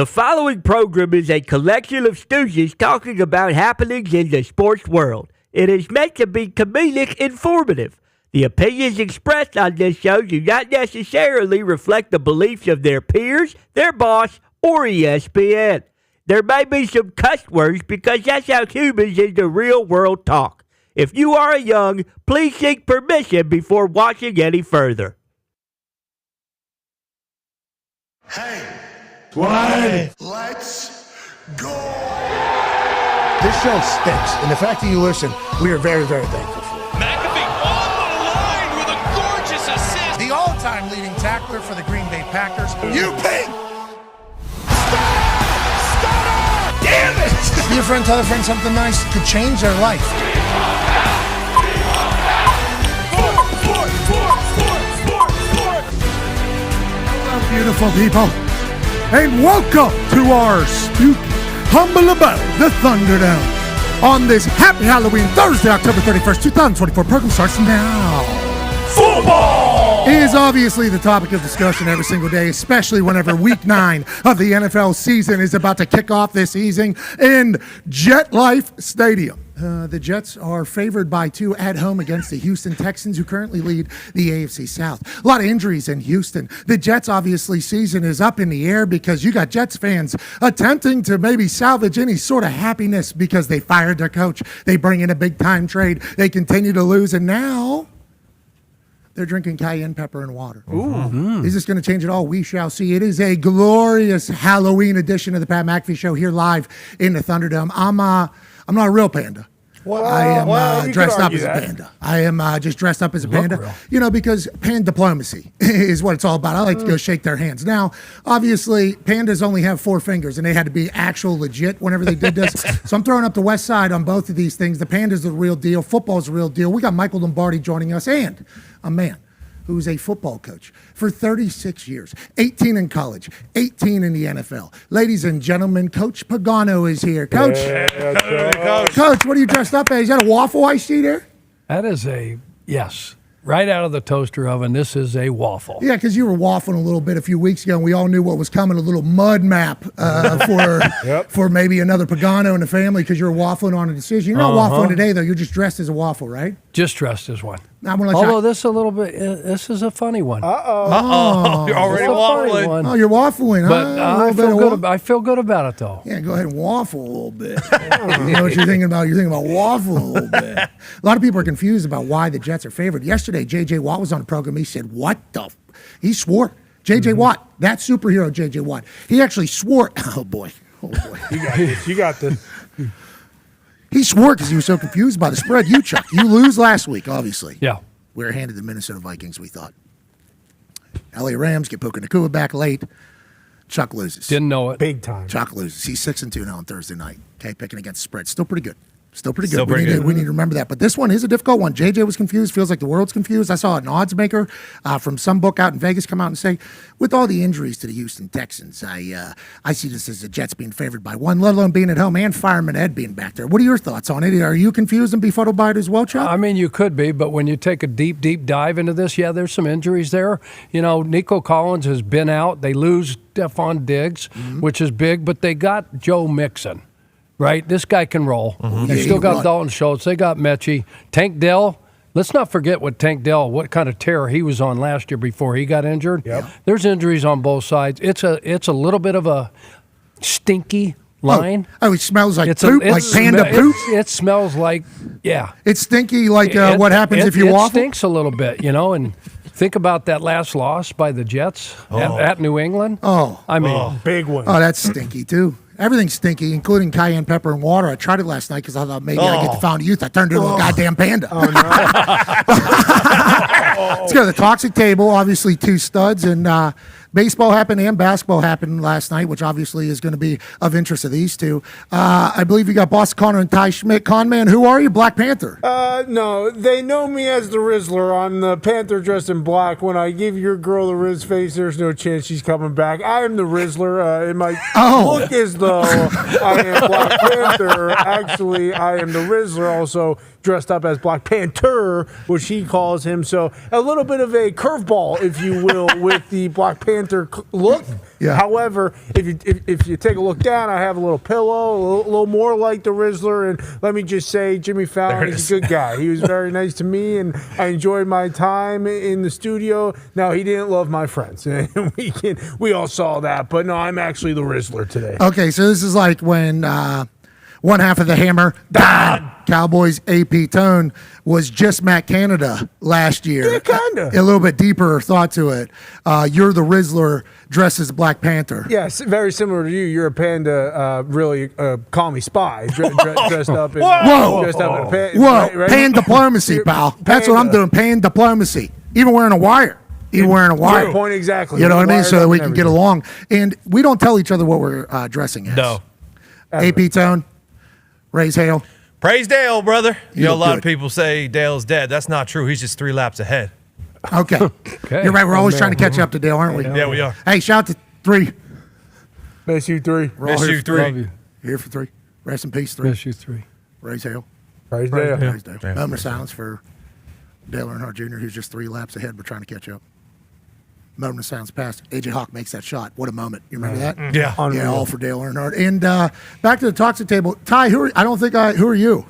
The following program is a collection of stooges talking about happenings in the sports world. It is meant to be comedic informative. The opinions expressed on this show do not necessarily reflect the beliefs of their peers, their boss, or ESPN. There may be some cuss words because that's how humans in the real world talk. If you are young, please seek permission before watching any further. Hey, 20. let's go! This show stinks, and the fact that you listen, we are very, very thankful for. McAfee on the line with a gorgeous assist. The all-time leading tackler for the Green Bay Packers. You ping! Damn it! Be a friend, tell a friend something nice could change their life. Hello, beautiful people, and welcome to our spooky, humble abode, the Thunderdome. On this happy Halloween Thursday, October 31st, 2024, program starts now. Football is obviously the topic of discussion every single day, especially whenever week 9 of the NFL season is about to kick off this evening in Jet Life Stadium. The Jets are favored by 2 at home against the Houston Texans, who currently lead the AFC South. A lot of injuries in Houston. The Jets, obviously, season is up in the air because you got Jets fans attempting to maybe salvage any sort of happiness because they fired their coach. They bring in a big-time trade. They continue to lose, and now they're drinking cayenne pepper and water. Ooh. Is this going to change it all? We shall see. It is a glorious Halloween edition of the Pat McAfee Show here live in the Thunderdome. I'm not a real panda. I am dressed up as a panda. I am just dressed up as a panda. Real. You know, because panda diplomacy is what it's all about. I like to go shake their hands. Now, obviously, pandas only have 4 fingers, and they had to be actual legit whenever they did this. So I'm throwing up the West Side on both of these things. The panda's the real deal. Football's the real deal. We got Michael Lombardi joining us, and a man who's a football coach for 36 years, 18 in college, 18 in the NFL. Ladies and gentlemen, Coach Pagano is here. Coach, Coach, what are you dressed up as? Is that a waffle I see there? That is yes, right out of the toaster oven. This is a waffle. Yeah, because you were waffling a little bit a few weeks ago, and we all knew what was coming, a little mud map for maybe another Pagano in the family because you were waffling on a decision. You're not waffling today, though. You're just dressed as a waffle, right? Just dressed as one. I'm gonna let Although this is a funny one. You're already waffling. Oh, you're waffling, But huh? I feel good about it, though. Yeah, go ahead and waffle a little bit. You know what you're thinking about? You're thinking about waffle a little bit. A lot of people are confused about why the Jets are favored. Yesterday, J.J. Watt was on the program. He said, what the he swore. J.J. Watt, that superhero J.J. Watt. He actually swore. Oh, boy. You got this. He swore because he was so confused by the spread. You, Chuck, you lose last week, obviously. Yeah. We were handed the Minnesota Vikings, we thought. LA Rams get Puka Nacua back late. Chuck loses. Didn't know it. Big time. Chuck loses. He's 6-2 now on Thursday night. Okay, picking against the spread. Still pretty good. Still pretty good. We need to remember that. But this one is a difficult one. JJ was confused. Feels like the world's confused. I saw an odds maker from some book out in Vegas come out and say, with all the injuries to the Houston Texans, I see this as the Jets being favored by 1, let alone being at home, and Fireman Ed being back there. What are your thoughts on it? Are you confused and befuddled by it as well, Chuck? I mean, you could be, but when you take a deep, deep dive into this, yeah, there's some injuries there. You know, Nico Collins has been out. They lose Stephon Diggs, which is big, but they got Joe Mixon. Right? This guy can roll. They still got Dalton Schultz. They got Mechie. Tank Dell. Let's not forget what kind of tear he was on last year before he got injured. Yep. There's injuries on both sides. It's a little bit of a stinky line. Oh, it smells like poop, like panda poop? It smells like, yeah. It's stinky like what happens if you waffle? It stinks a little bit, you know, and think about that last loss by the Jets at New England. I mean. Big one. Oh, that's stinky, too. Everything's stinky, including cayenne pepper and water. I tried it last night because I thought maybe I'd get the found youth. I turned into a goddamn panda. Oh, no. Let's go to the toxic table. Obviously, 2 studs. And baseball happened and basketball happened last night, which obviously is going to be of interest to these two. I believe you got Boston Connor and Ty Schmidt. Conman, who are you? Black Panther. No, they know me as the Rizzler. I'm the Panther dressed in black. When I give your girl the Riz face, there's no chance she's coming back. I am the Rizzler. It might look as though I am Black Panther. Actually, I am the Rizzler, also dressed up as Black Panther, which he calls him. So a little bit of a curveball, if you will, with the Black Panther Panther look. Yeah. However, if you take a look down, I have a little pillow, a little more like the Rizzler. And let me just say, Jimmy Fallon is a good guy. He was very nice to me, and I enjoyed my time in the studio. Now, he didn't love my friends. We all saw that. But no, I'm actually the Rizzler today. Okay, so this is like when one half of the Hammer, Dahn, Cowboys AP Tone, was just Matt Canada last year. Yeah, kinda. A little bit deeper thought to it. You're the Rizzler dressed as a Black Panther. Yes, very similar to you. You're a panda, really, call me spy, dressed up in dressed up in a panda. Whoa, pan diplomacy, pal. That's what I'm doing, pan diplomacy. Even wearing a wire. Your point exactly. You know what I mean? So that we can get along. And we don't tell each other what we're dressing as. No. AP Tone, raise hail. Praise Dale, brother. You know, a look lot good. of people say Dale's dead. That's not true. He's just 3 laps ahead. Okay. You're right. We're always trying to catch up to Dale, aren't we? Yeah, we are. Hey, shout out to 3. Miss you 3. Miss you 3. Love you. Here for 3. Rest in peace, 3. Miss you 3. Raise hail. Praise Dale. Praise Dale. Moment of silence for Dale Earnhardt Jr., who's just 3 laps ahead. We're trying to catch up. Moment of silence passed. AJ Hawk makes that shot. What a moment. You remember that? Yeah. Yeah, all for Dale Earnhardt. And back to the toxic table. Ty, who are you?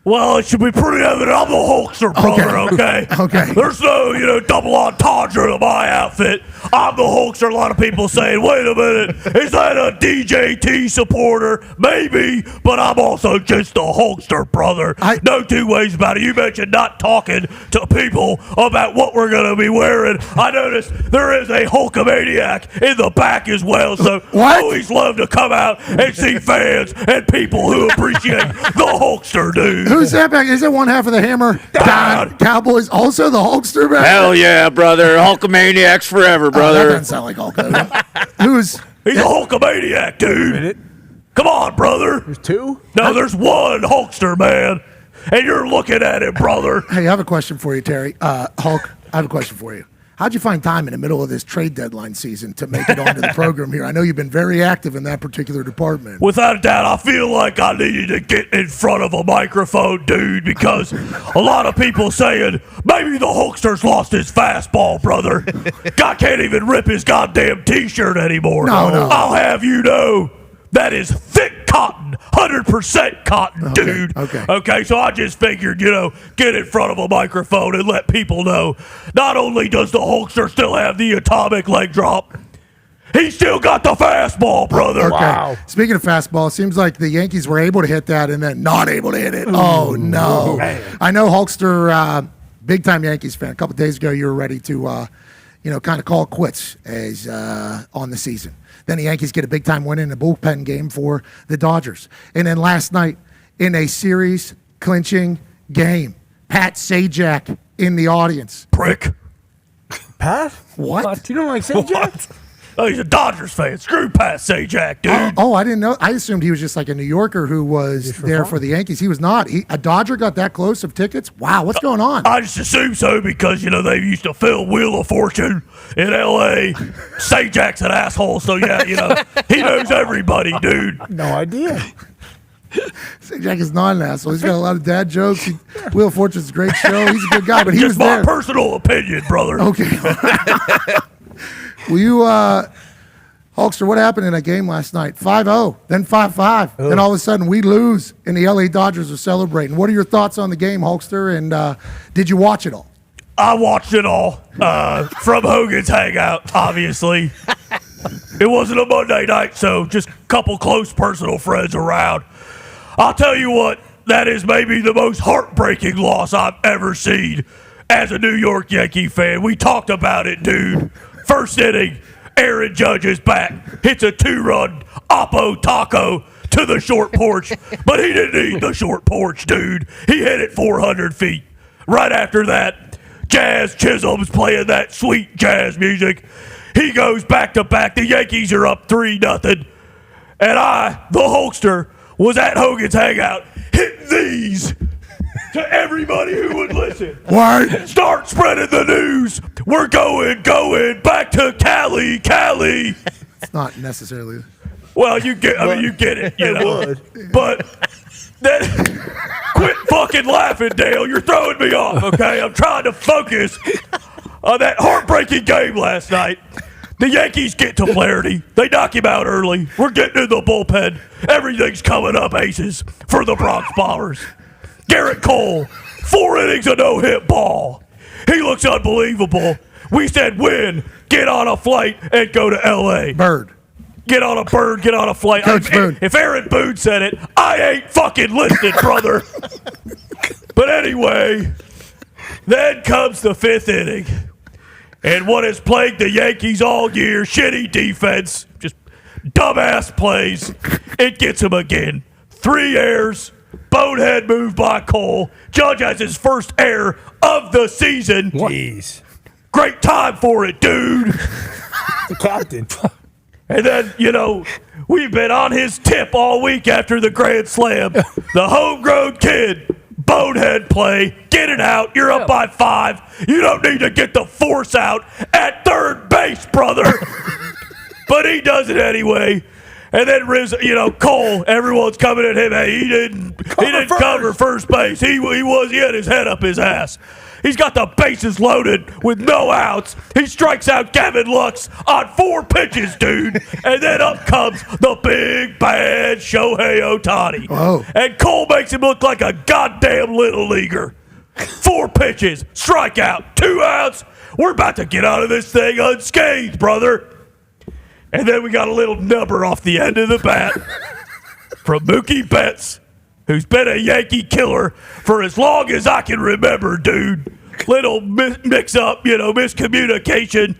Well, it should be pretty evident I'm the Hulkster, brother, okay? Okay. There's no, double entendre to my outfit. I'm the Hulkster. A lot of people saying, wait a minute, is that a DJT supporter? Maybe, but I'm also just a Hulkster, brother. No two ways about it. You mentioned not talking to people about what we're going to be wearing. I noticed there is a Hulkamaniac in the back as well, so I always love to come out and see fans and people who appreciate the Hulkster, dude. Who's that back? Is it one half of the Hammer? Dahn. Cowboys, also the Hulkster back? Hell yeah, brother. Hulkamaniacs forever, brother. That doesn't sound like Hulk Hogan. He's a Hulkamaniac, dude. Come on, brother. There's 2? No, there's one Hulkster, man. And you're looking at it, brother. Hey, I have a question for you, Terry. Hulk, I have a question for you. How'd you find time in the middle of this trade deadline season to make it onto the program here? I know you've been very active in that particular department. Without a doubt, I feel like I needed to get in front of a microphone, dude, because a lot of people saying, maybe the Hulkster's lost his fastball, brother. Guy can't even rip his goddamn T-shirt anymore. No. I'll have you know, that is thick cotton, 100% cotton, dude. Okay, so I just figured, get in front of a microphone and let people know, not only does the Hulkster still have the atomic leg drop, he still got the fastball, brother. Okay. Wow. Speaking of fastball, it seems like the Yankees were able to hit that and then not able to hit it. Oh, no. I know Hulkster, big-time Yankees fan. A couple days ago, you were ready to, kind of call quits as on the season. Then the Yankees get a big-time win in a bullpen game for the Dodgers. And then last night, in a series-clinching game, Pat Sajak in the audience. Prick. Pat? What? You don't like Sajak? Oh, he's a Dodgers fan. Screw Pat Sajak, dude. Oh, I didn't know. I assumed he was just like a New Yorker who was there for the Yankees. He was not. A Dodger got that close of tickets? Wow, what's going on? I just assume so because, they used to fill Wheel of Fortune in L.A. Sajak's an asshole, so yeah, he knows everybody, dude. No idea. Sajak is not an asshole. He's got a lot of dad jokes. Wheel of Fortune's a great show. He's a good guy, but he was Just my there. personal opinion, brother. Okay. Will you, Hulkster, what happened in that game last night? 5-0, then 5-5. Then all of a sudden we lose, and the LA Dodgers are celebrating. What are your thoughts on the game, Hulkster, and did you watch it all? I watched it all from Hogan's Hangout, obviously. It wasn't a Monday night, so just a couple close personal friends around. I'll tell you what, that is maybe the most heartbreaking loss I've ever seen as a New York Yankee fan. We talked about it, dude. First inning, Aaron Judge is back, hits a 2-run Oppo Taco to the short porch, but he didn't need the short porch, dude. He hit it 400 feet. Right after that, Jazz Chisholm's playing that sweet jazz music. He goes back to back. The Yankees are up 3-0. And I, the Hulkster, was at Hogan's Hangout hitting these to everybody who would listen. What? Start spreading the news. We're going back to Cali. It's not necessarily. Well, you get it, would. But quit fucking laughing, Dale. You're throwing me off, okay? I'm trying to focus on that heartbreaking game last night. The Yankees get to Flaherty. They knock him out early. We're getting in the bullpen. Everything's coming up aces for the Bronx Bombers. Garrett Cole, 4 innings of no-hit ball. He looks unbelievable. We said win, get on a flight, and go to L.A. Bird. Get on a bird, get on a flight. Coach Boone. If Aaron Boone said it, I ain't fucking listening, brother. But anyway, then comes the 5th inning. And what has plagued the Yankees all year, shitty defense, just dumbass plays, it gets him again. 3 errors, bonehead move by Cole. Judge has his first error of the season. Jeez. Great time for it, dude. The captain. And then, we've been on his tip all week after the Grand Slam. The homegrown kid. Bonehead play, get it out. You're up by 5. You don't need to get the force out at third base, brother. But he does it anyway. And then Cole, everyone's coming at him. Hey, he didn't cover first base. He had his head up his ass. He's got the bases loaded with no outs. He strikes out Gavin Lux on 4 pitches, dude. And then up comes the big, bad Shohei Ohtani. Whoa. And Cole makes him look like a goddamn little leaguer. 4 pitches, strikeout, 2 outs. We're about to get out of this thing unscathed, brother. And then we got a little number off the end of the bat from Mookie Betts, who's been a Yankee killer for as long as I can remember, dude. Little mix-up, miscommunication.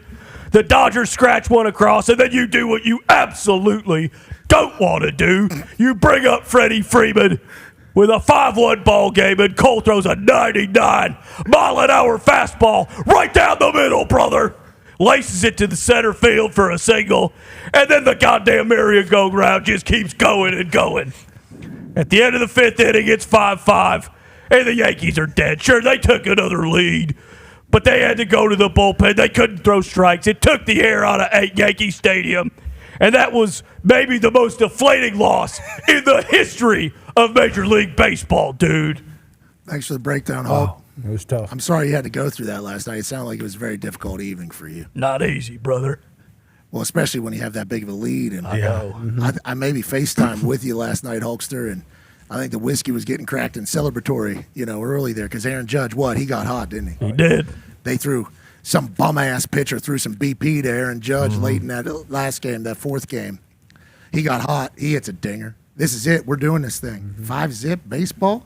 The Dodgers scratch one across, and then you do what you absolutely don't want to do. You bring up Freddie Freeman with a 5-1 ball game, and Cole throws a 99-mile-an-hour fastball right down the middle, brother. Laces it to the center field for a single, and then the goddamn merry-go-round just keeps going and going. At the end of the 5th inning, it's 5-5, and the Yankees are dead. Sure, they took another lead, but they had to go to the bullpen. They couldn't throw strikes. It took the air out of Yankee Stadium, and that was maybe the most deflating loss in the history of Major League Baseball, dude. Thanks for the breakdown, Hulk. It was tough. I'm sorry you had to go through that last night. It sounded like it was a very difficult evening for you. Not easy, brother. Well, especially when you have that big of a lead. And I know. I maybe FaceTimed with you last night, Hulkster, and I think the whiskey was getting cracked in celebratory, early there, because Aaron Judge, he got hot, didn't he? He did. They threw some bum-ass pitcher threw some BP to Aaron Judge late in that last game, that 4th game. He got hot. He hits a dinger. This is it. We're doing this thing. 5-zip baseball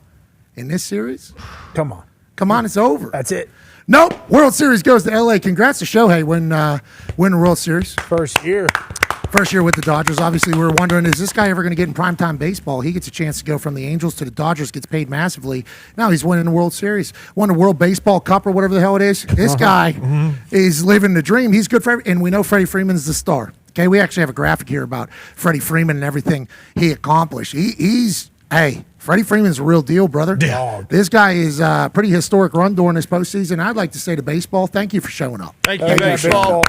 in this series? Come on. Come on, it's over. That's it. Nope. World Series goes to L.A. Congrats to Shohei win the World Series. First year with the Dodgers. Obviously, we were wondering, is this guy ever going to get in primetime baseball? He gets a chance to go from the Angels to the Dodgers, gets paid massively. Now he's winning the World Series. Won the World Baseball Cup or whatever the hell it is. This guy is living the dream. He's good for and we know Freddie Freeman's the star. Okay, we actually have a graphic here about Freddie Freeman and everything he accomplished. Freddie Freeman's a real deal, brother. Yeah. This guy is a pretty historic run during this postseason. I'd like to say to baseball, thank you for showing up. Thank you, baseball.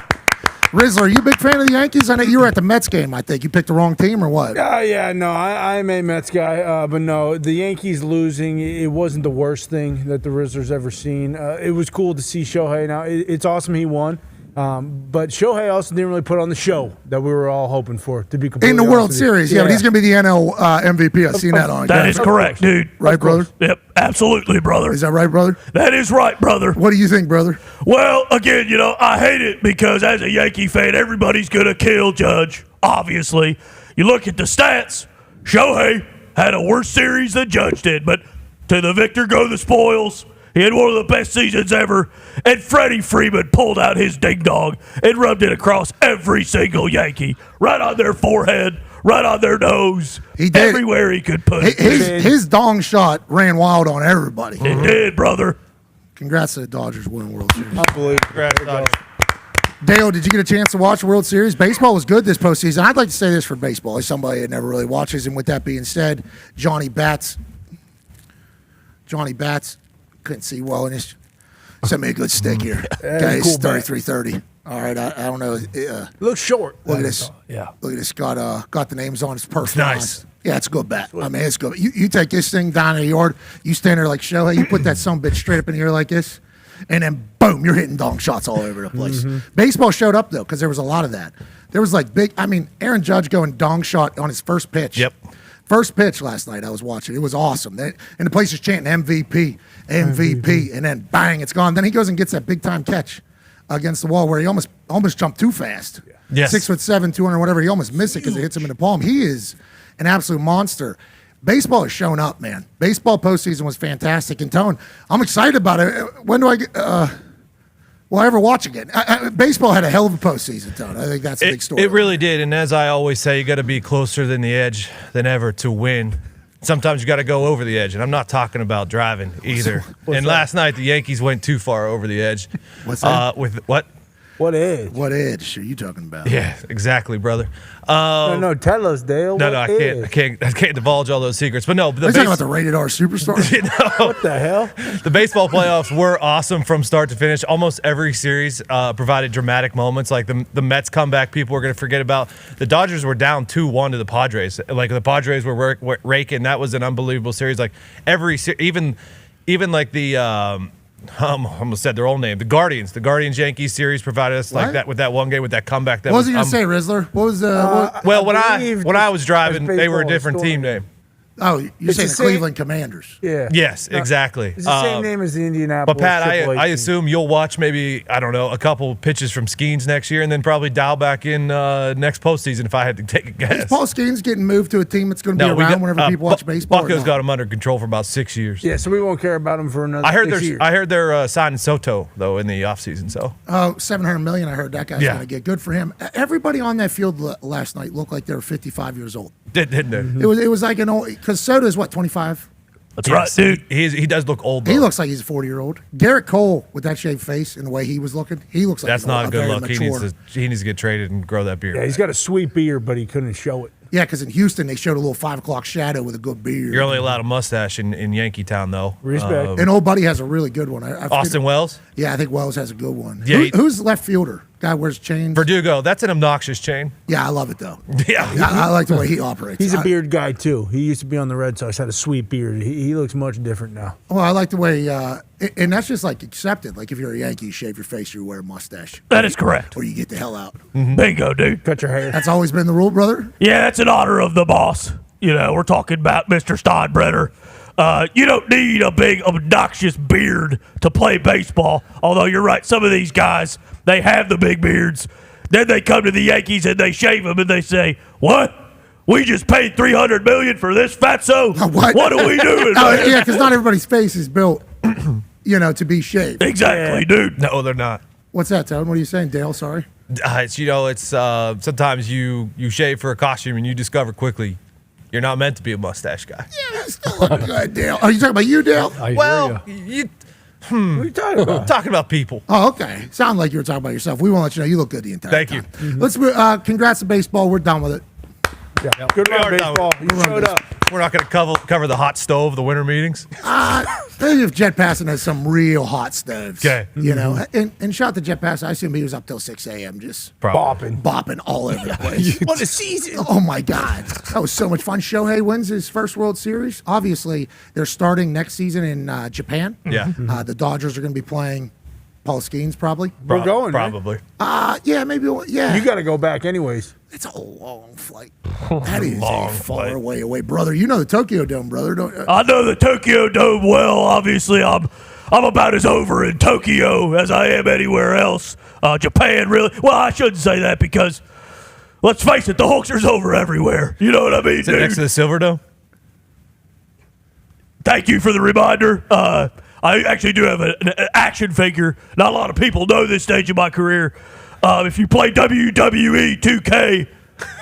Rizzler, are you a big fan of the Yankees? I know you were at the Mets game, I think. You picked the wrong team or what? I'm a Mets guy, but no, the Yankees losing, it wasn't the worst thing that the Rizzler's ever seen. It was cool to see Shohei. Now, it's awesome he won. But Shohei also didn't really put on the show that we were all hoping for, to be completely in the honest World with you. Series, yeah, but he's going to be the NL MVP. I've seen that on. That is correct, dude. Right, brother? Yep, absolutely, brother. Is that right, brother? That is right, brother. What do you think, brother? Well, again, I hate it because as a Yankee fan, everybody's going to kill Judge, obviously. You look at the stats, Shohei had a worse series than Judge did, but to the victor go the spoils. He had one of the best seasons ever, and Freddie Freeman pulled out his ding dong and rubbed it across every single Yankee, right on their forehead, right on their nose, he did. Everywhere he could put it. His dong shot ran wild on everybody. It did, brother. Congrats to the Dodgers winning World Series. Unbelievable. Congrats, Dodgers. Dale, did you get a chance to watch the World Series? Baseball was good this postseason. I'd like to say this for baseball, as somebody that never really watches, and with that being said, Johnny Bats couldn't see well in this. Sent me a good stick here. Okay, it's cool 33-30. All right, I don't know. Looks short. Look at this. Yeah. Look at this. Got the names on. It's perfect. Nice. Yeah, it's a good bat. I mean, it's good. You take this thing down in the yard. You stand there like Shohei. You put that son bitch straight up in the air like this. and then boom, you're hitting dong shots all over the place. Baseball showed up though because there was a lot of that. There was like Aaron Judge going dong shot on his first pitch. Yep. First pitch last night I was watching. It was awesome. And the place is chanting MVP, MVP, and then bang, it's gone. Then he goes and gets that big time catch against the wall where he almost jumped too fast. Yes. 6'7", 200, whatever. He almost missed it because it hits him in the palm. He is an absolute monster. Baseball has shown up, man. Baseball postseason was fantastic. And Tone, I'm excited about it. When do I get? Will I ever watch again? Baseball had a hell of a postseason, Tone. I think that's a big story. It really did. And as I always say, you got to be closer than the edge than ever to win. Sometimes you got to go over the edge, and I'm not talking about driving either. Last night the Yankees went too far over the edge. What's that? With what? What edge? What edge are you talking about? Yeah, exactly, brother. No, tell us, Dale. No, I can't divulge all those secrets. But no, Are you talking about the rated R superstar? What the hell? The baseball playoffs were awesome from start to finish. Almost every series provided dramatic moments. Like the Mets comeback, people were going to forget about. The Dodgers were down 2-1 to the Padres. Like the Padres were raking. That was an unbelievable series. Like even like the. I almost said their old name. The Guardians Yankees series provided us like that with that one game with that comeback. That What was he gonna say, Rizzler? What was well, when I was driving, they were a different team name. Oh, you're saying the Cleveland Commanders? Yeah. Yes, exactly. It's the same name as the Indianapolis. But Pat, AAA I team. assume you'll watch maybe a couple pitches from Skeens next year, and then probably dial back in next postseason if I had to take a guess. Is Paul Skeens getting moved to a team that's going to be around whenever people watch baseball? Bucco's got him under control for about 6 years. Yeah, so we won't care about him for another. I heard 6 years. they're signing Soto though in the offseason. So $700 million. I heard that guy's going to get. Good for him. Everybody on that field last night looked like they were 55 years old. Didn't they? It was like an old, because Soto is what, 25? That's right, dude. He does look old. Though. He looks like he's a 40-year-old. Garrett Cole with that shaved face and the way he was looking, he looks like that's not a good very look. Mature. He needs to get traded and grow that beard. Yeah, he's got a sweet beard, but he couldn't show it. Yeah, because in Houston they showed a little 5 o'clock shadow with a good beard. You're only allowed a mustache in Yankee Town though. Respect. And old buddy has a really good one. Austin Wells. Yeah, I think Wells has a good one. Yeah, who's left fielder? Guy wears chains. Verdugo. That's an obnoxious chain. Yeah, I love it though. Yeah, I like the way he operates. He's a beard guy too. He used to be on the Red Sox. Had a sweet beard. He looks much different now. Well, I like the way, and that's just like accepted. Like if you're a Yankee, you shave your face, you wear a mustache. That is correct. Or you get the hell out. Bingo, dude. Cut your hair. That's always been the rule, brother. Yeah, that's in honor of the boss. You know, we're talking about Mr. Steinbrenner. You don't need a big, obnoxious beard to play baseball. Although you're right, some of these guys, they have the big beards. Then they come to the Yankees and they shave them and they say, "What? We just paid $300 million for this fatso? What are we doing?" Yeah, because not everybody's face is built, to be shaved. Exactly, dude. No, they're not. What's that, Tone? What are you saying, Dale? Sorry. It's sometimes you shave for a costume and you discover quickly you're not meant to be a mustache guy. Yeah, still looking good, Dale. Are you talking about you, Dale? I hear Well, ya. What are you talking about? I'm talking about people. Oh, okay. Sound like you were talking about yourself. We won't let you know. You look good the entire Thank time. you. Let's congrats to baseball. We're done with it. Yeah. Good We are run, done baseball. with You showed up. We're not going to cover the hot stove, the winter meetings. Maybe if Jet Passon has some real hot stoves. Okay. And shout out to Jet Passon. I assume he was up till 6 a.m. just Bopping. all over the place. What a season. Oh, my God. That was so much fun. Shohei wins his first World Series. Obviously, they're starting next season in Japan. Yeah. The Dodgers are going to be playing Paul Skeens probably. We're going, right? probably. Yeah, maybe. Yeah. You got to go back anyways. It's a long flight. That is Long a far flight. way away, brother. You know the Tokyo Dome, brother. Don't, I know the Tokyo Dome well. Obviously, I'm about as over in Tokyo as I am anywhere else. Japan, really. Well, I shouldn't say that because, let's face it, the Hulkster's over everywhere. You know what I mean, Is it dude? next to the Silver Dome? Thank you for the reminder. I actually do have an action figure. Not a lot of people know this stage of my career. If you play WWE 2K,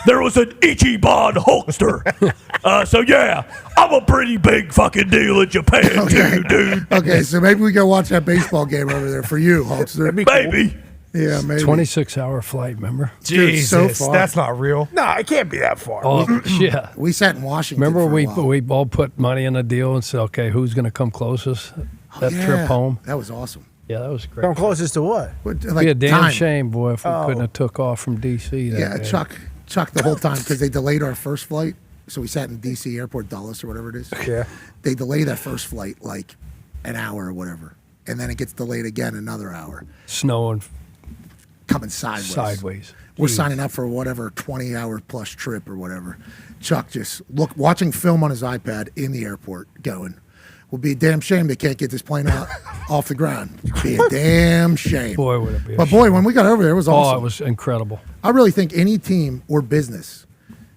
there was an Ichiban Hulkster. So, yeah, I'm a pretty big fucking deal in Japan, too, dude. okay, so maybe we go watch that baseball game over there for you, Hulkster. Baby. Yeah, maybe. 26-hour flight, remember? Dude, so Jesus, far. that's not real. No, it can't be that far. Oh, yeah. We sat in Washington. Remember for a while. we all put money in a deal and said, okay, who's going to come closest that Yeah, trip home? That was awesome. Yeah, that was great. Come closest to what? But, It'd be a damn time. shame, boy, if we couldn't have took off from D.C. that Yeah, day. Chuck the whole time because they delayed our first flight. So we sat in D.C. airport, Dulles or whatever it is. Yeah. They delayed that first flight like an hour or whatever. and then it gets delayed again another hour. Snowing. Coming sideways. We're signing up for whatever 20-hour plus trip or whatever. Chuck just watching film on his iPad in the airport going, will be a damn shame they can't get this plane out off the ground. It'd be a damn shame. Boy, would it be. But boy, when we got over there, it was awesome. Oh, it was incredible. I really think any team or business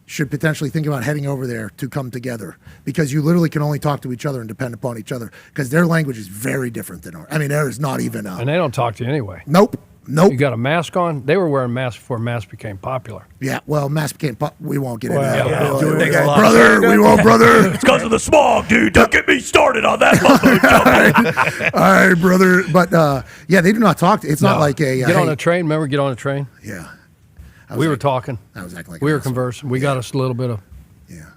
should potentially think about heading over there to come together, because you literally can only talk to each other and depend upon each other, because their language is very different than ours. I mean, there is not even And they don't talk to you anyway. Nope. You got a mask on? They were wearing masks before masks became popular. Yeah, well, masks became we won't get into Well, that. yeah. Brother, we won't, brother. It's because of the smog, dude. Don't get me started on that motherfucker. All right, brother. But, yeah, they do not talk. It's not like a... Get on a train. Remember, get on a train? Yeah. We were talking. I was acting like we were conversing. We got us a little bit of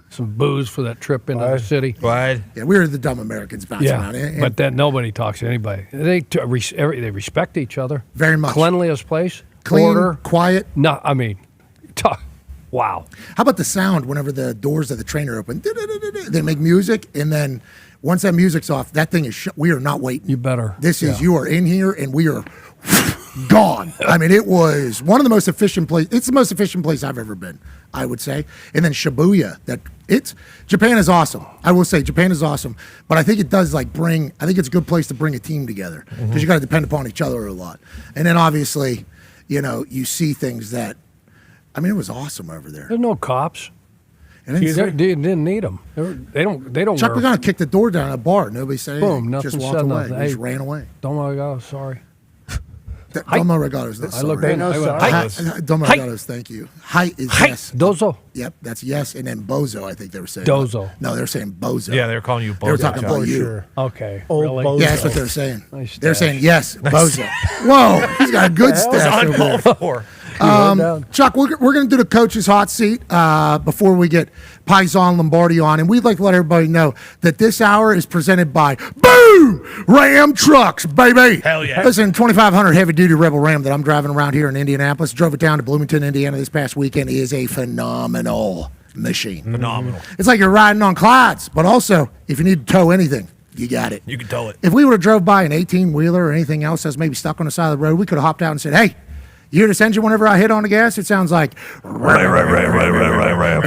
some booze for that trip into the city. Wide. Yeah, we were the dumb Americans bouncing around. And but that nobody talks to anybody. They respect each other. Very much. Cleanliest place. Clean, order. quiet. No, I mean, wow. How about the sound whenever the doors of the train are open? They make music, and then once that music's off, that thing is we are not waiting. You better. This is, you are in here, and we are gone. I mean, it was one of the most efficient places. It's the most efficient place I've ever been, I would say. And then Shibuya, Japan is awesome. I will say Japan is awesome, but I think it does I think it's a good place to bring a team together, because you got to depend upon each other a lot. And then obviously, you see things that, I mean, it was awesome over there. There's no cops. And They didn't need them. They don't. Chuck, we're gonna kick the door down at a bar. Nobody said anything. Boom, nothing Just walked said away. nothing. He just ran away. Domo arigato, sorry. Domo arigatos. I looked at Domo arigatos. Thank you. Height is yes. Dozo. Yep, that's yes. And then bozo, I think they were saying. Dozo. No, they're saying bozo. Yeah, they were calling you bozo. They were talking about you. Sure. Okay. Old really? bozo. Yeah, that's what they're saying. Nice They're stash. saying yes, bozo. Whoa, he's got a good stash over there. Uncalled for. Chuck, we're going to do the coach's hot seat before we get Paisan Lombardi on. And we'd like to let everybody know that this hour is presented by Boo Ram Trucks, baby. Hell yeah. Listen, 2500 heavy-duty Rebel Ram that I'm driving around here in Indianapolis. Drove it down to Bloomington, Indiana this past weekend. It is a phenomenal machine. Phenomenal. It's like you're riding on clouds, but also, if you need to tow anything, you got it. You can tow it. If we would have drove by an 18-wheeler or anything else that's maybe stuck on the side of the road, we could have hopped out and said, hey, you hear this engine whenever I hit on the gas? It sounds like... And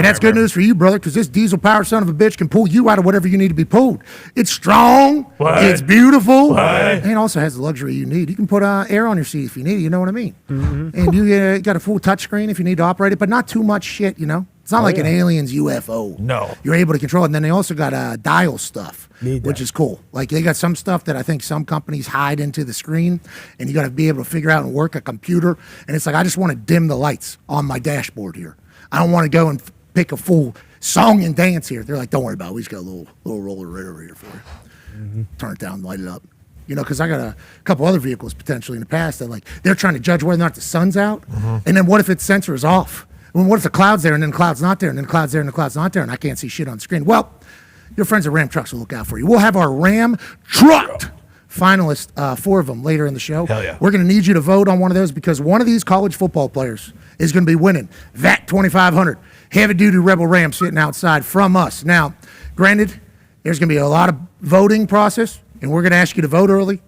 that's good news for you, brother, because this diesel-powered son of a bitch can pull you out of whatever you need to be pulled. It's strong. It's beautiful. And it also has the luxury you need. You can put air on your seat if you need it, you know what I mean? And you got a full touchscreen if you need to operate it, but not too much shit, It's not like an alien's UFO. No. You're able to control it. And then they also got dial stuff, which is cool. Like they got some stuff that I think some companies hide into the screen, and you got to be able to figure out and work a computer. And it's like, I just want to dim the lights on my dashboard here. I don't want to go and pick a full song and dance here. They're like, don't worry about it. We just got a little roller right over here for you. Turn it down, light it up. Because I got a couple other vehicles potentially in the past that they're trying to judge whether or not the sun's out. And then what if its sensor is off? Well, what if the cloud's there and then the cloud's not there and then the cloud's there and the cloud's not there and I can't see shit on the screen? Well, your friends at Ram Trucks will look out for you. We'll have our Ram Truck finalists, 4 of them, later in the show. Hell yeah. We're going to need you to vote on one of those because one of these college football players is going to be winning that 2500 heavy-duty Rebel Ram sitting outside from us. Now, granted, there's going to be a lot of voting process, and we're going to ask you to vote early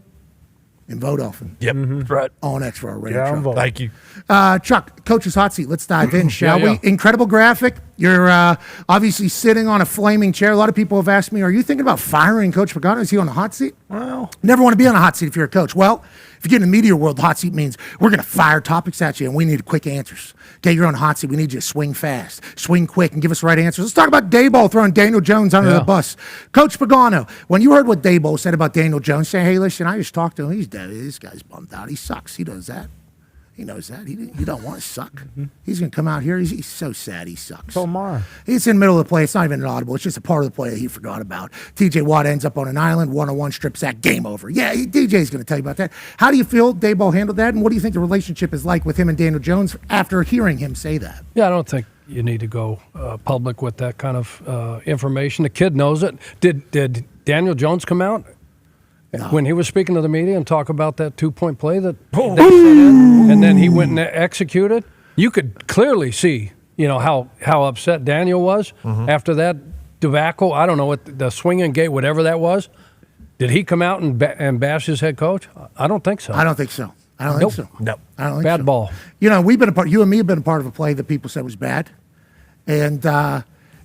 and vote often. Yep. Right. On X for our Ram Yeah, I'm Truck. voting. Thank you. Chuck, Coach's Hot Seat. Let's dive in, shall Yeah. we? Incredible graphic. You're obviously sitting on a flaming chair. A lot of people have asked me, are you thinking about firing Coach Pagano? Is he on the hot seat? Well, Never want to be on a hot seat if you're a coach. Well, if you get in the media world, the hot seat means we're going to fire topics at you, and we need quick answers. Okay, you're on the hot seat. We need you to swing fast, swing quick, and give us the right answers. Let's talk about Daboll throwing Daniel Jones under the bus. Coach Pagano, when you heard what Daboll said about Daniel Jones, say, hey, listen, I just talked to him. He's dead. This guy's bummed out. He sucks. He does that. He knows that. He don't want to suck. He's going to come out here. He's so sad he sucks. so am I. It's in the middle of the play. It's not even an audible. It's just a part of the play that he forgot about. TJ Watt ends up on an island, one-on-one strip sack, game over. Yeah, DJ's going to tell you about that. How do you feel Daboll handled that, and what do you think the relationship is like with him and Daniel Jones after hearing him say that? Yeah, I don't think you need to go public with that kind of information. The kid knows it. Did Daniel Jones come out when he was speaking to the media and talk about that 2-point play that they sent in, and then he went and executed? You could clearly see, how upset Daniel was after that debacle. I don't know what the swinging gate, whatever that was. Did he come out and bash his head coach? I don't think so. I don't think so. I don't think so. No. I don't think Bad so. ball. You know, you and me have been a part of a play that people said was bad. And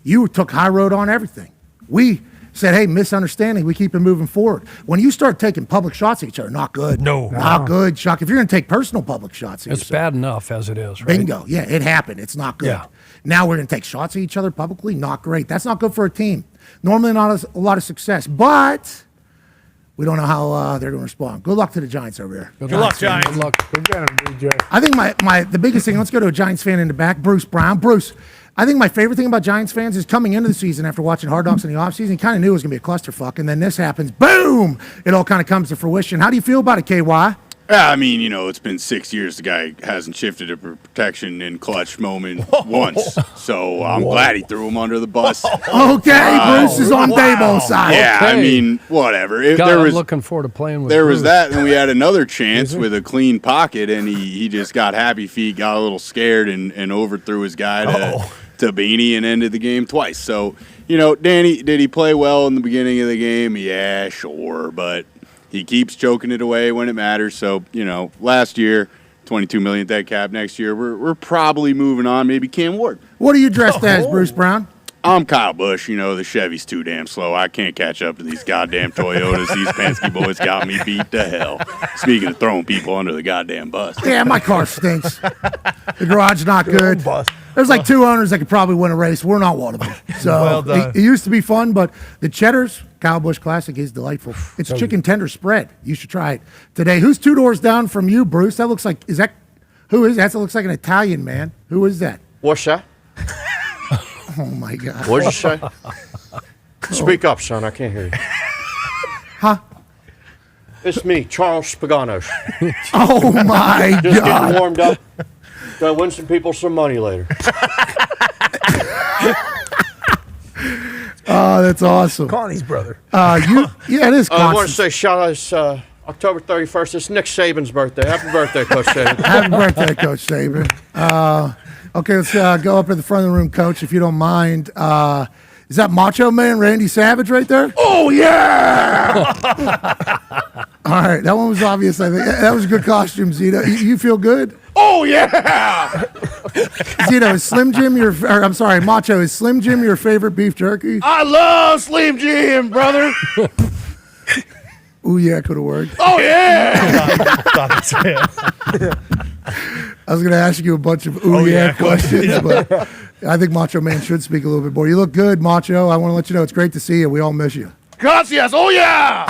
you took high road on everything. We said, hey, misunderstanding, we keep it moving forward. When you start taking public shots at each other, not good. No. Not good. Shock. If you're going to take personal public shots at It's yourself, bad enough as it is, right? bingo. Yeah, it happened. It's not good. Yeah. Now we're going to take shots at each other publicly. Not great. That's not good for a team. Normally not a lot of success. But we don't know how they're going to respond. Good luck to the Giants over here. Good luck, Giants. Good luck. Go get him, DJ. I think the biggest thing, let's go to a Giants fan in the back, Bruce Brown. Bruce, I think my favorite thing about Giants fans is coming into the season after watching Hard Knocks in the offseason, kind of knew it was going to be a clusterfuck, and then this happens. Boom! It all kind of comes to fruition. How do you feel about it, KY? I mean, you know, it's been 6 years. The guy hasn't shifted a protection in clutch moment once. So I'm glad he threw him under the bus. Okay, Bruce is on Daboll's side. Yeah, Okay. I mean, whatever. I'm looking forward to playing with There was Bruce. that, and we had another chance with a clean pocket, and he just got happy feet, got a little scared, and overthrew his guy to Beanie and ended the game twice. So, you know, Danny, did he play well in the beginning of the game? Yeah, sure, but he keeps choking it away when it matters. So, you know, last year, $22 million dead cap. Next year, we're probably moving on. Maybe Cam Ward. What are you dressed as, Bruce Brown? I'm Kyle Busch. You know, the Chevy's too damn slow. I can't catch up to these goddamn Toyotas. These Penske boys got me beat to hell. Speaking of throwing people under the goddamn bus. Yeah, my car stinks. The garage not good. There's like two owners that could probably win a race. We're not one of them. So Well done. it used to be fun, but the Cheddar's Kyle Busch Classic is delightful. It's chicken tender spread. You should try it today. Who's 2 doors down from you, Bruce? That looks like, who is that? That looks like an Italian man. Who is that? What's that? Oh, my God. What'd you say? Speak up, son. I can't hear you. Huh? It's me, Charles Paganos. Oh, my Just God. getting warmed up. Gonna win some people some money later. Oh, that's awesome. Connie's brother. Yeah, it is I want to constant. say shout out. It's October 31st. It's Nick Saban's birthday. Happy birthday, Coach Saban. Happy birthday, Coach Saban. Okay, let's go up in the front of the room, Coach, if you don't mind. Is that Macho Man Randy Savage right there? Oh, yeah! All right, that one was obvious. I think that was a good costume, Zito. You feel good? Oh, yeah! Zito, is Slim Jim Macho, is Slim Jim your favorite beef jerky? I love Slim Jim, brother. Ooh, yeah, could have worked. Oh, yeah! I was going to ask you a bunch of questions, but I think Macho Man should speak a little bit more. You look good, Macho. I want to let you know it's great to see you. We all miss you. Gracias. Oh, yeah!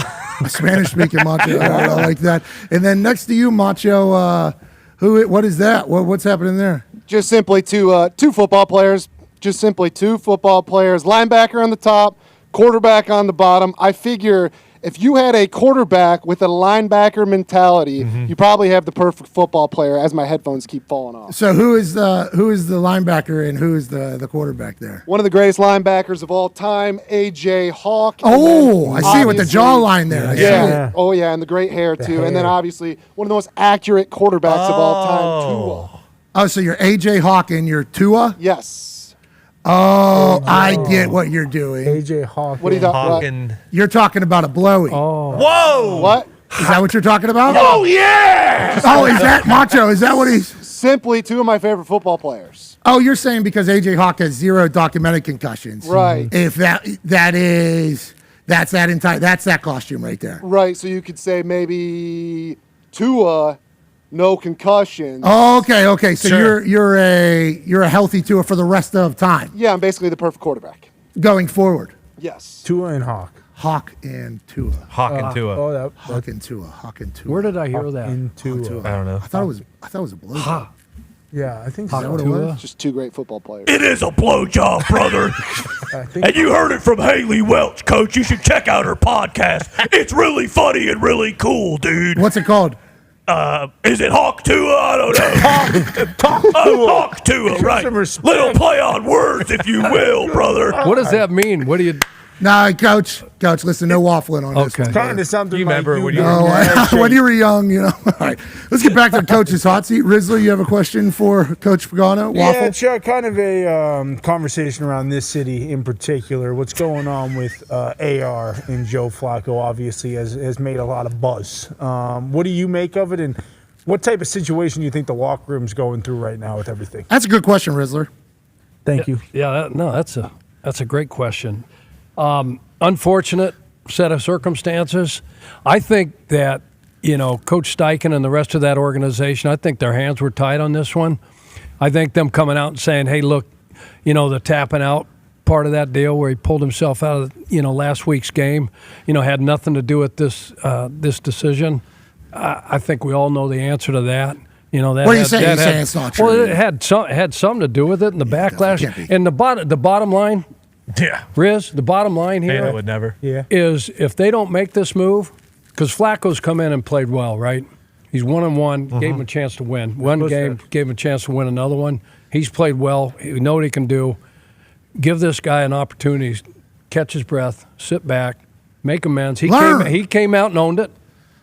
Spanish-speaking Macho. I like that. And then next to you, Macho, what is that? What's happening there? Just simply two football players. Just simply two football players. Linebacker on the top, quarterback on the bottom. I figure if you had a quarterback with a linebacker mentality, you probably have the perfect football player. As my headphones keep falling off. So who is the linebacker and who is the quarterback there? One of the greatest linebackers of all time, A.J. Hawk. Oh, I see with the obviously- jawline there. I see it. Yeah. Oh, yeah, and the great hair, too. And then, obviously, one of the most accurate quarterbacks of all time, Tua. Oh, so you're A.J. Hawk and you're Tua? Yes. Oh, I get what you're doing. AJ Hawk. What are you talking Hawkin. You're talking about a blowy. Whoa! What? Is that what you're talking about? Oh, yeah! Oh, is that Macho? Is that what he's... Simply two of my favorite football players. Oh, you're saying because A.J. Hawk has 0 documented concussions. Right. If that's that costume right there. Right, so you could say maybe Tua, no concussions. Oh, okay. So Sure. you're a healthy Tua for the rest of time Yeah, I'm basically the perfect quarterback. going forward. Yes. Tua and Hawk. Hawk and Tua. Hawkin Tua. Oh, that. Hawk and Tua. Hawk and Tua. Where did I hear that? Into. I don't know. I thought it was a blue. Yeah, I think Is that so. what it Tua? was? Just two great football players. It is a blowjob, brother. I think And you heard it from Haley Welch, Coach. You should check out her podcast. It's really funny and really cool, dude. What's it called? Is it Hawk Tua? I don't know. Hawk Tua, right. some respect. Little play on words, if you will, brother. What does that mean? What do you? No, Coach, listen, no waffling on this one. Kind of something You like remember when you when you were young, All right, let's get back to the coach's hot seat. Rizzler, you have a question for Coach Pagano? Waffle? Yeah, Chuck, kind of a conversation around this city in particular. What's going on with AR and Joe Flacco obviously has made a lot of buzz. What do you make of it, and what type of situation do you think the locker room's going through right now with everything? That's a good question, Rizzler. Thank you. Yeah, that's a great question. Unfortunate set of circumstances. I think that, Coach Steichen and the rest of that organization, I think their hands were tied on this one. I think them coming out and saying, hey, look, the tapping out part of that deal where he pulled himself out of, last week's game, had nothing to do with this decision. I think we all know the answer to that. What are you saying? You're saying it's not true? Well, it had something to do with it, and the backlash. And the bottom line, Riz, the bottom line here would never. Is if they don't make this move, because Flacco's come in and played well, right? He's 1-1, gave him a chance to win. One game, gave him a chance to win another one. He's played well. We know what he can do. Give this guy an opportunity. Catch his breath, sit back, make amends. He came out and owned it.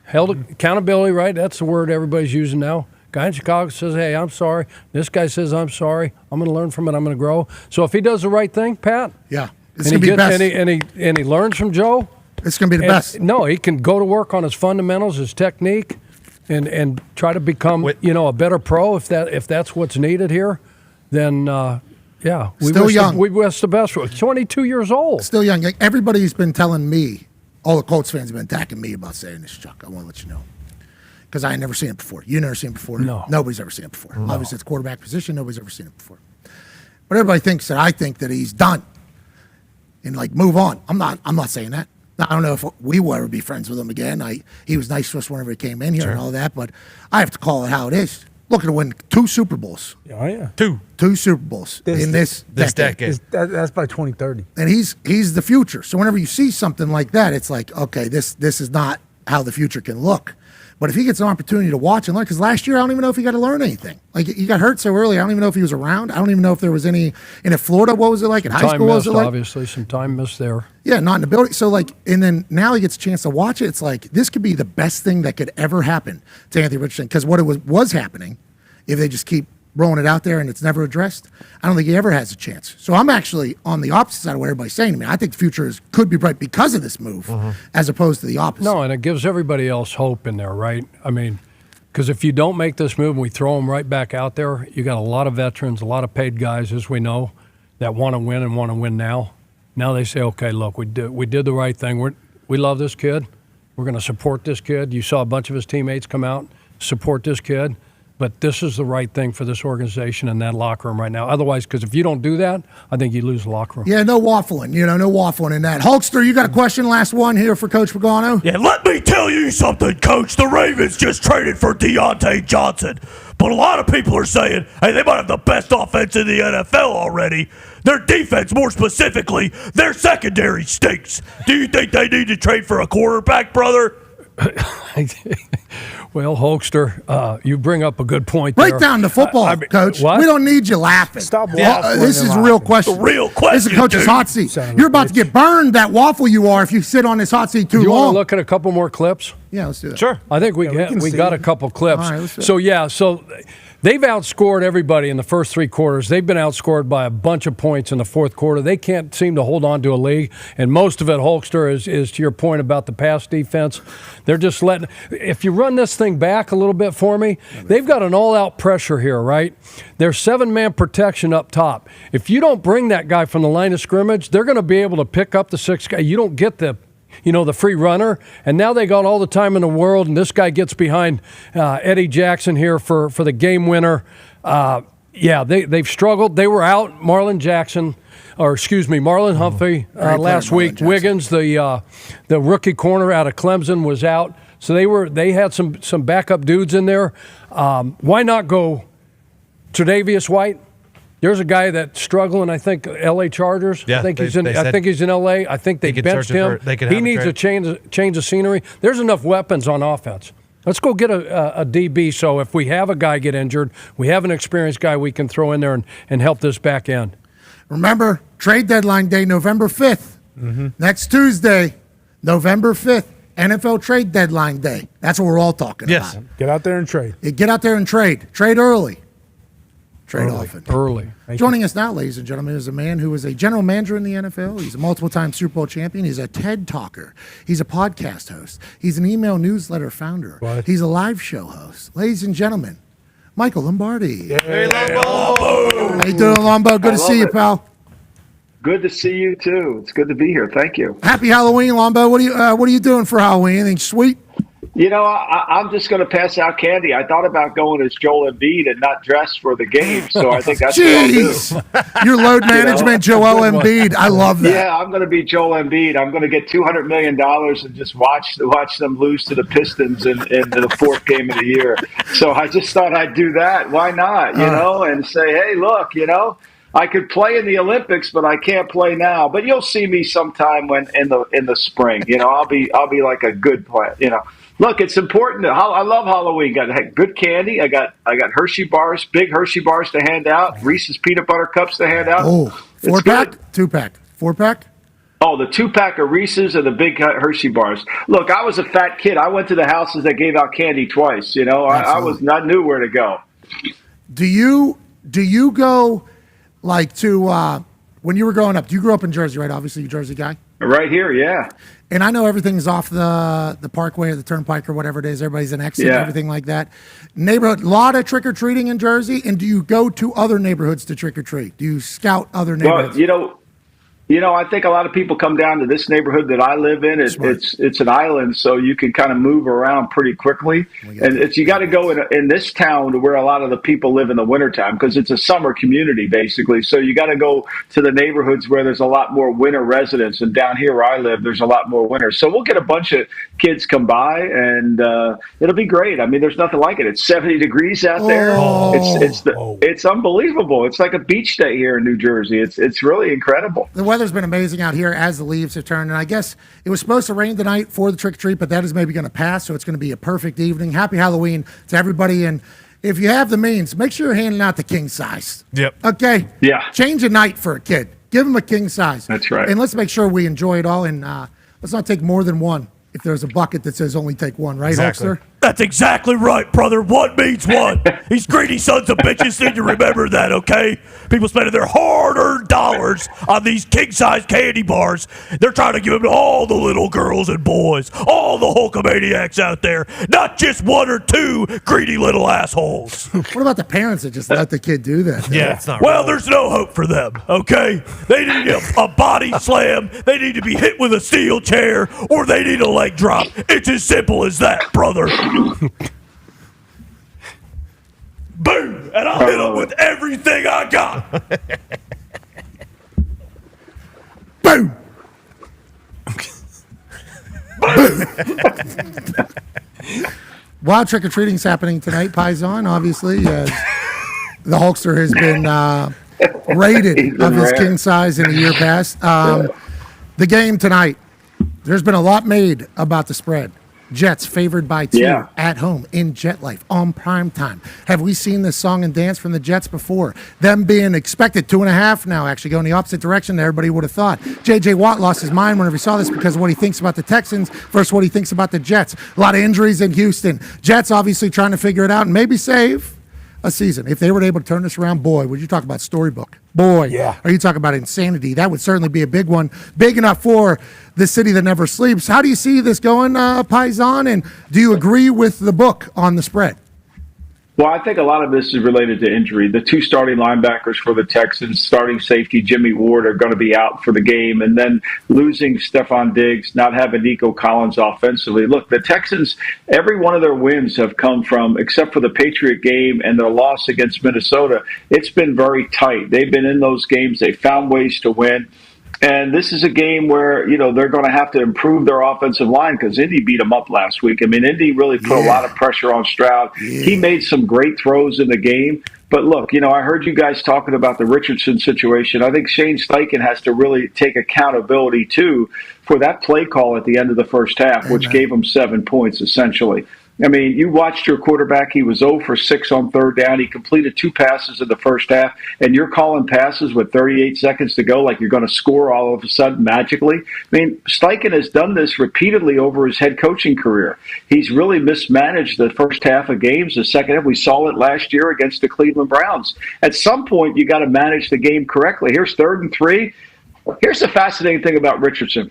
Held accountability, right? That's the word everybody's using now. Guy in Chicago says, hey, I'm sorry. This guy says, I'm sorry. I'm going to learn from it. I'm going to grow. So if he does the right thing, Pat, it's going to be best. And he learns from Joe, it's going to be the best. No, he can go to work on his fundamentals, his technique, and try to become a better pro if that's what's needed here. Then we wish the best for him. 22 years old, still young. Like, everybody's been telling me, all the Colts fans have been attacking me about saying this, Chuck. I want to let you know. Because I had never seen it before. You never seen it before? No. Nobody's ever seen it before. No. Obviously, it's quarterback position. Nobody's ever seen it before. But everybody thinks that I think that he's done and, move on. I'm not saying that. I don't know if we will ever be friends with him again. He was nice to us whenever he came in here and all that, but I have to call it how it is. Looking to win 2 Super Bowls. Oh, yeah. 2 Super Bowls in this decade. That's by 2030. And he's the future. So whenever you see something like that, it's like, okay, this is not how the future can look. But if he gets an opportunity to watch and learn, because last year I don't even know if he got to learn anything. He got hurt so early. I don't even know if he was around. I don't even know if there was any in Florida. What was it like in high school? What was it like? Obviously, some time missed there. Yeah, not in the building. So and then now he gets a chance to watch it. It's like this could be the best thing that could ever happen to Anthony Richardson. Because what it was happening, if they just keep rolling it out there and it's never addressed, I don't think he ever has a chance. So I'm actually on the opposite side of what everybody's saying to me. I think the future could be bright because of this move, as opposed to the opposite. No, and it gives everybody else hope in there, right? I mean, because if you don't make this move and we throw them right back out there, you got a lot of veterans, a lot of paid guys, as we know, that want to win and want to win now. Now they say, okay, look, we did the right thing. We love this kid. We're going to support this kid. You saw a bunch of his teammates come out, support this kid. But this is the right thing for this organization and that locker room right now. Otherwise, because if you don't do that, I think you lose the locker room. Yeah, no waffling. No waffling in that. Hulkster, you got a question? Last one here for Coach Pagano. Yeah, let me tell you something, Coach. The Ravens just traded for Deontay Johnson. But a lot of people are saying, hey, they might have the best offense in the NFL already. Their defense, more specifically, their secondary stinks. Do you think they need to trade for a quarterback, brother? Well, Hulkster, you bring up a good point there. Right down to football, Coach. What? We don't need you laughing. Stop waffling. This is a real question. The real question, This is Coach's hot seat. You're about to get burned, that waffle you are, if you sit on this hot seat too long. You want to look at a couple more clips? Yeah, let's do that. Sure. I think we got a couple clips. All right, let's do it. So they've outscored everybody in the first 3 quarters. They've been outscored by a bunch of points in the fourth quarter. They can't seem to hold on to a lead, and most of it, Hulkster, is to your point about the pass defense. They're just letting – if you run this thing back a little bit for me, they've got an all-out pressure here, right? There's 7-man protection up top. If you don't bring that guy from the line of scrimmage, they're going to be able to pick up the 6th guy. You don't get the free runner. And now they got all the time in the world, and this guy gets behind Eddie Jackson here for the game winner. They've struggled. They were out Marlon Humphrey last week. Wiggins, the rookie corner out of Clemson, was out. So they had some backup dudes in there. Why not go Tre'Davious White? There's a guy that's struggling, I think, L.A. Chargers. Yeah, I think he's in L.A. I think they benched him. He needs a change of scenery. There's enough weapons on offense. Let's go get a DB, so if we have a guy get injured, we have an experienced guy we can throw in there and help this back end. Remember, trade deadline day, November 5th. Next Tuesday, November 5th, NFL trade deadline day. That's what we're all talking about. Get out there and trade. Get out there and trade. Trade early. Trade often. Early. Joining us now, ladies and gentlemen, is a man who is a general manager in the NFL. He's a multiple-time Super Bowl champion. He's a TED talker. He's a podcast host. He's an email newsletter founder. What? He's a live show host. Ladies and gentlemen, Michael Lombardi. Hey, Lombo. How you doing, Lombo? Good to see you, pal. Good to see you too. It's good to be here. Thank you. Happy Halloween, Lombo. What are you doing for Halloween? Anything sweet? You know, I'm just going to pass out candy. I thought about going as Joel Embiid and not dress for the game, so I think that's Jeez. what I'll do. Your load management, Joel Embiid. I love that. Yeah, I'm going to be Joel Embiid. I'm going to get $200 million and just watch them lose to the Pistons in the fourth game of the year. So I just thought I'd do that. Why not? You know, and say, hey, look, I could play in the Olympics, but I can't play now. But you'll see me sometime when in the spring. I'll be like a good player. Look, it's important. I love Halloween. Got good candy. I got Hershey bars, big Hershey bars to hand out. Reese's peanut butter cups to hand out. Oh, 4-pack, 2-pack, 4-pack. Oh, the 2-pack of Reese's and the big Hershey bars. Look, I was a fat kid. I went to the houses that gave out candy twice. I knew where to go. Do you go like to when you were growing up? You grew up in Jersey, right? Obviously, you're a Jersey guy. Right here, yeah. And I know everything's off the Parkway or the Turnpike or whatever it is. Everybody's an exit and everything like that. Neighborhood, lot of trick or treating in Jersey. And do you go to other neighborhoods to trick or treat? Do you scout other neighborhoods? Well, I think a lot of people come down to this neighborhood that I live in. It's an island, so you can kind of move around pretty quickly. And you got to go in this town to where a lot of the people live in the wintertime because it's a summer community, basically. So you got to go to the neighborhoods where there's a lot more winter residents. And down here where I live, there's a lot more winter. So we'll get a bunch of kids come by, and it'll be great. I mean, there's nothing like it. It's 70 degrees out there. It's unbelievable. It's like a beach day here in New Jersey. It's really incredible. The weather's been amazing out here as the leaves have turned, and I guess it was supposed to rain tonight for the trick or treat, but that is maybe going to pass, so it's going to be a perfect evening. Happy Halloween to everybody, and if you have the means, make sure you're handing out the king size. Yep. Okay. Yeah. Change a night for a kid. Give him a king size. That's right. And let's make sure we enjoy it all, and let's not take more than one. If there's a bucket that says only take one, right, Exactly. Hulkster? That's exactly right, brother. One means one. These greedy sons of bitches need to remember that, okay? People spending their hard-earned dollars on these king-size candy bars. They're trying to give them to all the little girls and boys, all the Hulkamaniacs out there, not just one or two greedy little assholes. What about the parents that just let the kid do that? Yeah, it's not Well, there's no hope for them, okay? They need a body slam, they need to be hit with a steel chair, or they need a leg drop. It's as simple as that, brother. Boom! And I'll hit them with everything I got. Boom! Wild trick-or-treating's happening tonight, Paisan, obviously. The Hulkster has been rated of his king size in the year past. The game tonight, there's been a lot made about the spread. Jets favored by 2 at home in Jet Life on prime time. Have we seen this song and dance from the Jets before? Them being expected 2.5 now, actually going the opposite direction than everybody would have thought. J.J. Watt lost his mind whenever he saw this because of what he thinks about the Texans versus what he thinks about the Jets. A lot of injuries in Houston. Jets obviously trying to figure it out and maybe save a season. If they were able to turn this around, boy, would you talk about storybook? Boy, are you talking about insanity? That would certainly be a big one, big enough for the city that never sleeps. How do you see this going, Paisan? And do you agree with the book on the spread? Well, I think a lot of this is related to injury. The 2 starting linebackers for the Texans, starting safety Jimmy Ward, are going to be out for the game. And then losing Stephon Diggs, not having Nico Collins offensively. Look, the Texans, every one of their wins have come from, except for the Patriot game and their loss against Minnesota, it's been very tight. They've been in those games. They found ways to win. And this is a game where, they're going to have to improve their offensive line because Indy beat them up last week. I mean, Indy really put a lot of pressure on Stroud. He made some great throws in the game. But look, I heard you guys talking about the Richardson situation. I think Shane Steichen has to really take accountability, too, for that play call at the end of the first half, which gave him 7 points, essentially. I mean, you watched your quarterback. He was 0 for 6 on third down. He completed 2 passes in the first half, and you're calling passes with 38 seconds to go like you're going to score all of a sudden magically. I mean, Steichen has done this repeatedly over his head coaching career. He's really mismanaged the first half of games. The second half, we saw it last year against the Cleveland Browns. At some point, you got to manage the game correctly. Here's 3rd and 3. Here's the fascinating thing about Richardson.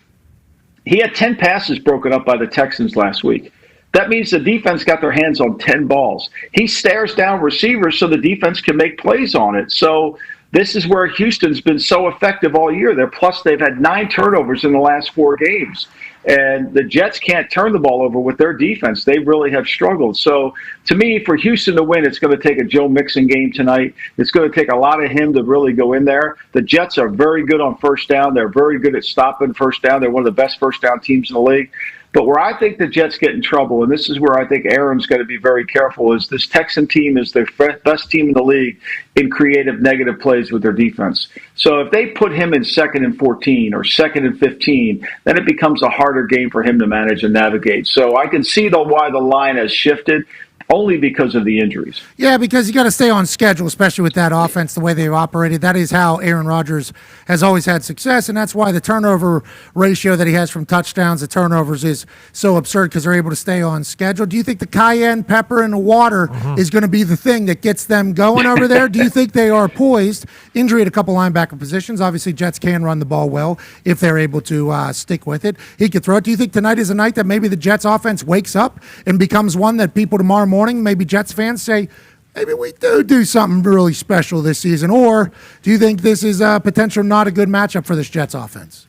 He had 10 passes broken up by the Texans last week. That means the defense got their hands on 10 balls. He stares down receivers so the defense can make plays on it. So this is where Houston's been so effective all year. They've had 9 turnovers in the last 4 games. And the Jets can't turn the ball over with their defense. They really have struggled. So, to me, for Houston to win, it's going to take a Joe Mixon game tonight. It's going to take a lot of him to really go in there. The Jets are very good on first down. They're very good at stopping first down. They're one of the best first down teams in the league. But where I think the Jets get in trouble, and this is where I think Aaron's got to be very careful, is this Texan team is the best team in the league in creative negative plays with their defense. So if they put him in 2nd and 14 or 2nd and 15, then it becomes a harder game for him to manage and navigate. So I can see why the line has shifted. Only because of the injuries. Yeah, because you got to stay on schedule, especially with that offense, the way they've operated. That is how Aaron Rodgers has always had success, and that's why the turnover ratio that he has from touchdowns to turnovers is so absurd because they're able to stay on schedule. Do you think the cayenne pepper and the water is going to be the thing that gets them going over there? Do you think they are poised? Injury at a couple linebacker positions. Obviously, Jets can run the ball well if they're able to stick with it. He could throw it. Do you think tonight is a night that maybe the Jets offense wakes up and becomes one that people tomorrow morning, maybe Jets fans say, maybe we do something really special this season? Or do you think this is a potential not a good matchup for this Jets offense?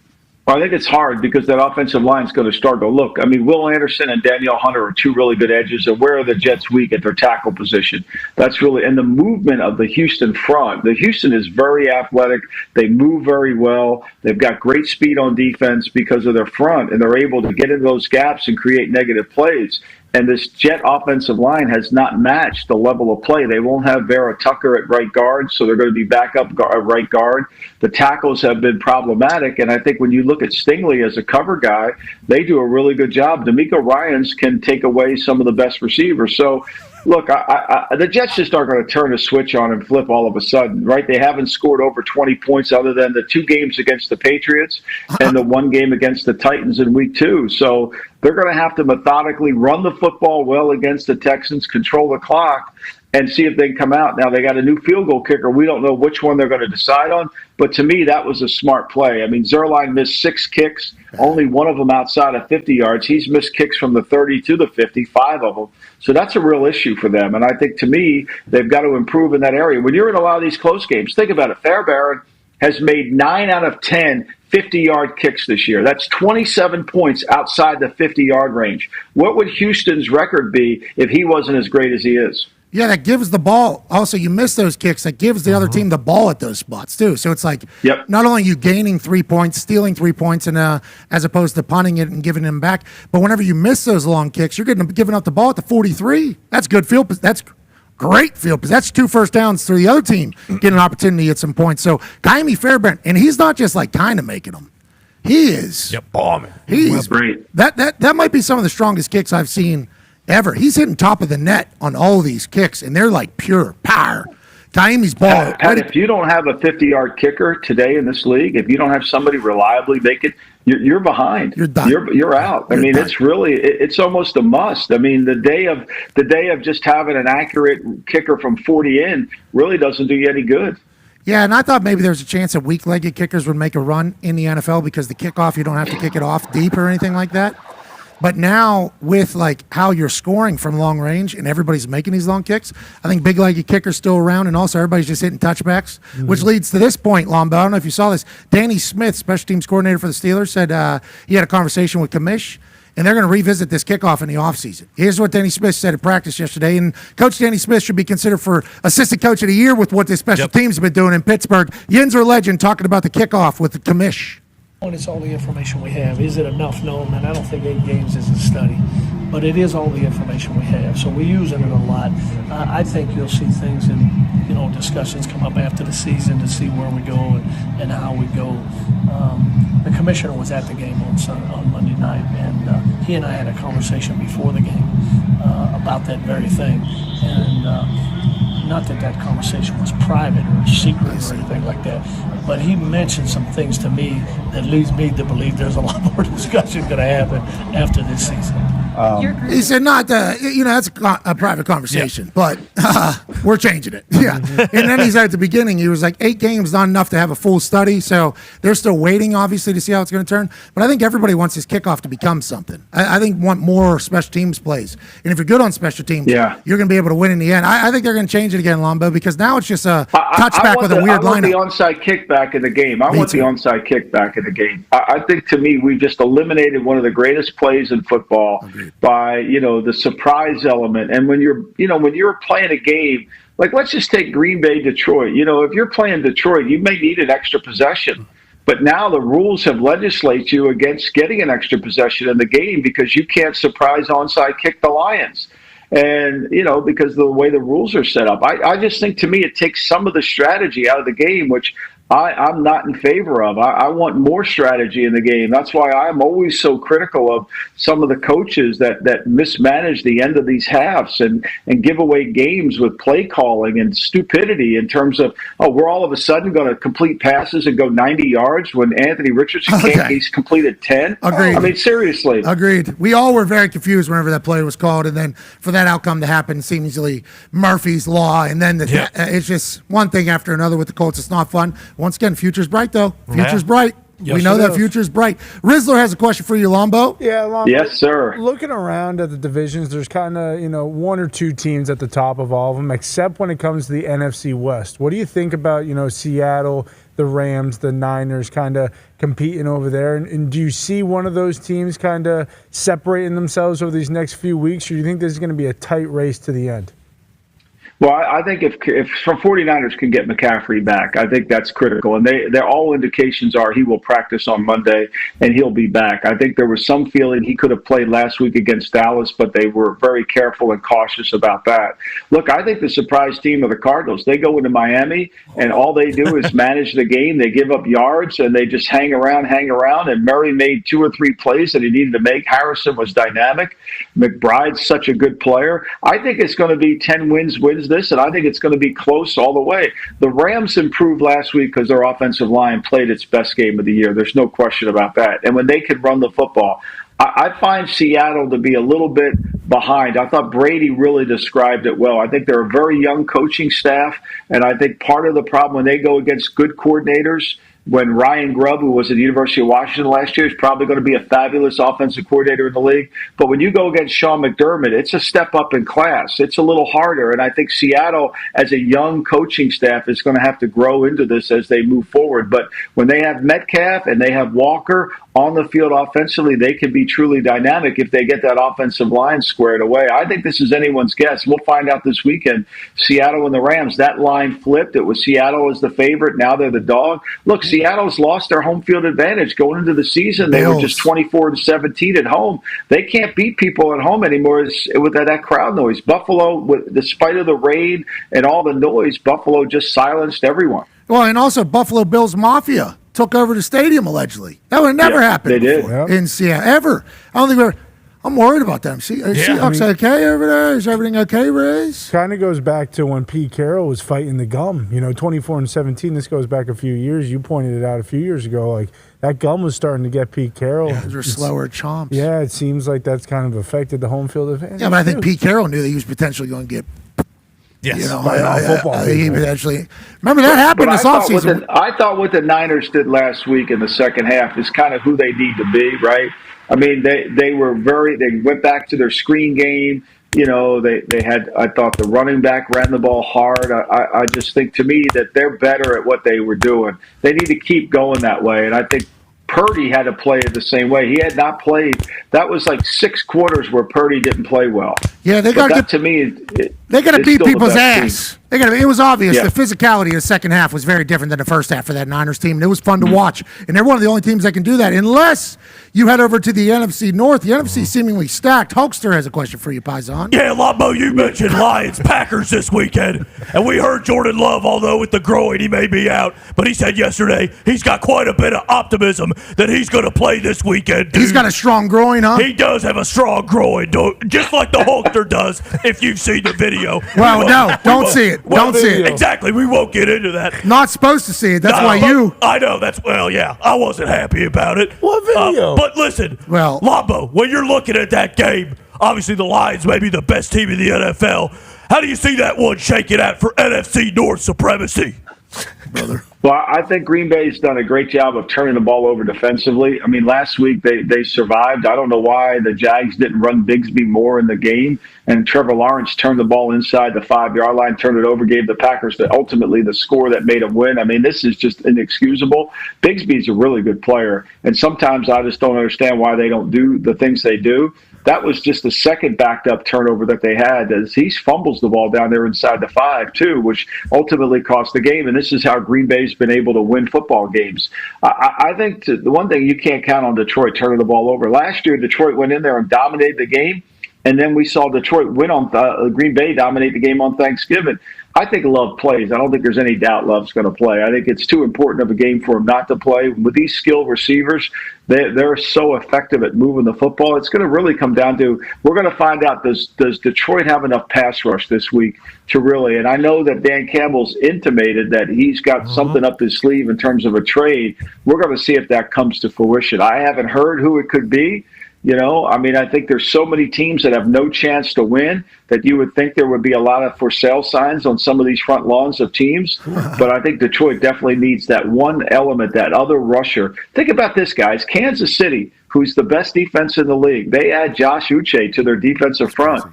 Well, I think it's hard because that offensive line is going to start to look. I mean, Will Anderson and Danielle Hunter are 2 really good edges. And where are the Jets weak at their tackle position? That's really, and the movement of the Houston front. The Houston is very athletic. They move very well. They've got great speed on defense because of their front, and they're able to get into those gaps and create negative plays. And this Jet offensive line has not matched the level of play. They won't have Vera Tucker at right guard, so they're going to be back up right guard. The tackles have been problematic, and I think when you look at Stingley as a cover guy, they do a really good job. D'Amico Ryans can take away some of the best receivers. So, look, the Jets just aren't going to turn a switch on and flip all of a sudden, right? They haven't scored over 20 points other than the 2 games against the Patriots and the 1 game against the Titans in week 2. So they're going to have to methodically run the football well against the Texans, control the clock, and see if they can come out. Now, they got a new field goal kicker. We don't know which one they're going to decide on, but to me, that was a smart play. I mean, Zerline missed 6 kicks, only 1 of them outside of 50 yards. He's missed kicks from the 30 to the 50, 5 of them. So that's a real issue for them. And I think, to me, they've got to improve in that area. When you're in a lot of these close games, think about it. Fairbairn has made 9 out of 10 50-yard kicks this year. That's 27 points outside the 50-yard range. What would Houston's record be if he wasn't as great as he is? Yeah, that gives the ball. Also, you miss those kicks. That gives the other team the ball at those spots, too. So it's like not only you gaining 3 points, stealing 3 points, and as opposed to punting it and giving them back, but whenever you miss those long kicks, you're giving up the ball at the 43. That's good field. That's great field. That's 2 first downs through the other team getting an opportunity at some point. So Kaimi Fairbairn, and he's not just like kind of making them. He is bombing. He's great. That might be some of the strongest kicks I've seen ever. He's hitting top of the net on all of these kicks, and they're like pure power. Kaimi's ball. Pat, if you don't have a 50-yard kicker today in this league, if you don't have somebody reliably make it, you're behind. You're done. You're out. I mean, it's really it's almost a must. I mean, the day of just having an accurate kicker from 40 in really doesn't do you any good. Yeah, and I thought maybe there's a chance that weak-legged kickers would make a run in the NFL because the kickoff, you don't have to kick it off deep or anything like that. But now with like how you're scoring from long range and everybody's making these long kicks, I think big-legged kicker's still around, and also everybody's just hitting touchbacks, which leads to this point, Lombo. I don't know if you saw this. Danny Smith, special teams coordinator for the Steelers, said he had a conversation with Kamish, and they're going to revisit this kickoff in the offseason. Here's what Danny Smith said at practice yesterday, and Coach Danny Smith should be considered for Assistant Coach of the Year with what the special teams have been doing in Pittsburgh. Yinzer legend talking about the kickoff with the Kamish. It's all the information we have. Is it enough? No, man. I don't think 8 games is a study, but it is all the information we have. So we're using it a lot. I think you'll see things and discussions come up after the season to see where we go and how we go. The commissioner was at the game on Monday night, and he and I had a conversation before the game about that very thing. And not that conversation was private or secret or anything like that, but he mentioned some things to me that leads me to believe there's a lot more discussion going to happen after this season. He said, not, that's a private conversation, but we're changing it. Yeah. And then he said at the beginning, he was like, 8 games, not enough to have a full study. So they're still waiting, obviously, to see how it's going to turn. But I think everybody wants this kickoff to become something. I think want more special teams plays. And if you're good on special teams, you're going to be able to win in the end. I think they're going to change it again, Lombo, because now it's just a touchback with a weird lineup. I want the onside kickback in the game. I want the onside kickback in the game. I think, to me, we've just eliminated one of the greatest plays in football by, the surprise element. And when you're playing a game, like let's just take Green Bay, Detroit. If you're playing Detroit, you may need an extra possession. But now the rules have legislated you against getting an extra possession in the game because you can't surprise onside kick the Lions. And, because of the way the rules are set up. I just think, to me, it takes some of the strategy out of the game, which I'm not in favor of. I want more strategy in the game. That's why I'm always so critical of some of the coaches that mismanage the end of these halves and give away games with play calling and stupidity in terms of, we're all of a sudden going to complete passes and go 90 yards when Anthony Richardson he's completed 10. Agreed. I mean, seriously. Agreed. We all were very confused whenever that play was called, and then for that outcome to happen, seemingly Murphy's Law, and then it's just one thing after another with the Colts. It's not fun. Once again, future's bright, though. Future's bright. Yes, we know that is. future's bright. Rizzler has a question for you, Lombo. Yeah, Lombo. Yes, sir. Looking around at the divisions, there's kind of, one or two teams at the top of all of them, except when it comes to the NFC West. What do you think about, Seattle, the Rams, the Niners kind of competing over there? And do you see one of those teams kind of separating themselves over these next few weeks, or do you think this is going to be a tight race to the end? Well, I think if 49ers can get McCaffrey back, I think that's critical. And they're all indications are he will practice on Monday and he'll be back. I think there was some feeling he could have played last week against Dallas, but they were very careful and cautious about that. Look, I think the surprise team of the Cardinals, they go into Miami and all they do is manage the game. They give up yards and they just hang around. And Murray made 2 or 3 plays that he needed to make. Harrison was dynamic. McBride's such a good player. I think it's going to be 10 wins this, and I think it's going to be close all the way. The Rams improved last week because their offensive line played its best game of the year. There's no question about that. And when they can run the football, I find Seattle to be a little bit behind. I thought Brady really described it well. I think they're a very young coaching staff, and I think part of the problem when they go against good coordinators, when Ryan Grubb, who was at the University of Washington last year, is probably going to be a fabulous offensive coordinator in the league. But when you go against Sean McDermott, it's a step up in class. It's a little harder. And I think Seattle, as a young coaching staff, is going to have to grow into this as they move forward. But when they have Metcalf and they have Walker on the field offensively, they can be truly dynamic if they get that offensive line squared away. I think this is anyone's guess. We'll find out this weekend. Seattle and the Rams, that line flipped. It was Seattle as the favorite. Now they're the dog. Look, Seattle's lost their home field advantage going into the season. They were just 24-17 at home. They can't beat people at home anymore with that crowd noise. Buffalo, despite of the rain and all the noise, Buffalo just silenced everyone. Well, and also Buffalo Bills Mafia took over the stadium allegedly. That would have never happened before in Seattle, ever. I don't think I'm worried about them. Seahawks okay over there? Is everything okay, Riz? Kind of goes back to when Pete Carroll was fighting the gum. 24-17. This goes back a few years. You pointed it out a few years ago. Like that gum was starting to get Pete Carroll. Yeah, those were slower chomps. Yeah, it seems like that's kind of affected the home field advantage. Yeah, but I think Pete Carroll knew that he was potentially going to get. Yes. Football. He potentially. Remember that happened this offseason. I thought what the Niners did last week in the second half is kind of who they need to be, right? I mean, they went back to their screen game. They had, I thought the running back ran the ball hard. I just think, to me, that they're better at what they were doing. They need to keep going that way. And I think Purdy had to play it the same way. He had not played. That was like 6 quarters where Purdy didn't play well. Yeah, they got to to me. They got to beat people's ass. It was obvious. Yeah. The physicality of the second half was very different than the first half for that Niners team. And it was fun to watch. And they're one of the only teams that can do that, unless you head over to the NFC North. The NFC seemingly stacked. Hulkster has a question for you, Paisan. Yeah, Lombo, you mentioned Lions Packers this weekend, and we heard Jordan Love, although with the groin he may be out, but he said yesterday he's got quite a bit of optimism that he's going to play this weekend. Dude. He's got a strong groin, huh? He does have a strong groin, just like the Hulkster does. If you've seen the video. Well, no, don't see it. Don't see it. Exactly, we won't get into that. Not supposed to see it. That's why you. I know. Yeah. I wasn't happy about it. What video? But listen, well, Lombo, when you're looking at that game, obviously the Lions may be the best team in the NFL. How do you see that one shaking out for NFC North supremacy? Brother. Well, I think Green Bay's done a great job of turning the ball over defensively. I mean, last week they survived. I don't know why the Jags didn't run Bigsby more in the game, and Trevor Lawrence turned the ball inside the 5-yard line, turned it over, gave the Packers ultimately the score that made them win. I mean, this is just inexcusable. Bigsby's a really good player, and sometimes I just don't understand why they don't do the things they do. That was just the second backed-up turnover that they had. As he fumbles the ball down there inside the 5, too, which ultimately cost the game. And this is how Green Bay's been able to win football games. I think the one thing you can't count on Detroit turning the ball over. Last year, Detroit went in there and dominated the game. And then we saw Detroit win on Green Bay dominate the game on Thanksgiving. I think Love plays. I don't think there's any doubt Love's going to play. I think it's too important of a game for him not to play. With these skilled receivers, they're so effective at moving the football. It's going to really come down to, we're going to find out, does Detroit have enough pass rush this week to really, and I know that Dan Campbell's intimated that he's got something up his sleeve in terms of a trade. We're going to see if that comes to fruition. I haven't heard who it could be. You know, I mean, I think there's so many teams that have no chance to win that you would think there would be a lot of for sale signs on some of these front lawns of teams. But I think Detroit definitely needs that one element, that other rusher. Think about this, guys. Kansas City, who's the best defense in the league, they add Josh Uche to their defensive front.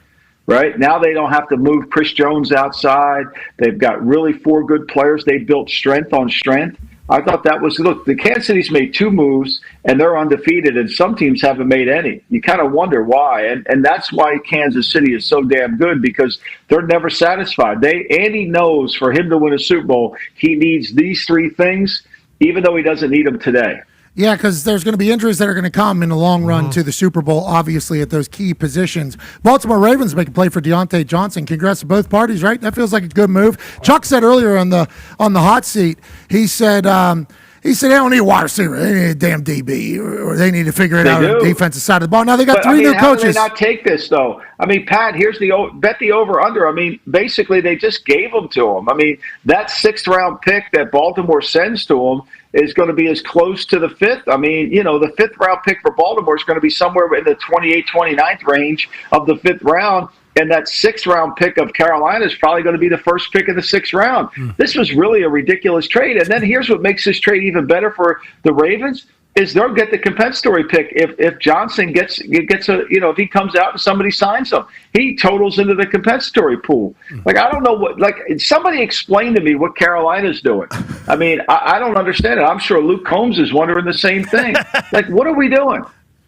Right now, they don't have to move Chris Jones outside. They've got really 4 good players. They built strength on strength. I thought that was, look, the Kansas City's made 2 moves, and they're undefeated, and some teams haven't made any. You kind of wonder why, and that's why Kansas City is so damn good, because they're never satisfied. Andy knows for him to win a Super Bowl, he needs these 3 things, even though he doesn't need them today. Yeah, because there's going to be injuries that are going to come in the long run to the Super Bowl, obviously, at those key positions. Baltimore Ravens make a play for Deontay Johnson. Congrats to both parties, right? That feels like a good move. Chuck said earlier on the hot seat, he said they don't need a wide receiver. They need a damn DB, or they need to figure it out on the defensive side of the ball. Now they got 3 new how coaches. How do they not take this, though? I mean, Pat, here's bet the over-under. I mean, basically, they just gave them to him. I mean, that 6th-round pick that Baltimore sends to him is going to be as close to the 5th. I mean, you know, the 5th-round pick for Baltimore is going to be somewhere in the 28th, 29th range of the 5th round. And that 6th-round pick of Carolina is probably going to be the first pick of the 6th round. This was really a ridiculous trade. And then here's what makes this trade even better for the Ravens is they'll get the compensatory pick if Johnson gets a, you know, if he comes out and somebody signs him. He totals into the compensatory pool. Like, I don't know what, like, somebody explain to me what Carolina's doing. I mean, I don't understand it. I'm sure Luke Combs is wondering the same thing. Like, what are we doing?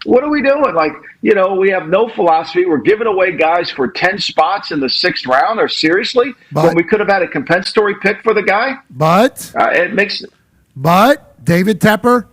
What are we doing? Like, you know, we have no philosophy. We're giving away guys for 10 spots in the 6th round, or seriously? When we could have had a compensatory pick for the guy? But David Tepper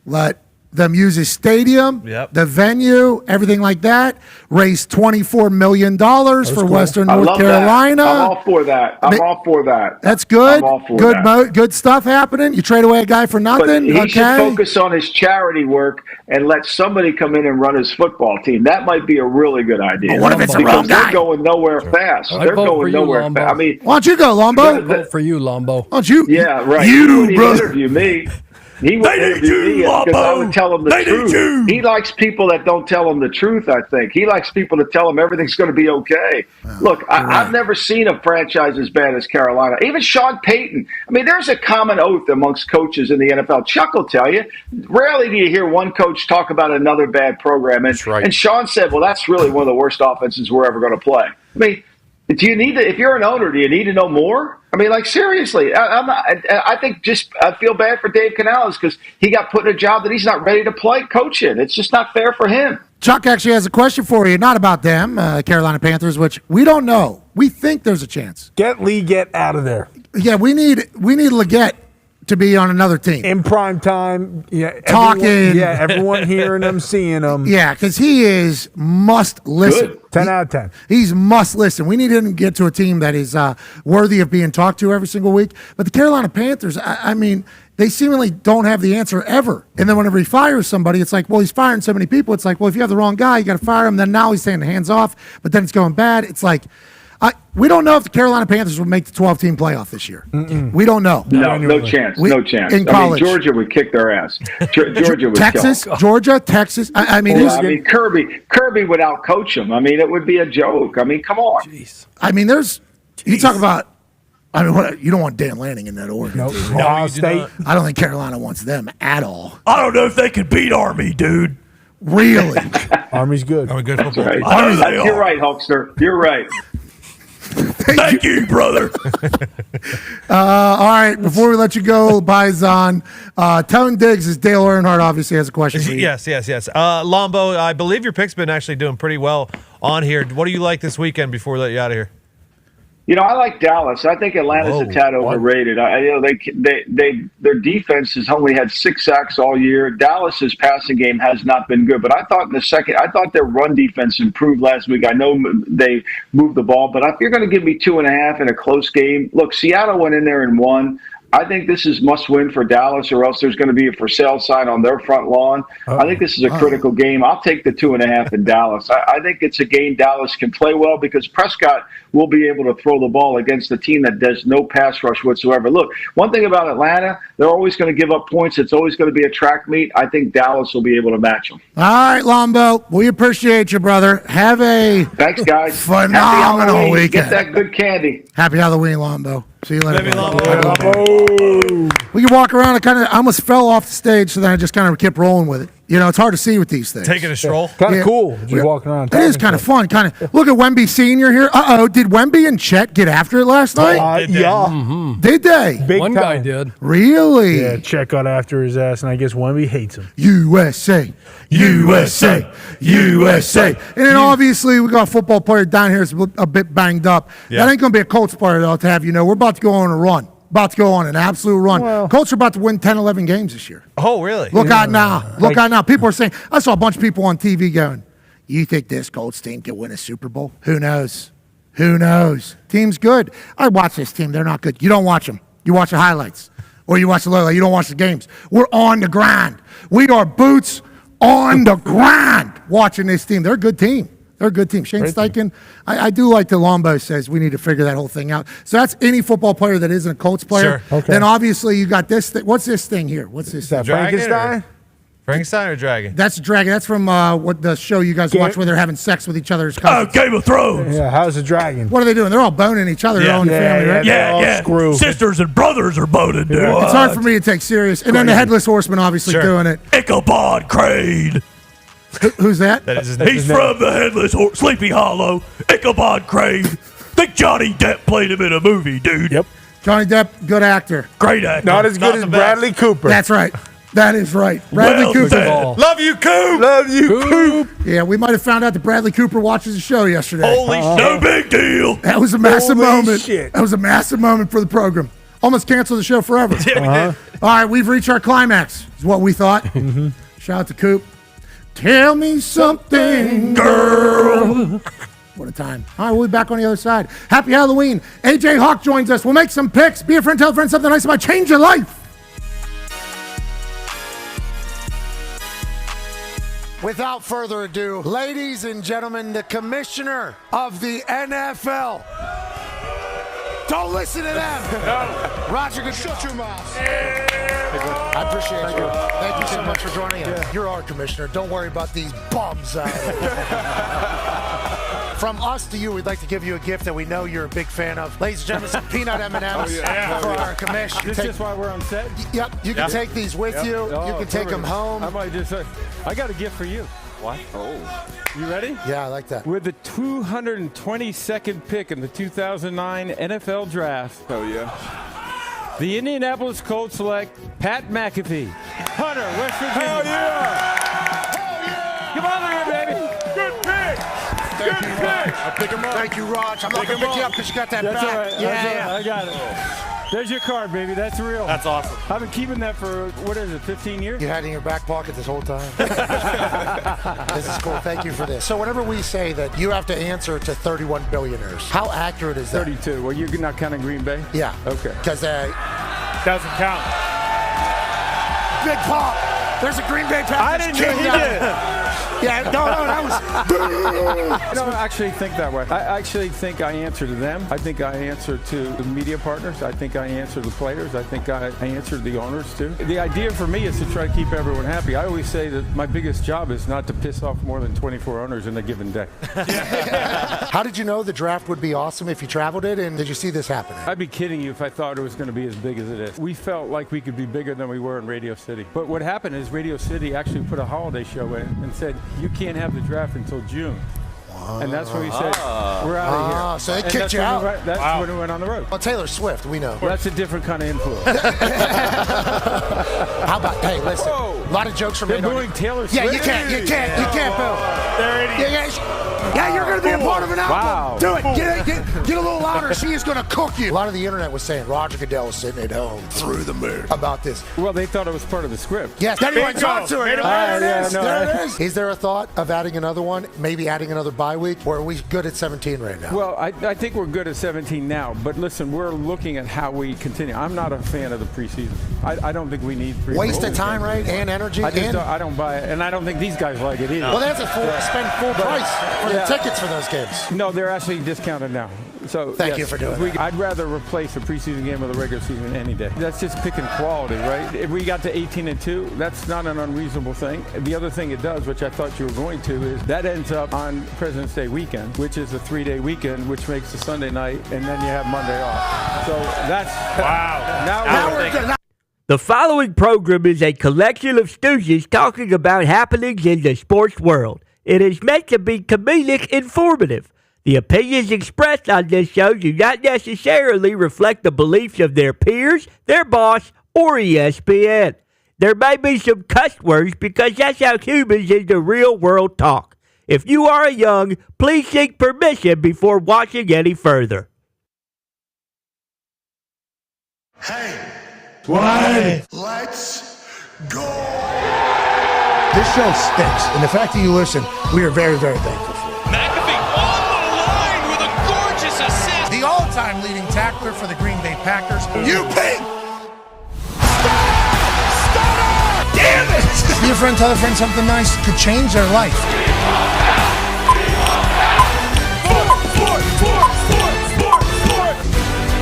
let them use his stadium, the venue, everything like that. Raised $24 million for Western North Carolina. I'm all for that. All for that. That's good. I'm all for that. Good stuff happening. You trade away a guy for nothing. But he should focus on his charity work and let somebody come in and run his football team. That might be a really good idea. But what if it's a wrong guy? They're going nowhere fast. They're going nowhere fast. I mean, why don't you go, Lombo? I vote for you, Lombo. Why don't you? Yeah, right. You, brother. Interview me. He would interview me because I would tell him the truth. He likes people that don't tell him the truth, I think. He likes people to tell him everything's going to be okay. Look, I've never seen a franchise as bad as Carolina. Even Sean Payton. I mean, there's a common oath amongst coaches in the NFL. Chuck will tell you, rarely do you hear one coach talk about another bad program. And Sean said, well, that's really one of the worst offenses we're ever going to play. I mean, do you need to, if you're an owner, do you need to know more? I mean, like, seriously, I feel bad for Dave Canales because he got put in a job that he's not ready to coach in. It's just not fair for him. Chuck actually has a question for you, not about them, Carolina Panthers, which we don't know. We think there's a chance. Get Lee, get out of there. Yeah, we need Leggett to be on another team in prime time. Yeah, talking. Everyone hearing him, seeing him. Yeah, because he is must listen. Good. 10 out of 10. He's must listen. We need him to get to a team that is worthy of being talked to every single week. But the Carolina Panthers, I mean, they seemingly don't have the answer ever. And then whenever he fires somebody, it's like, well, he's firing so many people. It's like, well, if you have the wrong guy, you got to fire him. Then now he's saying hands off, but then it's going bad. It's like, we don't know if the Carolina Panthers will make the 12-team playoff this year. We don't know. No chance. No chance. In college, Georgia would kick their ass. Georgia would Texas, kill them. Georgia, Texas. I mean, Kirby would outcoach them. I mean, it would be a joke. I mean, come on. Jeez. I mean, you talk about. I mean, you don't want Dan Lanning in that order. No, Ohio State. I don't think Carolina wants them at all. I don't know if they could beat Army, dude. Really? Army's good. Army good football. Right. You're right, Hulkster. You're right. Thank you, brother. All right, before we let you go, Bison, Tone Diggs is Dale Earnhardt obviously has a question for you. Yes. Lombo, I believe your pick's been actually doing pretty well on here. What do you like this weekend before we let you out of here? You know, I like Dallas. I think Atlanta's a tad overrated. Their defense has only had 6 sacks all year. Dallas's passing game has not been good, but I thought their run defense improved last week. I know they moved the ball, but if you're going to give me 2.5 in a close game, look, Seattle went in there and won. I think this is must-win for Dallas, or else there's going to be a for sale sign on their front lawn. I think this is a critical game. I'll take the 2.5 in Dallas. I think it's a game Dallas can play well because Prescott will be able to throw the ball against a team that does no pass rush whatsoever. Look, one thing about Atlanta, they're always going to give up points. It's always going to be a track meet. I think Dallas will be able to match them. All right, Lombo, we appreciate you, brother. Have a thanks, guys. Phenomenal weekend. Get that good candy. Happy Halloween, Lombo. See you later. Lombo. We can walk around. I almost fell off the stage, so then I just kind of kept rolling with it. You know, it's hard to see with these things. Taking a stroll. Kind of cool. Just walking around. It is kind of fun. Look at Wemby Senior here. Did Wemby and Chet get after it last night? Yeah. Mm-hmm. Did they? Big One time. guy did. Really? Yeah, Chet got after his ass, and I guess Wemby hates him. USA. And then obviously we got a football player down here that's a bit banged up. Yeah. That ain't going to be a Colts player, though, to have you know. We're about to go on a run. About to go on an absolute run. Well, Colts are about to win 10, 11 games this year. Oh, really? Look out now. Look out now. People are saying, I saw a bunch of people on TV going, you think this Colts team can win a Super Bowl? Who knows? Who knows? Team's good. I watch this team. They're not good. You don't watch them. You watch the highlights. Or you watch the lowlight. You don't watch the games. We're on the grind. We are boots on the grind watching this team. They're a good team. They're a good team. Shane Steichen, I do like the Lombo says we need to figure that whole thing out. So that's any football player that isn't a Colts player. Sure. Okay. Then obviously you got this thing. What's this thing here? What's this? Is that Dragon Frankenstein? Frankenstein or Dragon? That's Dragon. That's from what the show you guys watch where they're having sex with each other's Oh, cousins. Game of Thrones. Yeah, how's the dragon? What are they doing? They're all boning each other. They're all in the family, right? Yeah. Sisters and brothers are boning, dude. It's hard for me to take serious. And then the Headless Horseman obviously doing it. Ichabod Crane. Who's that? That is his name. He's from the Headless Sleepy Hollow. Ichabod Crane. Think Johnny Depp played him in a movie, dude. Yep. Johnny Depp, good actor. Great actor. Not as good as Bradley Cooper. That's right. That is right. Bradley Well Cooper. said. Love you, Coop. Love you, Coop. Yeah, we might have found out that Bradley Cooper watches the show yesterday. Holy No big deal. That was a massive Holy moment. shit. That was a massive moment for the program. Almost canceled the show forever. Yeah, we did. All right, we've reached our climax, is what we thought. Shout out to Coop. Tell me something, girl. What a time. All right, we'll be back on the other side. Happy Halloween. AJ Hawk joins us. We'll make some picks. Be a friend, tell a friend something nice about change your life. Without further ado, ladies and gentlemen, the commissioner of the NFL. Don't listen to them. No. Roger, good. Shut your mouth. I appreciate you. Thank you so much for joining us. Yeah. You're our commissioner. Don't worry about these bums. From us to you, we'd like to give you a gift that we know you're a big fan of. Ladies and gentlemen, some peanut M&Ms for our commissioner. This is why we're on set? Yep, you can take these with you. Oh, You can take them home. I might just I got a gift for you. What? Oh. You ready? Yeah, I like that. With the 222nd pick in the 2009 NFL Draft. Oh, yeah. The Indianapolis Colts select Pat McAfee. Hunter, West Virginia. Hell yeah! Come on there, baby. Good pick! Thank you, Good pick! I pick him up. Thank you, Raj. I'm not going to pick you up because you got that That's back. all right. Yeah, That's all yeah. right. I got it. There's your card, baby. That's real. That's awesome. I've been keeping that for, 15 years? You had it in your back pocket this whole time. This is cool. Thank you for this. So whenever we say that you have to answer to 31 billionaires, how accurate is that? 32. Well, you're not counting Green Bay? Yeah. Okay. Because Doesn't count. Big Pop. There's a Green Bay Packers. I didn't know he did. Yeah, no, that was. I don't actually think that way. I actually think I answer to them. I think I answer to the media partners. I think I answer the players. I think I answer the owners too. The idea for me is to try to keep everyone happy. I always say that my biggest job is not to piss off more than 24 owners in a given day. How did you know the draft would be awesome if you traveled it, and did you see this happening? I'd be kidding you if I thought it was going to be as big as it is. We felt like we could be bigger than we were in Radio City. But what happened is Radio City actually put a holiday show in and said, you can't have the draft until June. And that's when we said, we're out of here. So they And kicked you out? That's when we went on the road. Well, Taylor Swift, we know. Well, that's a different kind of influence. How about, hey, listen, a lot of jokes from They're me. booing Taylor Swift? Yeah, you can't boo. They're idiots. Yeah, you're going to be a part of an album. Wow. Do it. Get a little louder. She is going to cook you. A lot of the internet was saying Roger Goodell was sitting at home through the moon about this. Well, they thought it was part of the script. Yes, then he went on to it. There it is. Is there a thought of adding another one, maybe adding another bye week, or are we good at 17 right now? Well, I think we're good at 17 now, but listen, we're looking at how we continue. I'm not a fan of the preseason. I don't think we need preseason. Waste of time, right? And energy. I don't buy it, and I don't think these guys like it either. Well, they have to spend full price for the tickets for those games. No, they're actually discounted now. So Thank you for doing that. I'd rather replace a preseason game with a regular season any day. That's just picking quality, right? If we got to 18-2, that's not an unreasonable thing. The other thing it does, which I thought you were going to, is that ends up on President's Day weekend, which is a 3-day weekend, which makes a Sunday night, and then you have Monday off. So that's wow. Now we're good. The following program is a collection of stooges talking about happenings in the sports world. It is meant to be comedic informative. The opinions expressed on this show do not necessarily reflect the beliefs of their peers, their boss, or ESPN. There may be some cuss words because that's how humans in the real world talk. If you are young, please seek permission before watching any further. Hey, What? let's go. This show stinks, and the fact that you listen, we are very, very thankful for. McAfee on the line with a gorgeous assist. The all-time leading tackler for the Green Bay Packers. You pig. Damn it! Be a friend, tell a friend something nice could change their life.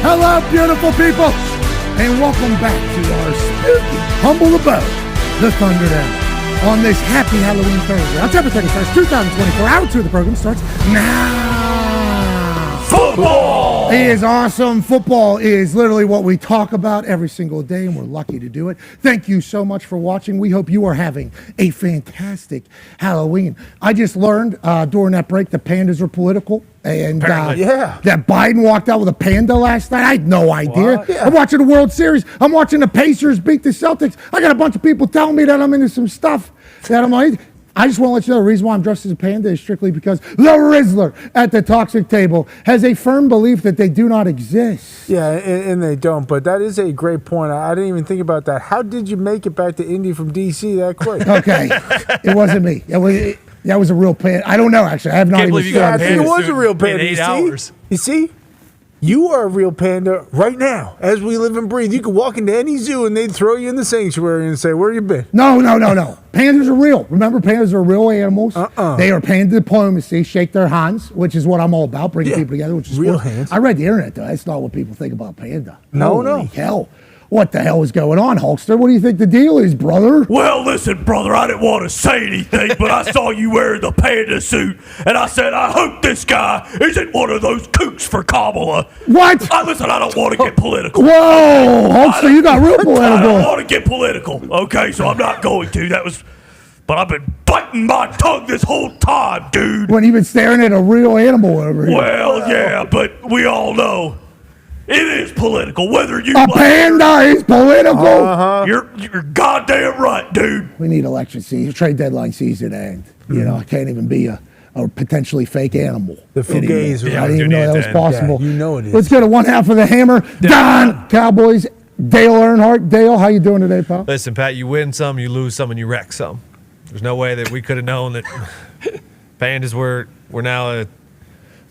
Hello, beautiful people, and welcome back to our spooky, humble abode, the Thunderdome. On this happy Halloween Thursday, October 31st, 2024, hour 2 of the program starts now. Football! It is awesome. Football is literally what we talk about every single day, and we're lucky to do it. Thank you so much for watching. We hope you are having a fantastic Halloween. I just learned during that break that pandas are political. And that Biden walked out with a panda last night. I had no idea. Yeah. I'm watching the World Series. I'm watching the Pacers beat the Celtics. I got a bunch of people telling me that I'm into some stuff that I'm like. I just want to let you know the reason why I'm dressed as a panda is strictly because the Rizzler at the toxic table has a firm belief that they do not exist. Yeah, and they don't. But that is a great point. I didn't even think about that. How did you make it back to Indy from D.C. that quick? Okay, it wasn't me. That was a real panda. I don't know, actually. I have not even seen it. I think it was a real panda. In 8 hours. You see? You are a real panda right now, as we live and breathe. You could walk into any zoo and they'd throw you in the sanctuary and say, where you been? No. Pandas are real. Remember, pandas are real animals. They are panda diplomacy, shake their hands, which is what I'm all about, bringing people together, which is real sports. hands. I read the internet, though. That's not what people think about panda. No. Holy hell. What the hell is going on, Hulkster? What do you think the deal is, brother? Well, listen, brother, I didn't want to say anything, but I saw you wearing the panda suit, and I said, I hope this guy isn't one of those kooks for Kamala. What? Listen, I don't want to get political. Whoa, Hulkster, you got real I political. don't want to get political, okay? So I'm not going to. But I've been biting my tongue this whole time, dude. When you've been staring at a real animal over here. Well, yeah, but we all know it is political, whether you a panda is political. You're goddamn right, dude. We need election season, trade deadline season, and I can't even be a a potentially fake animal. The fugazi. I didn't even know that was possible. Yeah, you know it is. Let's go to one half of the hammer. Dahn, Cowboys. Dale Earnhardt. Dale, how you doing today, pal? Listen, Pat, you win some, you lose some, and you wreck some. There's no way that we could have known that Pandas were now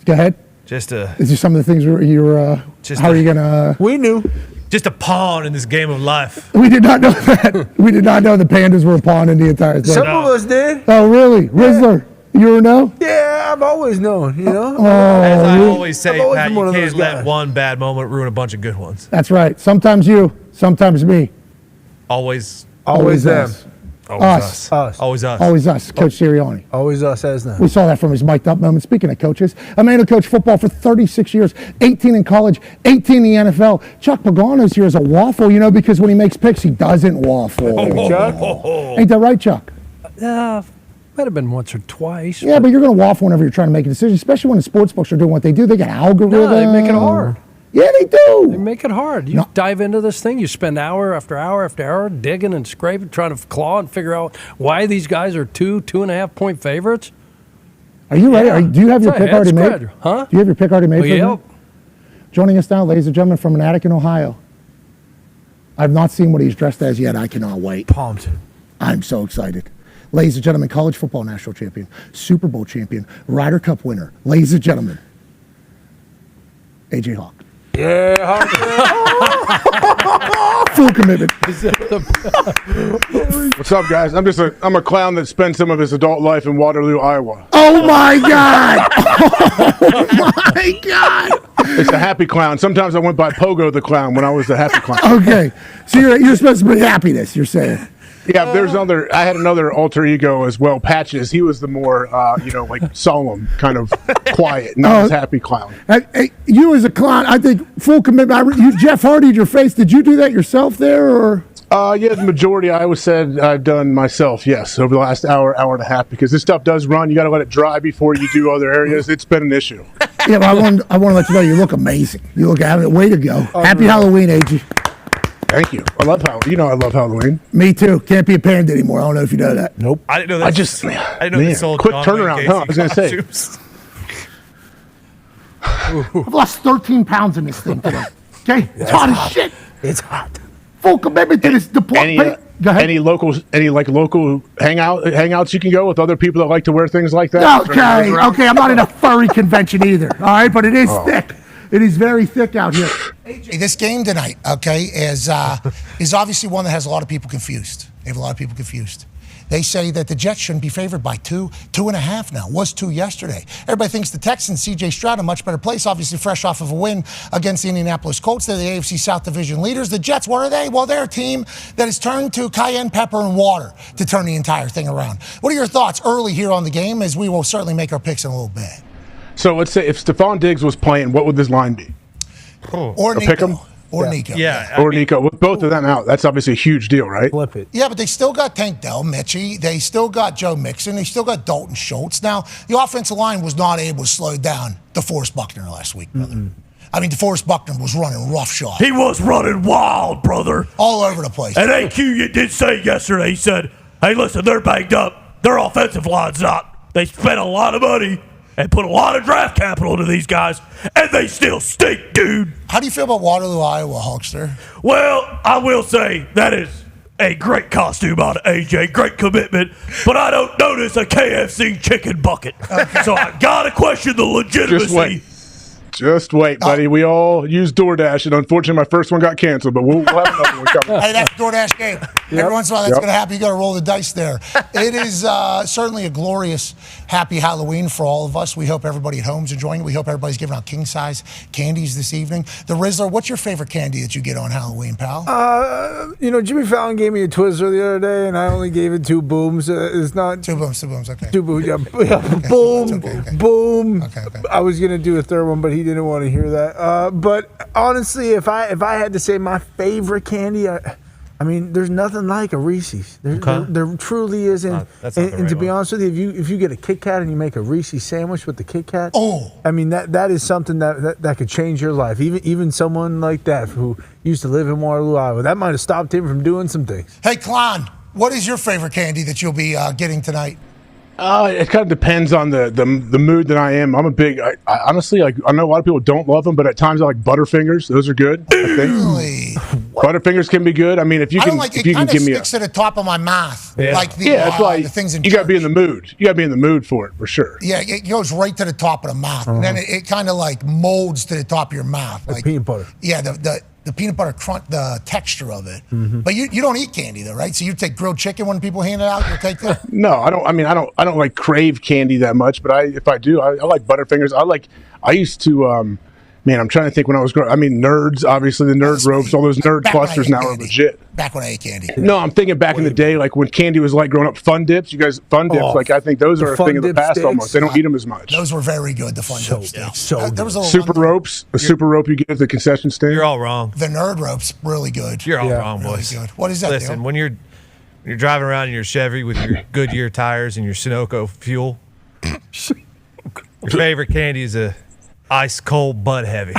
Go ahead. Is there some of the things you're how are you gonna? We knew. Just a pawn in this game of life. We did not know that. We did not know the Pandas were a pawn in the entire thing. Some of us did. Oh, really? Rizzler, you know? Yeah, I've always known, you know? As I always say, I've always Pat, been you one of can't those let guys. one bad moment ruin a bunch of good ones. That's right. Sometimes you, sometimes me. Always them. us. Us. Always us. Always us, Coach Sirianni. Always us as them. We saw that from his mic'd up moment. Speaking of coaches, a man who coached football for 36 years, 18 in college, 18 in the NFL. Chuck Pagano's here as a waffle, you know, because when he makes picks, he doesn't waffle. Chuck? Ain't that right, Chuck? Might have been once or twice. Yeah, but you're going to waffle whenever you're trying to make a decision, especially when the sports books are doing what they do. They got algorithms. No, they make it hard. Yeah, they do. They make it hard. You dive into this thing, you spend hour after hour after hour digging and scraping, trying to claw and figure out why these guys are 2.5 point favorites. Are you ready? Do you have your It's a pick already head made? scratcher. Huh? Do you have your pick already made? Oh, for yep. him? Joining us now, ladies and gentlemen, from an attic in Ohio. I've not seen what he's dressed as yet. I cannot wait. Pumped. I'm so excited. Ladies and gentlemen, college football national champion, Super Bowl champion, Ryder Cup winner. Ladies and gentlemen, AJ Hawk. Yeah, Full commitment. What's up, guys? I'm a clown that spent some of his adult life in Waterloo, Iowa. Oh my God! Oh my God! It's a happy clown. Sometimes I went by Pogo the clown when I was the happy clown. Okay, so you're supposed to bring happiness. You're saying? Yeah, I had another alter ego as well, Patches. He was the more, like solemn, kind of quiet, not as happy clown. Hey, you as a clown, I think full commitment. You Jeff Hardy'd your face. Did you do that yourself there, or? Yeah, the majority I always said I've done myself, yes, over the last hour and a half, because this stuff does run. You got to let it dry before you do other areas. It's been an issue. Yeah, but I want to let you know you look amazing. You look way to go. Happy Halloween, AG. Thank you. I love Halloween. Me too. Can't be a panda anymore. I don't know if you know that. Nope. I didn't know that. I didn't know they sold quick John turnaround, Wayne huh? I was gonna say. costumes. I've lost 13 pounds in this thing today. Okay? It's hot as shit. It's hot. Full commitment to this deployment. Go ahead. Any local hangouts you can go with other people that like to wear things like that? Okay. I'm not in a furry convention either. All right, but it is thick. It is very thick out here. This game tonight, okay, is obviously one that has a lot of people confused. They have a lot of people confused. They say that the Jets shouldn't be favored by 2.5 now. Was 2 yesterday. Everybody thinks the Texans, C.J. Stroud, a much better place, obviously fresh off of a win against the Indianapolis Colts. They're the AFC South Division leaders. The Jets, what are they? Well, they're a team that has turned to cayenne pepper and water to turn the entire thing around. What are your thoughts early here on the game, as we will certainly make our picks in a little bit? So let's say if Stephon Diggs was playing, what would this line be? Or pick him? Or Nico. Or Nico. With both of them out, that's obviously a huge deal, right? Flip it. Yeah, but they still got Tank Dell, Mitchie. They still got Joe Mixon. They still got Dalton Schultz. Now, the offensive line was not able to slow down DeForest Buckner last week, brother. I mean, DeForest Buckner was running roughshod. He was running wild, brother. All over the place. And AQ did say yesterday, he said, hey, listen, they're banged up. Their offensive line's not. They spent a lot of money and put a lot of draft capital into these guys, and they still stink, dude. How do you feel about Waterloo, Iowa, Hulkster? Well, I will say that is a great costume out of AJ, great commitment, but I don't notice a KFC chicken bucket. So I gotta question the legitimacy. Just wait, buddy. We all use DoorDash, and unfortunately, my first one got canceled, but we'll have another one coming. Hey, that's a DoorDash game. Every once in a while, that's going to happen. You got to roll the dice there. It is certainly a glorious, happy Halloween for all of us. We hope everybody at home is enjoying it. We hope everybody's giving out king-size candies this evening. The Rizzler, what's your favorite candy that you get on Halloween, pal? Jimmy Fallon gave me a Twizzler the other day, and I only gave it 2 booms. It's not 2 booms. Okay. 2 booms. Yeah, boom, boom. Okay. I was gonna do a third one, but he didn't want to hear that. But honestly, if I had to say my favorite candy, I mean, there's nothing like a Reese's. There truly is, and to be honest with you, if you get a Kit Kat and you make a Reese's sandwich with the Kit Kat, I mean that is something that could change your life. Even someone like that who used to live in Waterloo, Iowa, that might have stopped him from doing some things. Hey, Klon, what is your favorite candy that you'll be getting tonight? It kind of depends on the mood that I am. I'm a big. I honestly, like, I know a lot of people don't love them, but at times I like Butterfingers. Those are good. I think. Really? Butterfingers can be good. I mean, if you I can, don't like if it. you can Kind of give me sticks to the top of my mouth, like the that's why the things in you got to be in the mood. You got to be in the mood for it for sure. Yeah, it goes right to the top of the mouth, and then it kind of like molds to the top of your mouth, like peanut butter. Yeah, the peanut butter crunch, the texture of it. But you don't eat candy though, right? So you take grilled chicken when people hand it out. You take that. No, I don't. I mean, I don't like crave candy that much. But if I do, I like Butterfingers. I used to. Man, I'm trying to think when I was growing. I mean, Nerds, obviously the Nerd ropes, all those Nerd clusters now are legit. Back when I ate candy. No, I'm thinking back in the day, like when candy was like growing up. Fun Dips, you guys, Fun Dips. Like I think those are a thing of the past almost. They don't eat them as much. Those were very good. The Fun Dip sticks. There was a little Super ropes, a super rope you get at the concession stand. You're all wrong. The Nerd ropes, really good. You're all wrong, boys. Really good. What is that? Listen, Dale? when you're driving around in your Chevy with your Goodyear tires and your Sunoco fuel, your favorite candy is a ice cold Bud Heavy.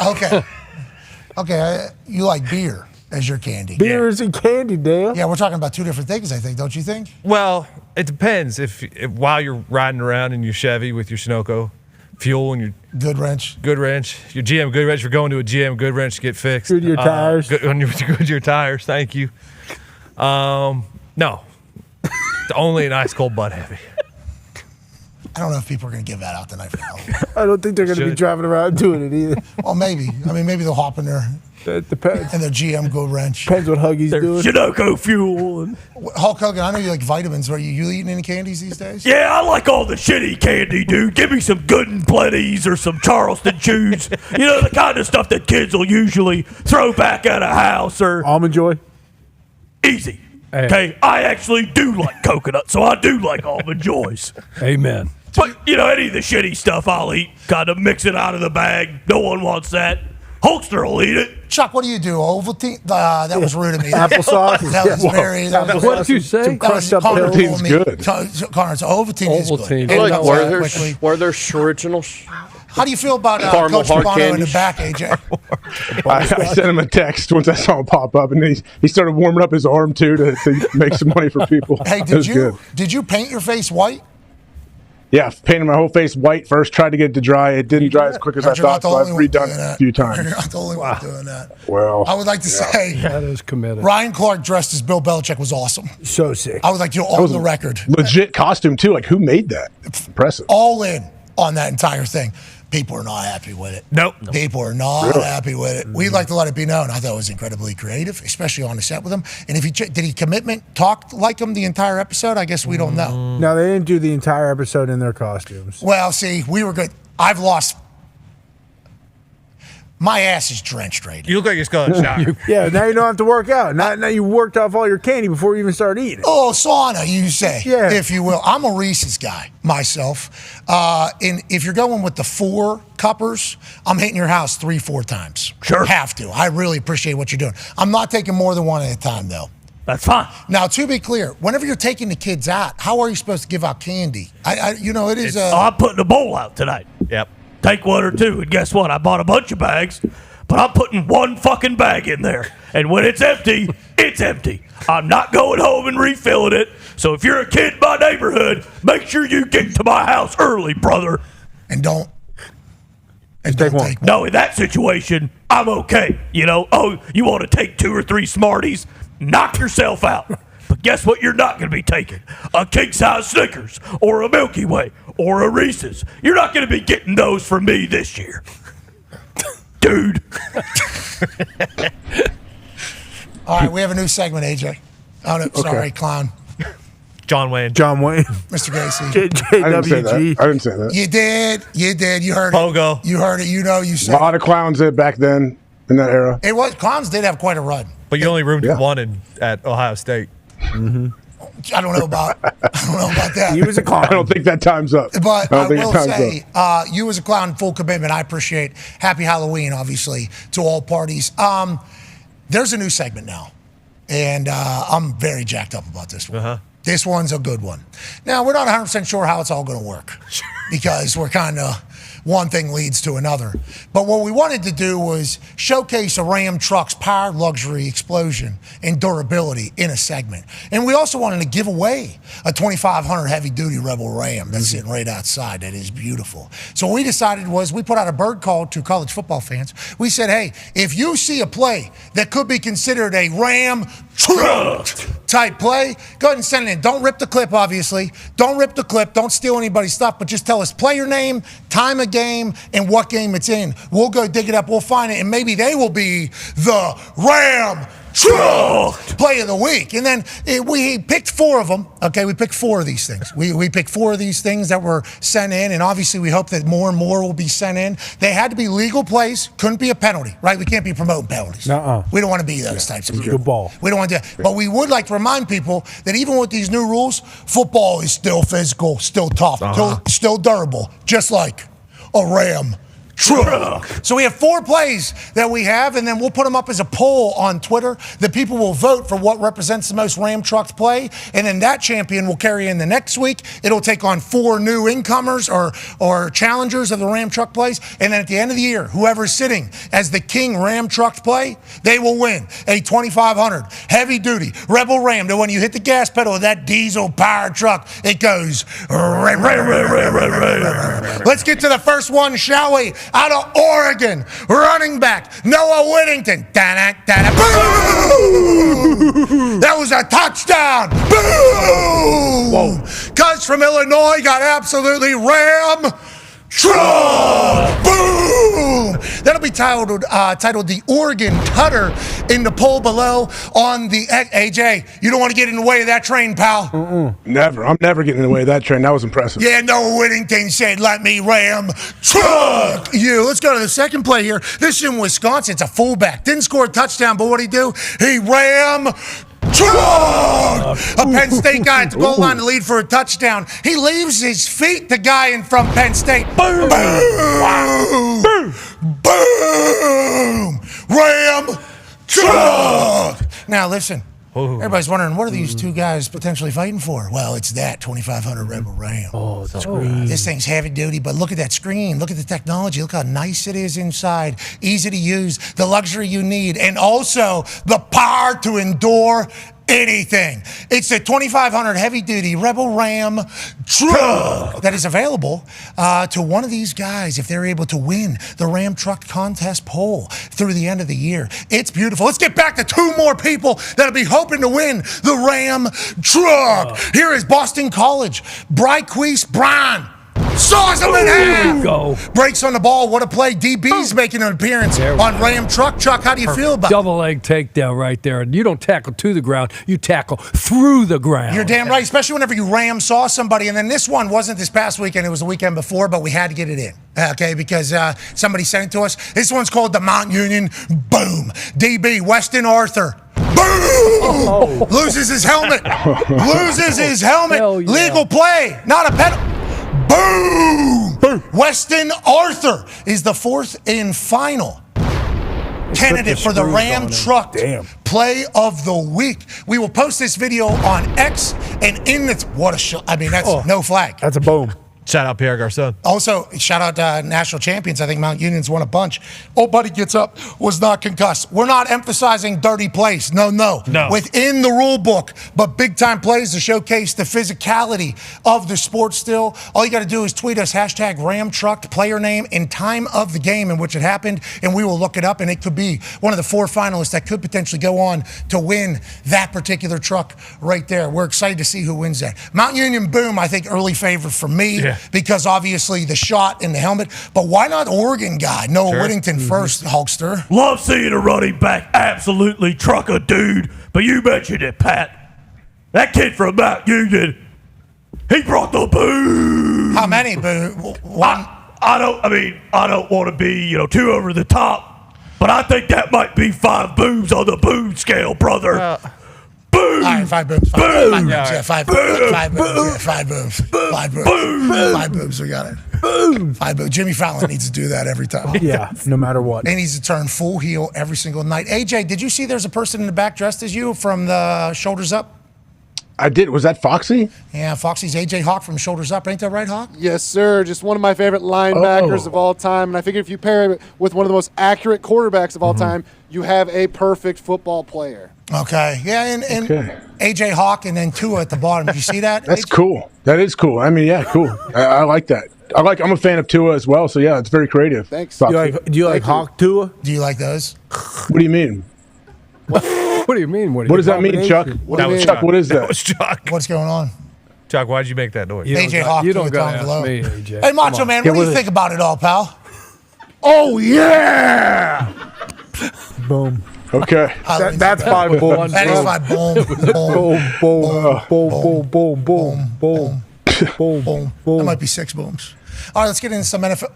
Okay. You like beer as your candy. Beer isn't candy, Dale. Yeah, we're talking about two different things, I think. Don't you think? Well, it depends. If while you're riding around in your Chevy with your Sunoco fuel and your Goodwrench, your GM Goodwrench, you're going to a GM Goodwrench to get fixed. Goodyear tires. On your Goodyear tires. Thank you. No, it's only an ice cold Bud Heavy. I don't know if people are going to give that out tonight for Halloween. I don't think they're going to be driving around doing it either. Well, maybe. I mean, maybe they'll hop in there. That depends. And their GM Goodwrench. Depends what Huggy's doing. Sunoco fuel. Hulk Hogan, I know you like vitamins. Are you eating any candies these days? Yeah, I like all the shitty candy, dude. Give me some Good and Plenty's or some Charleston Chews. You know, the kind of stuff that kids will usually throw back at a house or... Almond Joy? Easy. Okay, I actually do like coconut, so I do like Almond Joys. Amen. But, you know, any of the shitty stuff I'll eat, kind of mix it out of the bag. No one wants that. Hulkster will eat it. Chuck, what do you do? Ovaltine? That was rude of me. Applesauce? That was very... What did you say? Crushed up Ovaltine's good. Connor, so Ovaltine is good. Ovaltine. And Like, quickly. were there originals? How do you feel about Caramel Coach hard Bono in the candies? back, AJ? I sent him a text once I saw him pop up, and he started warming up his arm too to make some money for people. Hey, It was good. did you paint your face white? Yeah, painted my whole face white first. Tried to get it to dry. It didn't dry as quick as I You're not thought, the so I've only one redone doing it a that. few You're times. not the only one doing that. Well, I would like to say That is committed. Ryan Clark dressed as Bill Belichick was awesome. So sick. I would like to that on was the record. legit costume too. Like, who made that? Impressive. All in on that entire thing. People are not happy with it. Nope. People are not happy with it. We'd like to let it be known. I thought it was incredibly creative, especially on the set with him. And if did he commitment talk like him the entire episode? I guess we don't know. No, they didn't do the entire episode in their costumes. Well, see, we were good. I've lost. My ass is drenched right now. You look like you're going to shower. Yeah, now you don't have to work out. Now you worked off all your candy before you even started eating. Oh, sauna, you say, Yeah. if you will. I'm a Reese's guy myself. And if you're going with the 4 cuppers, I'm hitting your house 3-4 times. Sure. Have to. I really appreciate what you're doing. I'm not taking more than one at a time, though. That's fine. Now, to be clear, whenever you're taking the kids out, how are you supposed to give out candy? It is. I'm putting a bowl out tonight. Yep. Take 1 or 2, and guess what? I bought a bunch of bags, but I'm putting 1 fucking bag in there. And when it's empty, it's empty. I'm not going home and refilling it. So if you're a kid in my neighborhood, make sure you get to my house early, brother. And don't. Take one. No, in that situation, I'm okay. You know, you want to take 2 or 3 Smarties? Knock yourself out. But guess what you're not going to be taking? A king-size Snickers or a Milky Way or a Reese's. You're not going to be getting those from me this year. Dude. All right, we have a new segment, AJ. Oh, no, sorry, clown. John Wayne. Mr. Gacy. I didn't say that. I didn't say that. You did. You heard Pogo. it. You heard it. You know, you A said lot of clowns did back then in that era. it was. Clowns did have quite a run. But you only roomed one at Ohio State. I don't know about that. He was a clown. I don't think that time's up. But I I don't think will it time's say, up. you as a clown, full commitment. I appreciate. Happy Halloween, obviously, to all parties. There's a new segment now, and I'm very jacked up about this one. This one's a good one. Now, we're not 100% sure how it's all going to work because we're kind of one thing leads to another. But what we wanted to do was showcase a Ram truck's power, luxury, explosion, and durability in a segment. And we also wanted to give away a 2500 heavy-duty Rebel Ram that's sitting right outside. That is beautiful. So what we decided was we put out a bird call to college football fans. We said, hey, if you see a play that could be considered a Ram truck type play, go ahead and send it in. Don't rip the clip, obviously. Don't rip the clip. Don't steal anybody's stuff, but just tell us player name, time of game, and what game it's in. We'll go dig it up. We'll find it, and maybe they will be the Ram truck play of the week. And then we picked 4 of them. Okay, we picked 4 of these things. We picked 4 of these things that were sent in, and obviously we hope that more and more will be sent in. They had to be legal plays. Couldn't be a penalty, right? We can't be promoting penalties. We don't want to be those types of people. Good ball. We don't want to do that. But we would like to remind people that even with these new rules, football is still physical, still tough, still durable, just like a Ram truck. So we have 4 plays that we have, and then we'll put them up as a poll on Twitter. The people will vote for what represents the most Ram truck play, and then that champion will carry in the next week. It'll take on 4 new incomers or challengers of the Ram truck plays, and then at the end of the year, whoever's sitting as the king Ram truck play, they will win a 2500 heavy-duty Rebel Ram. That when you hit the gas pedal of that diesel-powered truck, it goes. Let's get to the first one, shall we? Out of Oregon, running back, Noah Whittington. Boom! That was a touchdown. Boom! Cuz from Illinois got absolutely Ram truck. Boom! That'll be titled the Oregon Cutter in the poll below on the AJ. You don't want to get in the way of that train, pal. Never. I'm never getting in the way of that train. That was impressive. Yeah, Noah Whittington said, let me Ram truck you. Let's go to the second play here. This is in Wisconsin. It's a fullback. Didn't score a touchdown, but what'd he do? He Ram truck! A Penn State guy at the goal line to lead for a touchdown. He leaves his feet, the guy in from Penn State. Boom! Boom! Boom! Boom! Ram truck! Now listen. Everybody's wondering, what are these 2 guys potentially fighting for? Well, it's that 2500 Rebel Ram. Oh, the screen. This thing's heavy duty, but look at that screen. Look at the technology. Look how nice it is inside. Easy to use, the luxury you need, and also the power to endure anything. It's the 2500 heavy-duty Rebel Ram truck that is available to one of these guys if they're able to win the Ram truck contest poll through the end of the year. It's beautiful. Let's get back to 2 more people that'll be hoping to win the Ram truck. Here is Boston College, Bryquise Brown. Saws him in half. Go. Breaks on the ball. What a play. DB's making an appearance on Ram Truck. Chuck, how do you feel about it? Double leg takedown right there. And you don't tackle to the ground. You tackle through the ground. You're damn right, especially whenever you Ram saw somebody. And then this one wasn't this past weekend. It was the weekend before, but we had to get it in, okay, because somebody sent it to us. This one's called the Mount Union Boom. DB, Weston Arthur. Boom! Loses his helmet. Loses his helmet. Legal play, not a penalty. Boom! Weston Arthur is the 4th and final candidate for the Ram Truck Play of the Week. We will post this video on X and in the what a show. I mean, that's no flag. That's a boom. Shout out Pierre Garcon. Also, shout out national champions. I think Mount Union's won a bunch. Old buddy gets up, was not concussed. We're not emphasizing dirty plays. No. Within the rule book, but big time plays to showcase the physicality of the sport still. All you got to do is tweet us #RamTruck, player name, and time of the game in which it happened, and we will look it up, and it could be one of the 4 finalists that could potentially go on to win that particular truck right there. We're excited to see who wins that. Mount Union Boom, I think early favorite for me. Yeah. Because obviously the shot in the helmet, but why not Oregon guy? Noah Whittington first, Hulkster. Love seeing a running back absolutely truck a dude, but you mentioned it, Pat. That kid from Mount Union, he brought the boom. How many boom? One. I don't want to be, too over the top, but I think that might be 5 booms on the boom scale, brother. Boom! All right, 5 booms. Five booms. 5 booms. We got it. Boom! 5 booms. Jimmy Fallon needs to do that every time. Yeah, no matter what. He needs to turn full heel every single night. AJ, did you see there's a person in the back dressed as you from the shoulders up? I did. Was that Foxy? Yeah, Foxy's A.J. Hawk from Shoulders Up. Ain't that right, Hawk? Yes, sir. Just one of my favorite linebackers of all time. And I figure if you pair it with one of the most accurate quarterbacks of all time, you have a perfect football player. Okay. Yeah, and A.J. Hawk and then Tua at the bottom. Did you see that? That's cool. That is cool. I mean, yeah, cool. I like that. I'm a fan of Tua as well. So yeah, it's very creative. Thanks. Foxy. Do you like Hawk Tua? Do you like those? What do you mean? What do you mean? What does that mean, Chuck? Chuck, what is that? That was Chuck. What's going on? Chuck, why'd you make that noise? A.J. Hawk. You don't Tua gotta down ask below. me, AJ. Hey, Macho Come on. Man, what do you think about it all, pal? Oh, yeah! Boom. Okay. That's 5 booms. That is 5 boom. Boom. Boom. That might be 6 booms. All right, let's get into some NFL.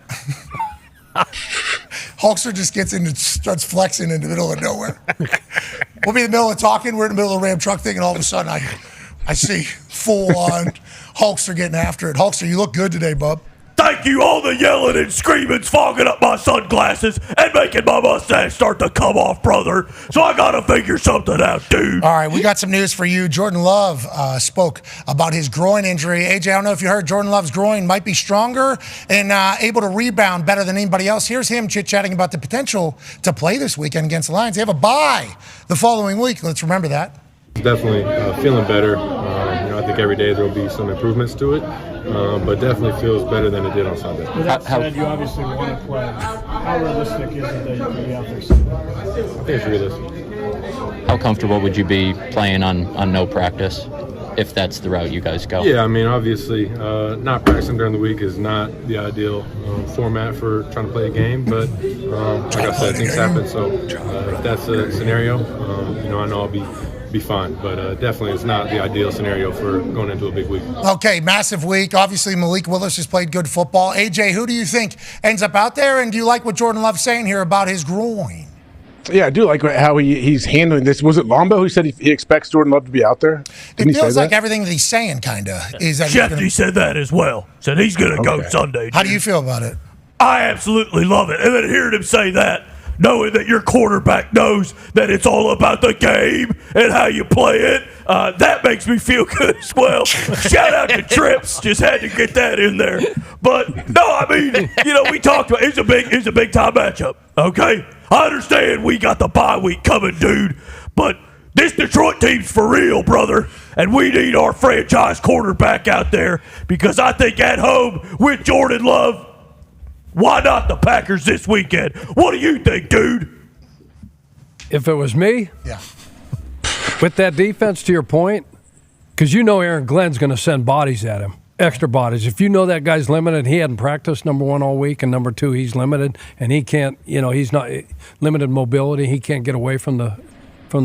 Hulkster just gets in and starts flexing in the middle of nowhere. We'll be in the middle of talking. We're in the middle of the Ram truck thing, and all of a sudden I see full-on Hulkster getting after it. Hulkster, you look good today, bub. Thank you. All the yelling and screaming's fogging up my sunglasses and making my mustache start to come off, brother. So I gotta figure something out, dude. All right, we got some news for you. Jordan Love spoke about his groin injury. AJ, I don't know if you heard, Jordan Love's groin might be stronger and able to rebound better than anybody else. Here's him chit-chatting about the potential to play this weekend against the Lions. They have a bye the following week. Let's remember that. Definitely feeling better. I think every day there will be some improvements to it, but definitely feels better than it did on Sunday. With that said, you obviously want to play. How realistic is it that you can be out there Sunday? I think it's realistic. How comfortable would you be playing on no practice if that's the route you guys go? Yeah, I mean, obviously, not practicing during the week is not the ideal format for trying to play a game, but like I said, things happen. So if that's a scenario, I know I'll be fine, but definitely it's not the ideal scenario for going into a big week. Okay, massive week. Obviously, Malik Willis has played good football. AJ, who do you think ends up out there? And do you like what Jordan Love's saying here about his groin? Yeah, I do like how he's handling this. Was it Lombo who said he expects Jordan Love to be out there? It feels like everything that he's saying kind of is that Shefty said that as well. Said he's going to go Sunday. How do you feel about it? I absolutely love it. And then hearing him say that, knowing that your quarterback knows that it's all about the game and how you play it, that makes me feel good as well. Shout out to Trips. Just had to get that in there. But, no, I mean, we talked about it's a big time matchup, okay? I understand we got the bye week coming, dude, but this Detroit team's for real, brother, and we need our franchise quarterback out there because I think at home with Jordan Love, why not the Packers this weekend? What do you think, dude? If it was me, yeah. With that defense, to your point, because Aaron Glenn's going to send bodies at him, extra bodies. If you know that guy's limited, he hadn't practiced, number one, all week, and number two, he's limited, and he can't, he's not limited mobility. He can't get away from the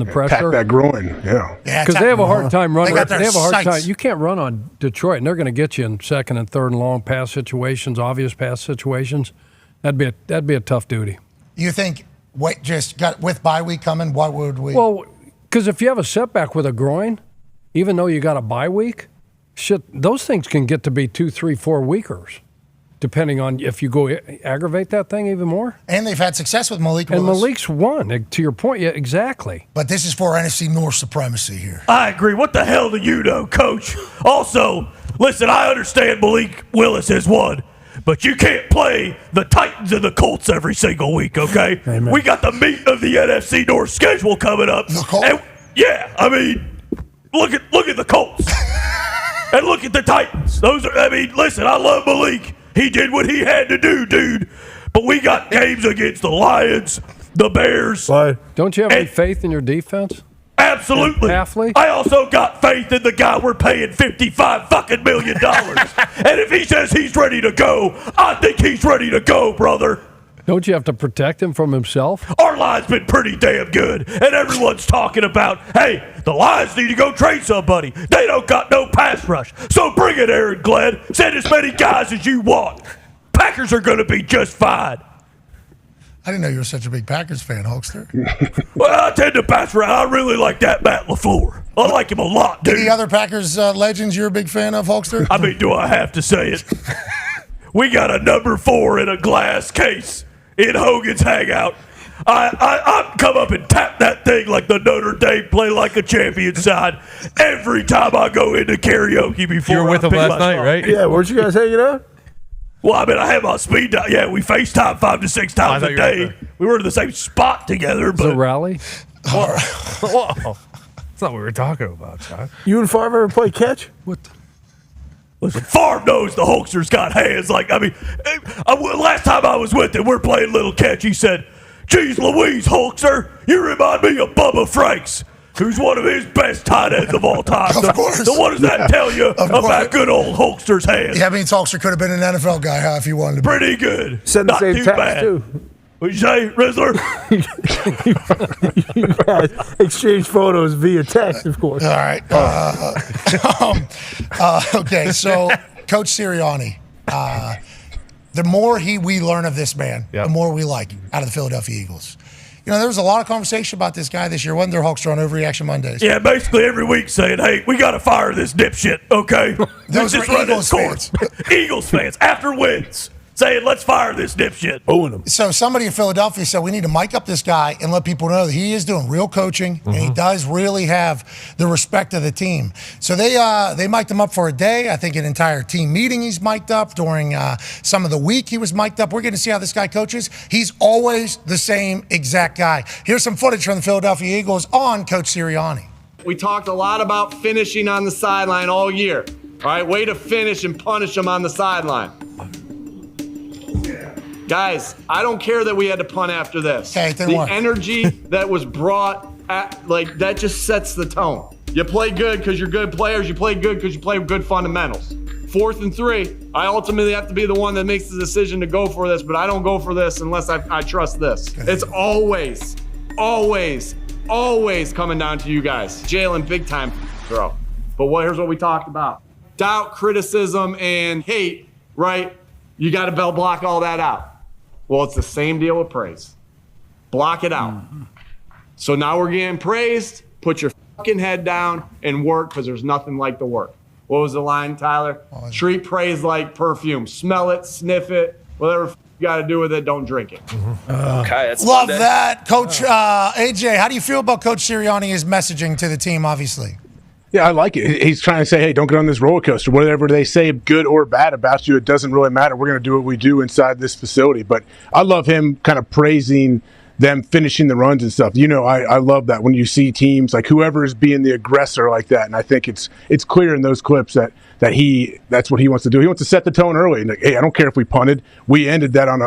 pressure. Pack that groin, yeah. Because they have a hard time running. They have a hard time. You can't run on Detroit, and they're going to get you in second and third and long pass situations, obvious pass situations. That'd be a tough duty. You think with bye week coming, what would we? Well, because if you have a setback with a groin, even though you got a bye week, those things can get to be 2, 3, 4 weekers, depending on if you go aggravate that thing even more. And they've had success with Malik Willis. And Malik's won, to your point, yeah, exactly. But this is for NFC North supremacy here. I agree. What the hell do you know, Coach? Also, listen, I understand Malik Willis has won, but you can't play the Titans and the Colts every single week, okay? Amen. We got the meat of the NFC North schedule coming up. The Colts? And, yeah, I mean, look at the Colts. And look at the Titans. Listen, I love Malik. He did what he had to do, dude. But we got games against the Lions, the Bears. Don't you have any faith in your defense? Absolutely. I also got faith in the guy we're paying $55 million. And if he says he's ready to go, I think he's ready to go, brother. Don't you have to protect him from himself? Our line's been pretty damn good, and everyone's talking about, hey, the Lions need to go trade somebody. They don't got no pass rush. So bring it, Aaron Glenn. Send as many guys as you want. Packers are going to be just fine. I didn't know you were such a big Packers fan, Hulkster. Well, I tend to pass around. I really like that Matt LaFleur. I like him a lot, dude. Any other Packers legends you're a big fan of, Hulkster? I mean, do I have to say it? We got a number 4 in a glass case in Hogan's Hangout. I come up and tap that thing like the Notre Dame play like a champion side every time I go into karaoke before. You were with I him pick last my night, song. right? Yeah, weren't you guys hanging out? Well, I mean, I had my speed dial. Yeah, we FaceTime 5 to 6 times a day. We were in the same spot together. It's a rally? Whoa. That's not what we were talking about, John. You and Favre ever play catch? What? Listen, Favre knows the Hulkster's got hands. Like, I mean, last time I was with him, we're playing little catch. He said, "Geez Louise, Hulkster, you remind me of Bubba Franks, who's one of his best tight ends of all time." Of course. So what does that tell you Of about course. good old Hulkster's hands? Yeah, I mean, Hulkster could have been an NFL guy, huh, if he wanted to be. Pretty good. Send the Not same too text, bad. too. What'd you say, Rizzler? You guys exchange photos via text, of course. All right. Okay, so Coach Sirianni, the more we learn of this man, the more we like out of the Philadelphia Eagles. You know, there was a lot of conversation about this guy this year, wasn't there, Hulkster, on Overreaction Mondays? Yeah, basically every week saying, "Hey, we got to fire this dipshit." Okay, Those Just were run Eagles his course. Eagles fans after wins saying, "Let's fire this dipshit." Owing him. So somebody in Philadelphia said we need to mic up this guy and let people know that he is doing real coaching and he does really have the respect of the team. So they mic'd him up for a day. I think an entire team meeting he's mic'd up. During some of the week he was mic'd up. We're going to see how this guy coaches. He's always the same exact guy. Here's some footage from the Philadelphia Eagles on Coach Sirianni. We talked a lot about finishing on the sideline all year. All right, way to finish and punish them on the sideline. Guys, I don't care that we had to punt after this. Okay, then what? The energy that was brought, that just sets the tone. You play good because you're good players. You play good because you play good fundamentals. 4th and 3, I ultimately have to be the one that makes the decision to go for this, but I don't go for this unless I trust this. It's always coming down to you guys. Jalen, big time throw. But here's what we talked about. Doubt, criticism, and hate, right? You got to bell block all that out. Well, it's the same deal with praise. Block it out. So now we're getting praised. Put your fucking head down and work, because there's nothing like the work. What was the line, Tyler? Treat praise like perfume. Smell it, sniff it, whatever you got to do with it, don't drink it. Okay, love that. Coach AJ, how do you feel about Coach Sirianni's messaging to the team, obviously? Yeah, I like it. He's trying to say, hey, don't get on this roller coaster. Whatever they say, good or bad about you, it doesn't really matter. We're going to do what we do inside this facility. But I love him kind of praising them finishing the runs and stuff. You know, I love that when you see teams like whoever is being the aggressor like that. And I think it's clear in those clips that that's what he wants to do. He wants to set the tone early. And like, hey, I don't care if we punted. We ended that on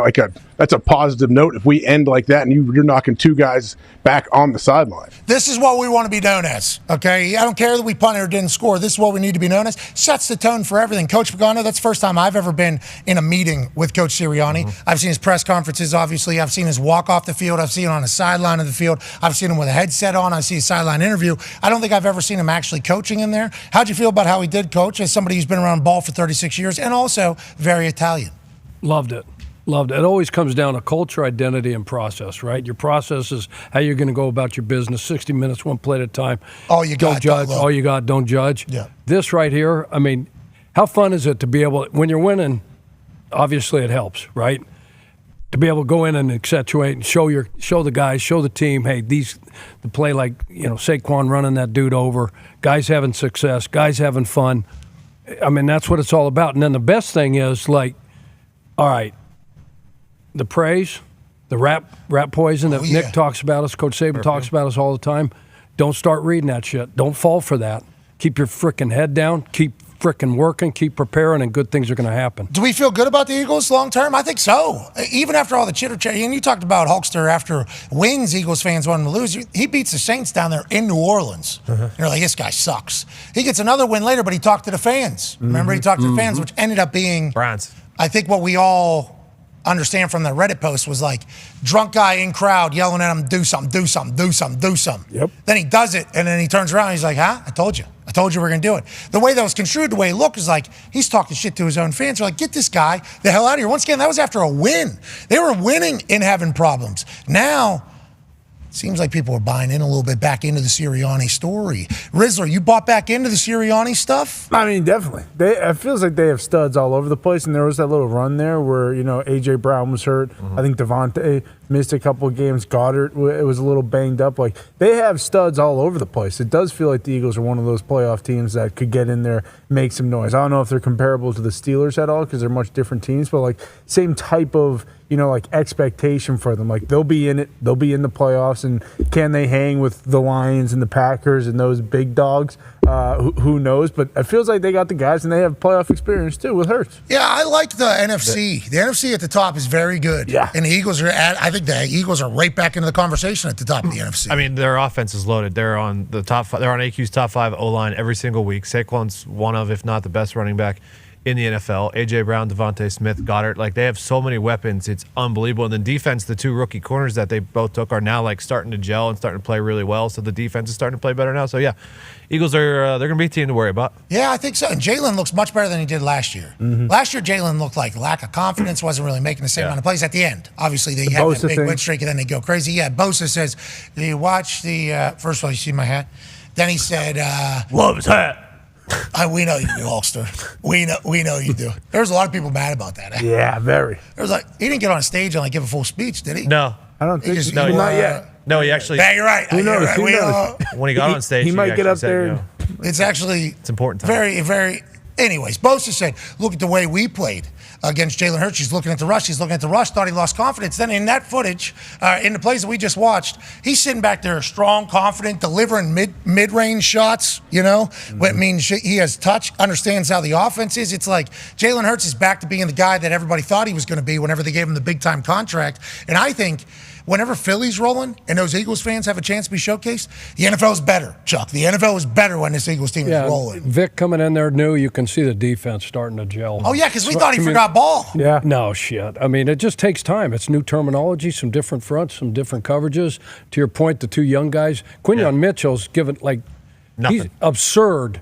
that's a positive note. If we end like that and you're knocking 2 guys back on the sideline. This is what we want to be known as, okay? I don't care that we punted or didn't score. This is what we need to be known as. Sets the tone for everything. Coach Pagano, that's the first time I've ever been in a meeting with Coach Sirianni. I've seen his press conferences, obviously. I've seen his walk off the field. I've seen him on the sideline of the field. I've seen him with a headset on. I've seen his sideline interview. I don't think I've ever seen him actually coaching in there. How'd you feel about how he did coach as somebody who's been around ball for 36 years and also very Italian? Loved it. Loved it. It always comes down to culture, identity, and process, right? Your process is how you're going to go about your business, 60 minutes, one play at a time. All you don't got, judge. don't All you got, don't judge. Yeah. This right here, I mean, how fun is it to be able, when you're winning, obviously it helps, right? To be able to go in and accentuate and show the guys, show the team, hey, the play like, Saquon running that dude over, guys having success, guys having fun. I mean, that's what it's all about. And then the best thing is, like, all right, the praise, the rap poison that Nick talks about us, Coach Saban talks about us all the time. Don't start reading that shit. Don't fall for that. Keep your frickin' head down. Keep frickin' working. Keep preparing, and good things are going to happen. Do we feel good about the Eagles long term? I think so. Even after all the chitter chat, and you talked about Hulkster after wins, Eagles fans want him to lose. He beats the Saints down there in New Orleans. You're like, this guy sucks. He gets another win later, but he talked to the fans. Remember, he talked to the fans, which ended up being Browns. I think what we all understand from the Reddit post was like drunk guy in crowd yelling at him, do something, do something, do something, do something. Yep. Then he does it, and then he turns around and he's like, I told you we're going to do it. The way that was construed, the way it looked, is like he's talking shit to his own fans. They're like, get this guy the hell out of here. Once again, that was after a win. They were winning and having problems. Now, it seems like people are buying in a little bit back into the Sirianni story. Rizzler, you bought back into the Sirianni stuff? I mean, definitely. It feels like they have studs all over the place, and there was that little run there where, A.J. Brown was hurt. I think Devontae missed a couple of games. Goddard it was a little banged up. Like, they have studs all over the place. It does feel like the Eagles are one of those playoff teams that could get in there, make some noise. I don't know if they're comparable to the Steelers at all because they're much different teams, but like same type of, like expectation for them. Like, they'll be in it. They'll be in the playoffs, and can they hang with the Lions and the Packers and those big dogs? Who knows? But it feels like they got the guys, and they have playoff experience too with Hurts. Yeah, I like the NFC. The NFC at the top is very good. Yeah. And the Eagles I think the Eagles are right back into the conversation at the top of the NFC. I mean, their offense is loaded. They're on the top. They're on AQ's top 5 O-line every single week. Saquon's one of, if not the best running back in the NFL. A.J. Brown, Devontae Smith, Goddard. Like, they have so many weapons. It's unbelievable. And then defense, the 2 rookie corners that they both took are now, like, starting to gel and starting to play really well. So the defense is starting to play better now. So, yeah, Eagles are they're going to be a team to worry about. Yeah, I think so. And Jalen looks much better than he did last year. Mm-hmm. Last year, Jalen looked like lack of confidence, wasn't really making the same amount of plays at the end. Obviously, they had that big win streak, and then they go crazy. Yeah, Bosa says, do you watch the first of all, you see my hat? Then he said, love his hat. We know you do, Holster. We know you do. There's a lot of people mad about that. Yeah, very. There was like, he didn't get on stage and like give a full speech, did he? No. I don't think No, not yet. No, he actually. Yeah, you're right. Who knows? Right. Who knows? When he got on stage, he might get up said, there. It's actually it's important. Very, very. Anyways, Bosa said, look at the way we played against Jalen Hurts. He's looking at the rush. He's looking at the rush. Thought he lost confidence. Then in that footage, in the plays that we just watched, he's sitting back there strong, confident, delivering mid-range shots, What means he has touch, understands how the offense is. It's like Jalen Hurts is back to being the guy that everybody thought he was going to be whenever they gave him the big-time contract. And I think whenever Philly's rolling and those Eagles fans have a chance to be showcased, the NFL is better, Chuck. The NFL is better when this Eagles team is rolling. Vic coming in there new, you can see the defense starting to gel. Oh, yeah, because we thought he forgot ball. Yeah. No, shit. I mean, it just takes time. It's new terminology, some different fronts, some different coverages. To your point, the 2 young guys, Quinyon Mitchell's given, he's absurd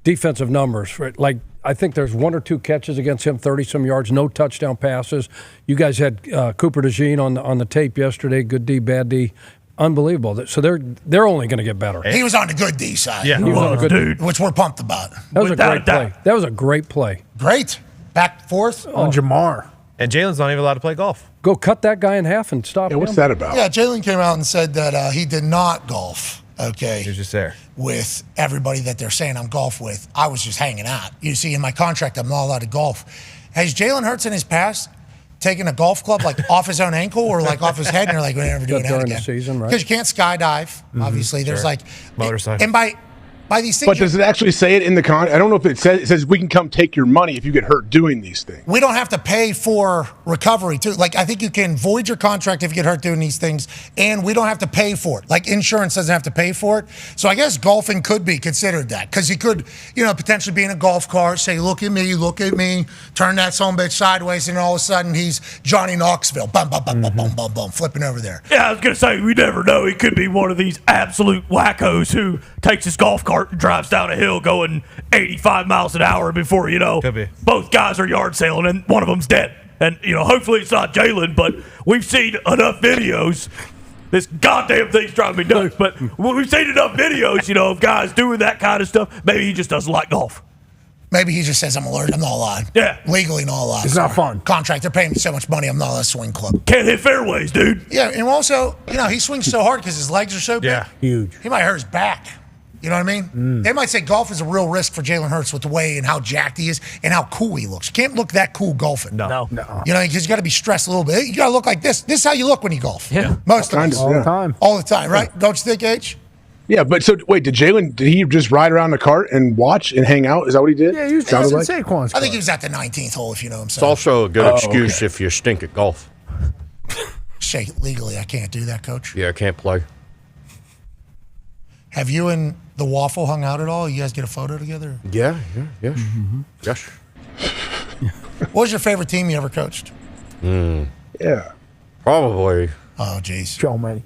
defensive numbers. Right? Like, I think there's 1 or 2 catches against him, 30-some yards, no touchdown passes. You guys had Cooper DeJean on the tape yesterday, good D, bad D. Unbelievable. So they're only going to get better. He was on the good D side. Yeah, he was on the good dude. Which we're pumped about. That was a great play. That was a great play. Great. Back forth. On Jamar. And Jalen's not even allowed to play golf. Go cut that guy in half and stop him. What's that about? Yeah, Jalen came out and said that he did not golf. Okay. He was just there. With everybody that they're saying I'm golf with. I was just hanging out. You see, in my contract, I'm not allowed to golf. Has Jalen Hurts in his past taken a golf club off his own ankle or off his head and you're like, we're never doing that during again? the season, right? Because you can't skydive, obviously. There's motorcycle. And by these things. But does it actually say it in the I don't know if it says we can come take your money if you get hurt doing these things. We don't have to pay for recovery, too. I think you can void your contract if you get hurt doing these things, and we don't have to pay for it. Insurance doesn't have to pay for it. So I guess golfing could be considered that, because he could, potentially be in a golf cart, say, look at me, turn that sumbitch sideways, and all of a sudden he's Johnny Knoxville, bum, bum, bum, bum, bum, bum, bum, flipping over there. Yeah, I was going to say, we never know. He could be one of these absolute wackos who takes his golf cart and drives down a hill going 85 miles an hour before, Could be. both guys are yard sailing and one of them's dead. And, hopefully it's not Jalen, but we've seen enough videos. This goddamn thing's driving me nuts. But we've seen enough videos, of guys doing that kind of stuff. Maybe he just doesn't like golf. Maybe he just says, I'm allergic. I'm not allowed. Yeah. Legally not allowed. It's not fun. Contract, they're paying me so much money, I'm not allowed to swing club. Can't hit fairways, dude. Yeah, and also, he swings so hard because his legs are so big. Yeah. Huge. He might hurt his back. You know what I mean? They might say golf is a real risk for Jalen Hurts with the way and how jacked he is and how cool he looks. You can't look that cool golfing. No. Because you got to be stressed a little bit. You got to look like this. This is how you look when you golf. Yeah. Most of us. All the time. All the time, right? Don't you think, H? Yeah, but so wait, did he just ride around the cart and watch and hang out? Is that what he did? Yeah, he was Sounded in like? Saquon's I think he was at the 19th hole, if you know what I'm It's saying. also a good excuse if you stink at golf. Shake legally, I can't do that, Coach. Yeah, I can't play. Have you and the Waffle hung out at all? You guys get a photo together? Yes. Yes. What was your favorite team you ever coached? Yeah. Probably. Oh, jeez. So many.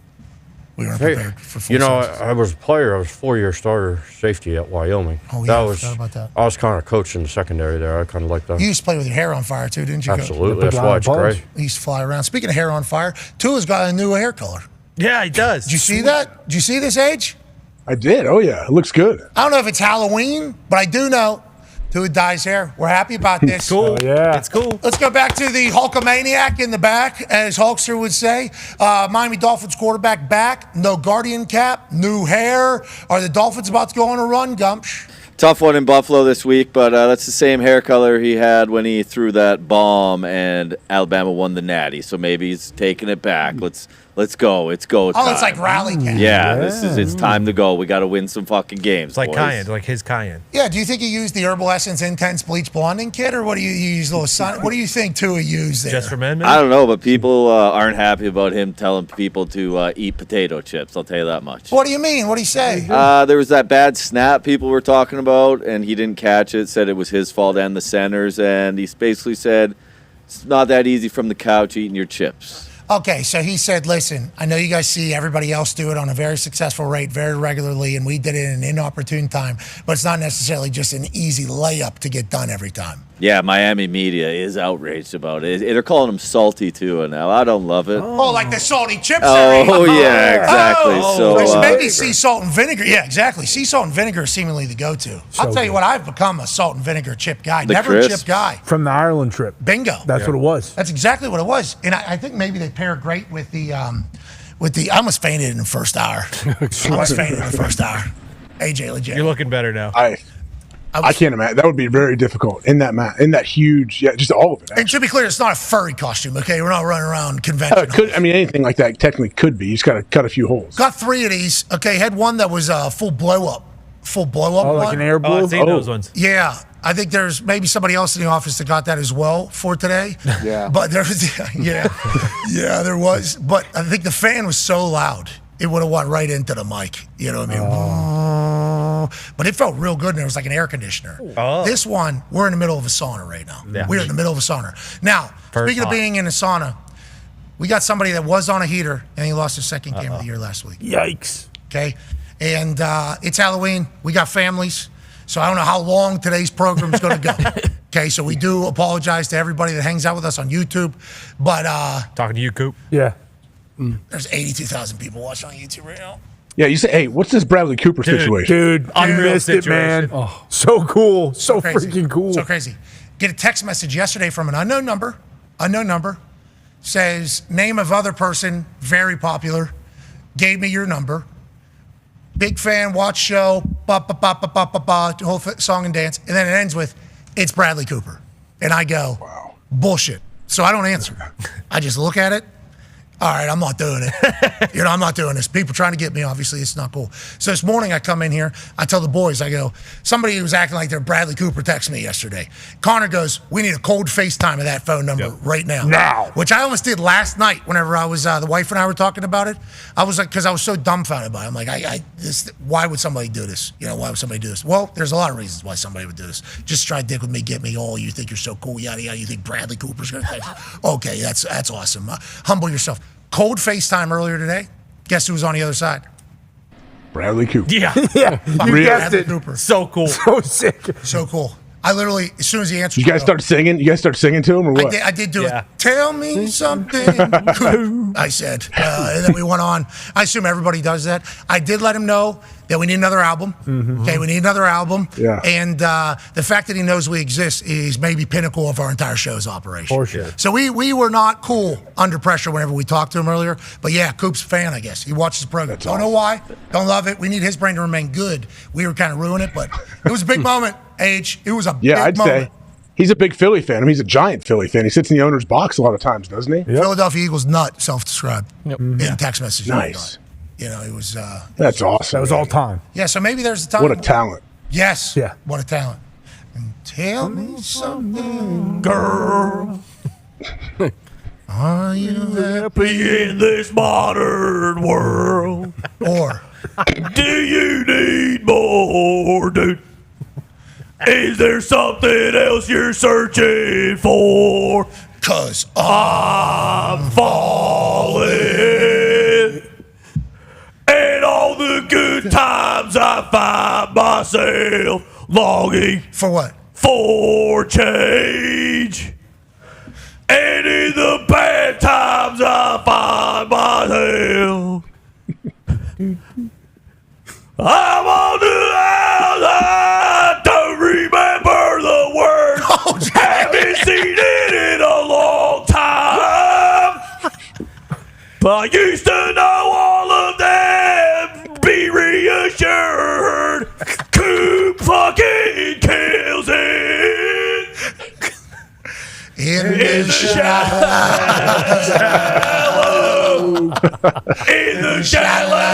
We weren't prepared for full sentences. I was a player. I was 4-year starter safety at Wyoming. Oh, yeah, I forgot about that. I was kind of coaching the secondary there. I kind of like that. You used to play with your hair on fire, too, didn't you, Coach? Absolutely. That's why it's great. He used to fly around. Speaking of hair on fire, Tua's got a new hair color. Yeah, he does. Did you see that? Did you see this, Age? I did. Oh, yeah. It looks good. I don't know if it's Halloween, but I do know Tua dyes hair. We're happy about this. Cool. Yeah. It's cool. Let's go back to the Hulkamaniac in the back, as Hulkster would say. Miami Dolphins quarterback back. No guardian cap. New hair. Are the Dolphins about to go on a run, Gumsh? Tough one in Buffalo this week, but that's the same hair color he had when he threw that bomb and Alabama won the Natty. So maybe he's taking it back. Let's go. It's go time. Oh, it's like rally cap. Yeah, it's time to go. We got to win some fucking games. It's like boys. cayenne, like his cayenne. Yeah, do you think he used the Herbal Essence Intense Bleach Blonding kit, or what do you use? What do you think Tua used there? Just for men, I don't know, but people aren't happy about him telling people to eat potato chips. I'll tell you that much. What do you mean? What did he say? There was that bad snap people were talking about, and he didn't catch it, said it was his fault and the center's, and he basically said, it's not that easy from the couch eating your chips. Okay, so he said, listen, I know you guys see everybody else do it on a very successful rate very regularly, and we did it in an inopportune time, but it's not necessarily just an easy layup to get done every time. Yeah, Miami media is outraged about it. They're calling him salty too now. I don't love it. Oh, like the salty chips Oh, area. yeah, exactly. So maybe sea salt and vinegar. Yeah, exactly. Sea salt and vinegar is seemingly the go-to. I'll tell you what, I've become a salt and vinegar chip guy. Never a chip guy. From the Ireland trip. Bingo. That's what it was. That's exactly what it was. And I think maybe they pair great with the I almost fainted in the first hour. AJ, legit. You're looking better now. I can't imagine. That would be very difficult in that huge, just all of it. And to be clear, it's not a furry costume, okay? We're not running around conventional. Anything like that technically could be. You just got to cut a few holes. Got 3 of these. Okay, had one that was a full blow up Oh, one. like an air blow? I've seen those ones. Yeah. I think there's maybe somebody else in the office that got that as well for today. Yeah. But there was, yeah, there was. But I think the fan was so loud, it would have went right into the mic. You know what I mean? But it felt real good, and there was like an air conditioner. Oh. This one, we're in the middle of a sauna right now. Yeah. We're in the middle of a sauna. Now, speaking of being in a sauna, we got somebody that was on a heater, and he lost his second game of the year last week. Yikes. Okay? And it's Halloween. We got families. So I don't know how long today's program is going to go. Okay, so we do apologize to everybody that hangs out with us on YouTube. But talking to you, Coop. Yeah. There's 82,000 people watching on YouTube right now. Yeah, you say, hey, what's this Bradley Cooper situation? Dude, I missed it, man. Oh, so cool. So crazy. freaking cool. So crazy. Get a text message yesterday from an unknown number. Says, name of other person, very popular. Gave me your number. Big fan, watch show, the whole song and dance. And then it ends with, it's Bradley Cooper. And I go, wow, bullshit. So I don't answer. I just look at it. All right, I'm not doing it. I'm not doing this. People trying to get me, obviously, it's not cool. So this morning I come in here, I tell the boys, I go, somebody who was acting like they're Bradley Cooper texted me yesterday. Connor goes, we need a cold FaceTime of that phone number right now. Now. Which I almost did last night whenever I was, the wife and I were talking about it. I was like, because I was so dumbfounded by it. I'm like, why would somebody do this? Why would somebody do this? Well, there's a lot of reasons why somebody would do this. Just try to dick with me, get me, you think you're so cool, yada, yada. You think Bradley Cooper's going to text? Okay, that's awesome. Humble yourself. Cold FaceTime earlier today. Guess who was on the other side? Bradley Cooper. Yeah. Yeah. You guessed it. Cooper. So cool. So sick. So cool. I literally, as soon as he answered, You guys start singing? You guys start singing to him or what? I did do it. Tell me something. I said, and then we went on. I assume everybody does that. I did let him know that we need another album. Mm-hmm. Okay, we need another album. Yeah. And the fact that he knows we exist is maybe pinnacle of our entire show's operation. For sure. So we were not cool under pressure whenever we talked to him earlier. But yeah, Coop's a fan, I guess. He watches the program. Don't know why. Don't love it. We need his brain to remain good. We were kind of ruining it, but it was a big moment, Age. It was a big I'd moment. say. He's a big Philly fan. I mean, he's a giant Philly fan. He sits in the owner's box a lot of times, doesn't he? Philadelphia Eagles nut, self-described. In text message. Nice. It was. That's awesome. That was all time. Yeah, so maybe there's a time. What a talent. Yes. Yeah. What a talent. And tell me something, girl. Are you happy in this modern world? Or do you need more, dude? Is there something else you're searching for? 'Cause I'm falling. And all the good times I find myself longing. For what? For change. And in the bad times I find myself I'm on the outside to remember I used to know all of them. Be reassured. Coop fucking kills it. In the shallow. In the shallow.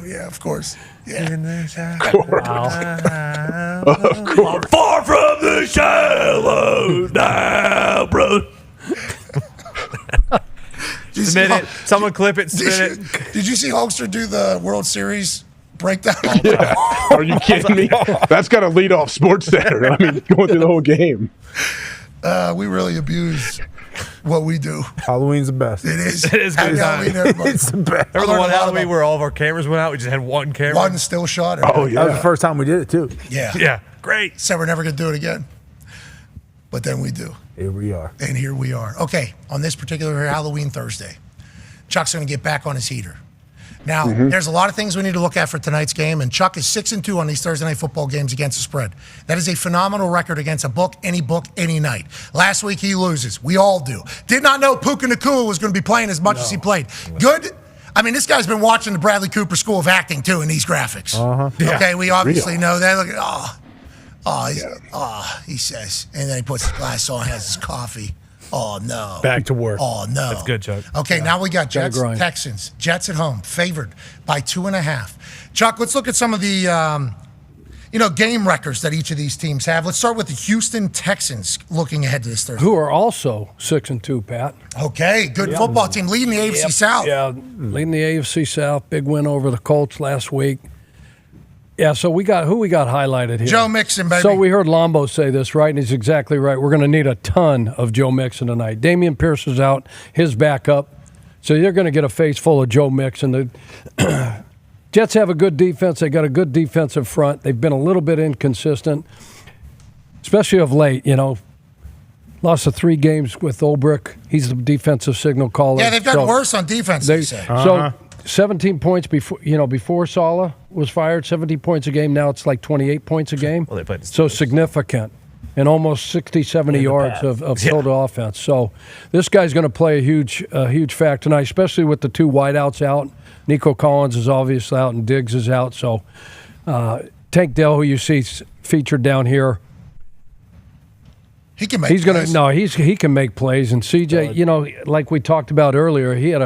Yeah, of course. Yeah. In the shallow. I'm far from the shallow now, bro. Spin it. Someone clip it, spin it. Did you see Hulkster do the World Series breakdown? Yeah. Are you kidding me? That's got to lead off Sports Center. I mean, going through the whole game. We really abuse what we do. Halloween's the best. It is. It is Happy good time. Halloween, everybody. It's the best. Remember the one Halloween where all of our cameras went out? We just had one camera. One still shot. Oh, yeah. That was the first time we did it, too. Yeah. Yeah. Great. Said we're never going to do it again. But then we do. Here we are. And here we are. Okay, on this particular Halloween Thursday, Chuck's going to get back on his heater. Now, there's a lot of things we need to look at for tonight's game, and Chuck is 6-2 on these Thursday night football games against the spread. That is a phenomenal record against a book, any night. Last week, he loses. We all do. Did not know Puka Nacua was going to be playing as much as he played. Good. I mean, this guy's been watching the Bradley Cooper School of Acting, too, in these graphics. Okay, we obviously know that. Look at, he says. And then he puts his glass on, has his coffee. Oh, no. Back to work. Oh, no. That's good, Chuck. Okay, now we got Jets, grind. Texans. Jets at home, favored by 2.5. Chuck, let's look at some of the, game records that each of these teams have. Let's start with the Houston Texans looking ahead to this Thursday. Who are also 6-2, Pat. Okay, good football team leading the AFC South. Yeah, leading the AFC South. Big win over the Colts last week. Yeah, so we got highlighted here? Joe Mixon, baby. So we heard Lombo say this, right? And he's exactly right. We're going to need a ton of Joe Mixon tonight. Damian Pierce is out, his backup. So you're going to get a face full of Joe Mixon. The Jets have a good defense. They got a good defensive front. They've been a little bit inconsistent, especially of late, Lost the 3 games with Olbrich. He's the defensive signal caller. Yeah, they've gotten worse on defense, they say. So 17 points before Saleh was fired, 17 points a game. Now it's like 28 points a game. Well, they played so significant. And almost 60, 70 yards of total offense. So this guy's going to play a huge factor tonight, especially with the 2 wideouts out. Nico Collins is obviously out and Diggs is out. So Tank Dell, who you see featured down here, he can make plays. He can make plays. And CJ, like we talked about earlier, he had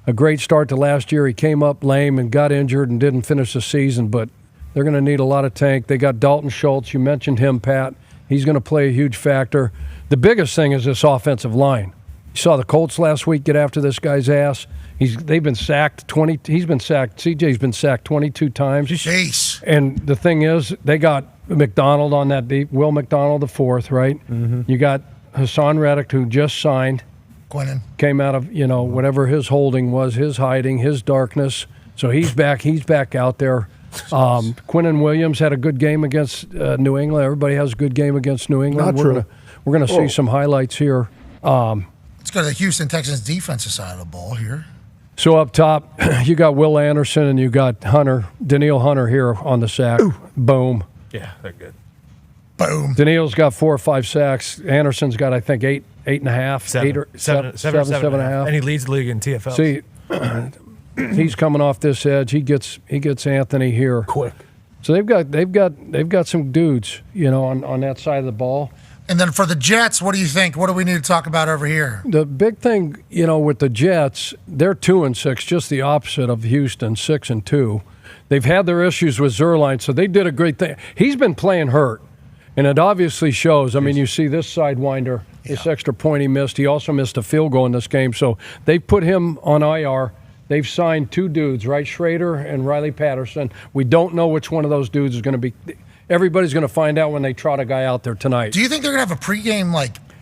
a great start to last year. He came up lame and got injured and didn't finish the season, but they're going to need a lot of Tank. They got Dalton Schultz. You mentioned him, Pat. He's going to play a huge factor. The biggest thing is this offensive line. You saw the Colts last week get after this guy's ass. They've been sacked 20. He's been sacked. CJ's been sacked 22 times. Jeez. And the thing is, they got McDonald on that deep. Will McDonald the 4th, right? Mm-hmm. You got Hassan Reddick, who just signed. Quinnen. Came out of, whatever his holding was, his hiding, his darkness. So he's back. He's back out there. Quinnen Williams had a good game against New England. Everybody has a good game against New England. We're gonna see some highlights here. Let's go to the Houston Texans defensive side of the ball here. So up top, you got Will Anderson and you got Daniil Hunter here on the sack. Ooh. Boom. Yeah, they're good. Boom. Daniil's got 4 or 5 sacks. Anderson's got, I think, 8.5. 7 and a half. And he leads the league in TFL. See, he's coming off this edge. He gets Anthony here quick. So they've got some dudes, on that side of the ball. And then for the Jets, what do you think? What do we need to talk about over here? The big thing, with the Jets, they're 2-6, just the opposite of Houston, 6-2. They've had their issues with Zerline, so they did a great thing. He's been playing hurt, and it obviously shows. I mean, you see this sidewinder, this extra point he missed. He also missed a field goal in this game, so they put him on IR. They've signed 2 dudes, right? Schrader and Riley Patterson. We don't know which one of those dudes is going to be. Everybody's going to find out when they trot a guy out there tonight. Do you think they're going to have a pregame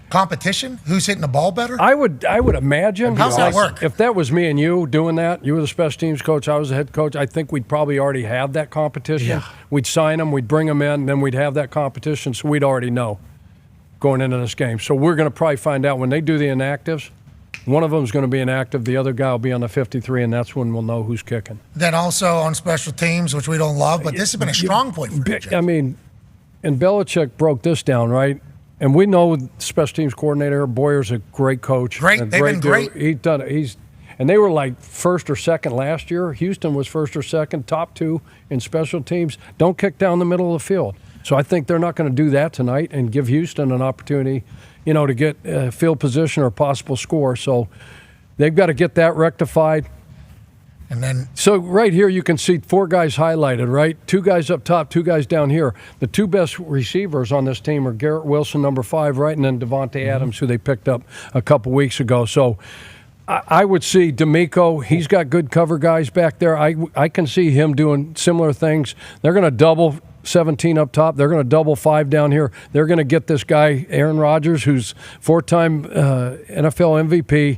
competition? Who's hitting the ball better? I would imagine. How's that work? If that was me and you doing that, you were the special teams coach, I was the head coach, I think we'd probably already have that competition. Yeah. We'd sign them, we'd bring them in, then we'd have that competition, so we'd already know going into this game. So we're going to probably find out when they do the inactives. One of them is going to be inactive. The other guy will be on the 53, and that's when we'll know who's kicking. Then also on special teams, which we don't love, but this has been a strong point for the Jets. I mean, and Belichick broke this down, right? And we know special teams coordinator Boyer's a great coach. Great. They've been great. He's done it. And they were like first or second last year. Houston was first or second, top 2 in special teams. Don't kick down the middle of the field. So I think they're not going to do that tonight and give Houston an opportunity, to get field position or possible score. So they've got to get that rectified. And then, so right here you can see 4 guys highlighted, right? 2 guys up top, 2 guys down here. The 2 best receivers on this team are Garrett Wilson, number 5, right, and then Davante Adams, who they picked up a couple weeks ago. So I would see D'Amico. He's got good cover guys back there. I can see him doing similar things. They're going to double 17 up top. They're going to double 5 down here. They're going to get this guy, Aaron Rodgers, who's 4-time NFL MVP,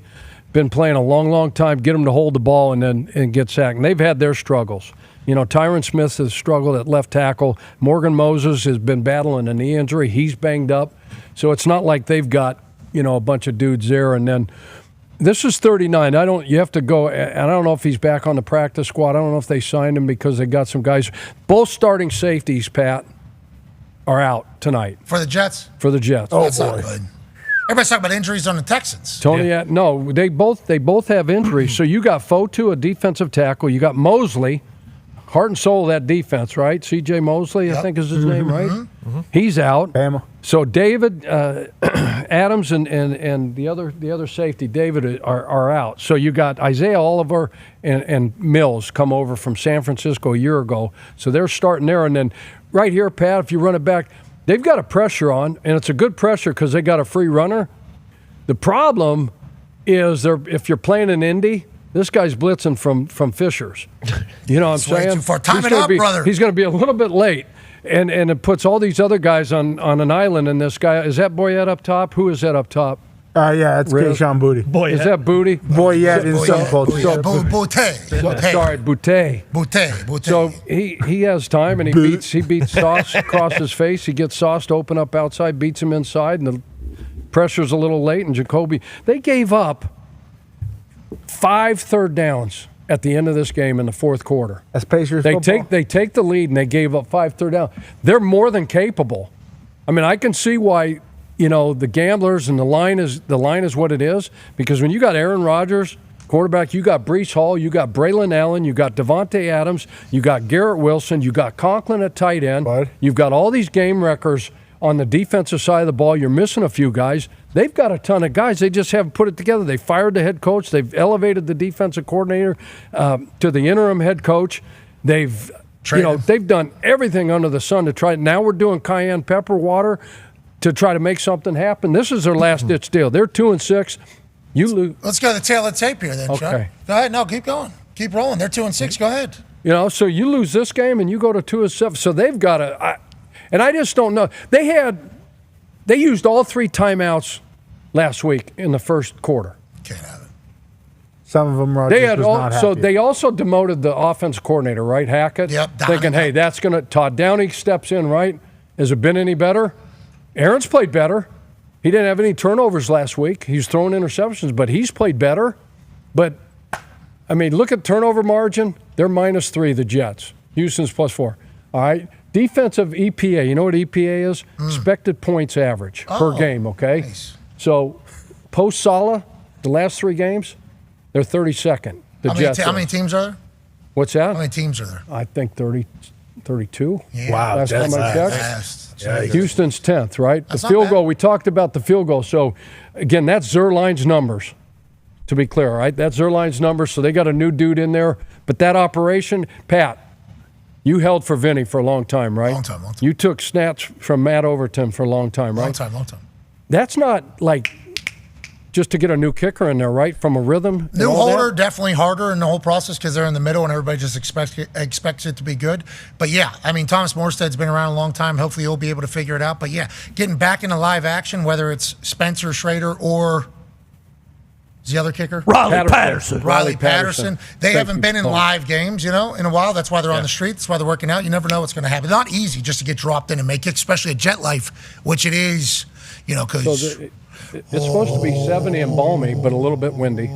been playing a long, long time, get him to hold the ball and get sacked. And they've had their struggles. Tyron Smith has struggled at left tackle. Morgan Moses has been battling a knee injury. He's banged up. So it's not like they've got, a bunch of dudes there. And then this is 39. You have to go, and I don't know if he's back on the practice squad. I don't know if they signed him because they got some guys. Both starting safeties, Pat, are out tonight. For the Jets? For the Jets. Oh, that's not good. Everybody's talking about injuries on the Texans. Tony, no, they both have injuries. So you got Fotu, a defensive tackle. You got Mosley, heart and soul of that defense, right? C.J. Mosley, I think is his name, right? Mm-hmm. He's out. Bama. So David Adams and the other safety, David, are out. So you got Isaiah Oliver and Mills come over from San Francisco a year ago. So they're starting there. And then right here, Pat, if you run it back, they've got a pressure on, and it's a good pressure because they got a free runner. The problem is if you're playing in Indy, this guy's blitzing from Fishers. You know what I'm saying? Way too far. Time it up, brother. He's going to be a little bit late. And it puts all these other guys on an island, and this guy, is that Boyette up top? Who is that up top? Yeah, it's Keyshawn Booty. Is that Booty? Boyette in some culture. Sorry, Boutte. So he has time, and he beats Sauce across his face. He gets Sauce to open up outside, beats him inside, and the pressure's a little late. And Jacoby, they gave up 5 third downs at the end of this game in the fourth quarter. That's Pacers football. They take the lead, and they gave up 5 third downs. They're more than capable. I mean, I can see why, the gamblers and the line is what it is, because when you got Aaron Rodgers, quarterback, you got Breece Hall, you got Braylon Allen, you got Davante Adams, you got Garrett Wilson, you got Conklin at tight end. You've got all these game wreckers on the defensive side of the ball. You're missing a few guys. They've got a ton of guys. They just haven't put it together. They fired the head coach. They've elevated the defensive coordinator to the interim head coach. They've done everything under the sun to try. Now we're doing cayenne pepper water to try to make something happen. This is their last-ditch deal. They're 2-6. You lose. Let's go to the tail of the tape here then, Chuck. Okay. Go ahead. No, keep going. Keep rolling. They're 2-6. Go ahead. So you lose this game and you go to 2-7. So they've got to and I just don't know. They used all 3 timeouts last week in the first quarter. Can't have it. Some of them Rodgers was not happy. So they also demoted the offense coordinator, right, Hackett? Yep. Thinking, hey, that's going to – Todd Downey steps in, right? Has it been any better? Aaron's played better. He didn't have any turnovers last week. He's thrown interceptions, but he's played better. But, I mean, look at turnover margin. They're -3, the Jets. Houston's +4. All right? Defensive EPA. You know what EPA is? Expected points average per game, okay? Nice. So, post-Salah, the last 3 games, they're 32nd. The Jets. How many teams are there? What's that? How many teams are there? I think 32. Yeah. Wow, Last time I checked. Yeah. Houston's 10th, right? That's the not field bad. goal, we talked about the field goal. So, again, that's Zerline's numbers, to be clear, right? That's Zerline's numbers, so they got a new dude in there. But that operation, Pat, you held for Vinny for a long time, right? Long time. You took snaps from Matt Overton for a long time, right? Long time. That's not like just to get a new kicker in there, right? From a rhythm. New holder, definitely harder in the whole process because they're in the middle and everybody just expects it to be good. But yeah, I mean, Thomas Morstead's been around a long time. Hopefully he'll be able to figure it out. But yeah, getting back into live action, whether it's Spencer Schrader or is the other kicker? Riley Patterson. Riley Patterson. They Safety haven't been in point. live games, in a while. That's why they're on the street. That's why they're working out. You never know what's going to happen. Not easy just to get dropped in and make it, especially at Jet Life, which it is, because... So it's supposed to be 70 and balmy, but a little bit windy.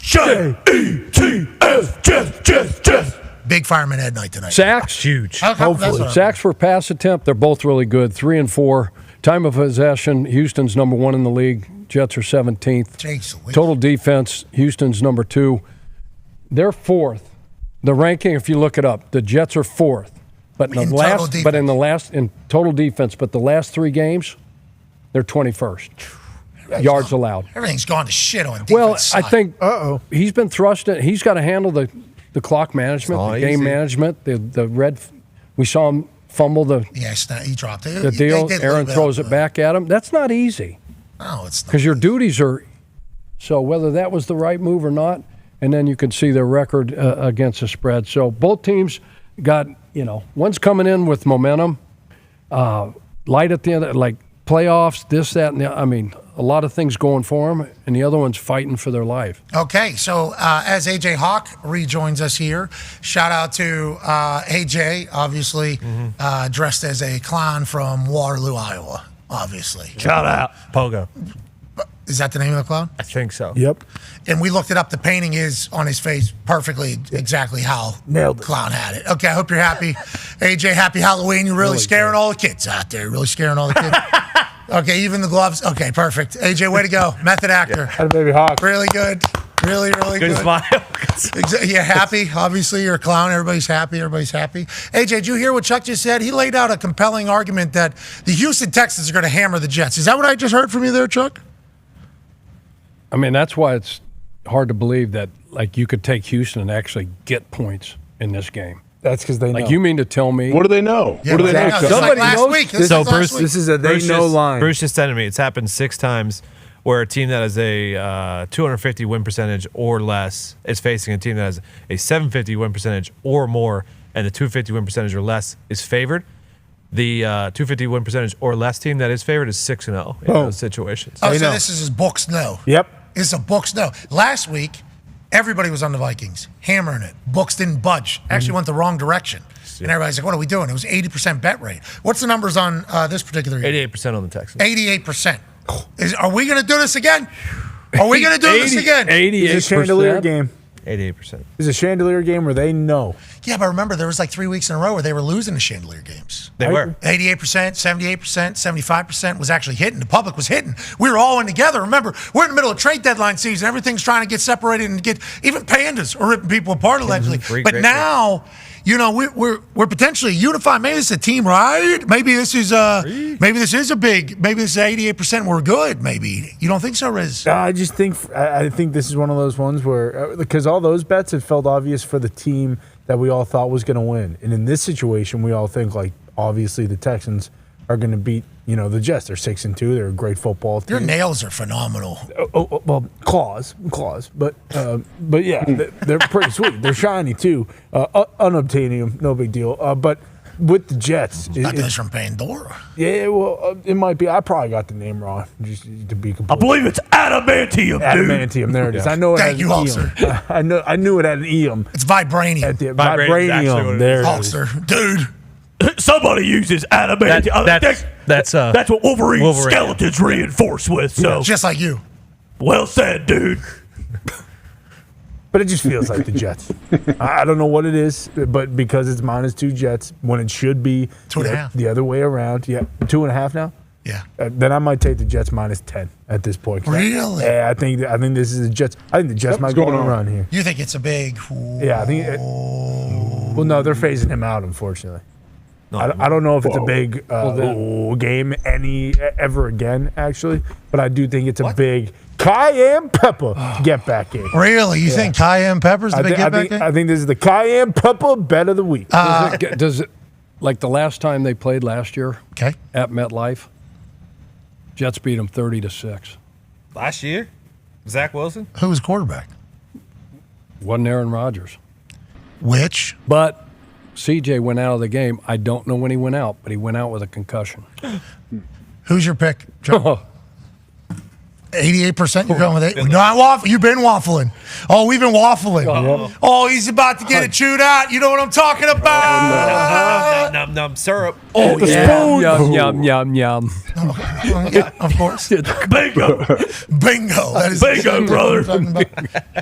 J-E-T-S, Jess. Big Fireman Ed night tonight. Sacks, huge. Hopefully. Sacks for pass attempt, they're both really good. 3 and 4 Time of possession, Houston's number 1 in the league. Jets are 17th. Jeez, Total defense, Houston's number 2. They're 4th. The ranking, if you look it up, the Jets are 4th. But in total defense, but the last 3 games, they're 21st. Yards allowed. Everything's gone to shit on defense. Well, side. I think he's been thrust in. He's got to handle the clock management, the game management, the red. We saw him fumble the he dropped it. the deal. Aaron throws it back at him. That's not easy. No, it's not. Because your duties are. So whether that was the right move or not, and then you can see their record against the spread. So both teams got, one's coming in with momentum, light at the end, like playoffs, this, that, and a lot of things going for them, and the other one's fighting for their life. Okay, so as AJ Hawk rejoins us here, shout out to AJ, obviously dressed as a clown from Waterloo, Iowa, obviously. Shout out. Pogo. Is that the name of the clown? I think so. Yep. And we looked it up. The painting is on his face perfectly, exactly how Nailed it. Clown had it. Okay, I hope you're happy. AJ, happy Halloween. You're really scaring all the kids out there. Really scaring all the kids. Okay, even the gloves. Okay, perfect. AJ, way to go. Method actor. Had a baby Hawk. Really good. Really, really good. Good smile. You're happy. Obviously, you're a clown. Everybody's happy. Everybody's happy. AJ, did you hear what Chuck just said? He laid out a compelling argument that the Houston Texans are going to hammer the Jets. Is that what I just heard from you there, Chuck? That's why it's hard to believe that you could take Houston and actually get points in this game. That's because they know. You mean to tell me? What do they know? Yeah, what do they know? exactly. Somebody last week. So Bruce, This is a they know line. Bruce just said to me, it's happened 6 times where a team that has a 250 win percentage or less is facing a team that has a 750 win percentage or more, and the 250 win percentage or less is favored. The 250 win percentage or less team that is favored is 6-0 in those situations. Oh, so this is his books no. Yep. It's a books no. Last week, everybody was on the Vikings, hammering it. Books didn't budge. Actually went the wrong direction. And everybody's like, what are we doing? It was 80% bet rate. What's the numbers on this particular year? 88% on the Texans. 88%. Are we going to do this again? Are we going to do this again? 88%. It's a chandelier game. 88%. It's a chandelier game where they know. Yeah, but remember, there was 3 weeks in a row where they were losing the chandelier games. They were. 88%, 78%, 75% was actually hitting. The public was hitting. We were all in together. Remember, we're in the middle of trade deadline season. Everything's trying to get separated and get even pandas are ripping people apart allegedly. But now, we're potentially unified. Maybe this is a team, right? Maybe this is maybe this is 88%. We're good. Maybe you don't think so, Riz? I just think I think this is one of those ones where because all those bets had felt obvious for the team that we all thought was going to win, and in this situation, we all think obviously the Texans are going to beat the Jets. They're 6-2. They're a great football team. Your nails are phenomenal. Well, claws, but yeah, they're pretty sweet. They're shiny too. Unobtainium, no big deal. But with the Jets, That's from Pandora. Yeah, well, it might be. I probably got the name wrong. Just to be complete. I believe it's adamantium, dude. Adamantium. There it is. I know it Thank has you, an officer. eum. I knew it had an eum. It's vibranium. Vibranium. There it is. Officer, dude. Somebody uses adamantium. That's what Wolverine skeletons reinforce with. So just like you. Well said, dude. But it just feels like the Jets. I don't know what it is, but because it's -2 Jets when it should be 2.5. The other way around. Yeah, 2.5 now. Yeah. Then I might take the Jets -10 at this point. Really? Yeah, I think this is the Jets. I think the Jets might go on a run here. You think it's a big? Yeah, I think. Well, no, they're phasing him out, unfortunately. I don't know if it's a big game ever again, actually, but I do think it's a big cayenne pepper get back in. Really? You think cayenne pepper's the big get back in? I think this is the cayenne pepper bet of the week. Does it like the last time they played last year? Okay. At MetLife, Jets beat them 30-6. Last year, Zach Wilson. Who was quarterback? Wasn't Aaron Rodgers. Which? But CJ went out of the game. I don't know when he went out, but he went out with a concussion. Who's your pick, Joe? 88%? You're going with 8? No, you've been waffling. Oh, we've been waffling. Oh, he's about to get it chewed out. You know what I'm talking about? Num syrup. Oh, the spoon. Yum, yum, yum. Yeah, of course. Bingo. That is bingo, brother.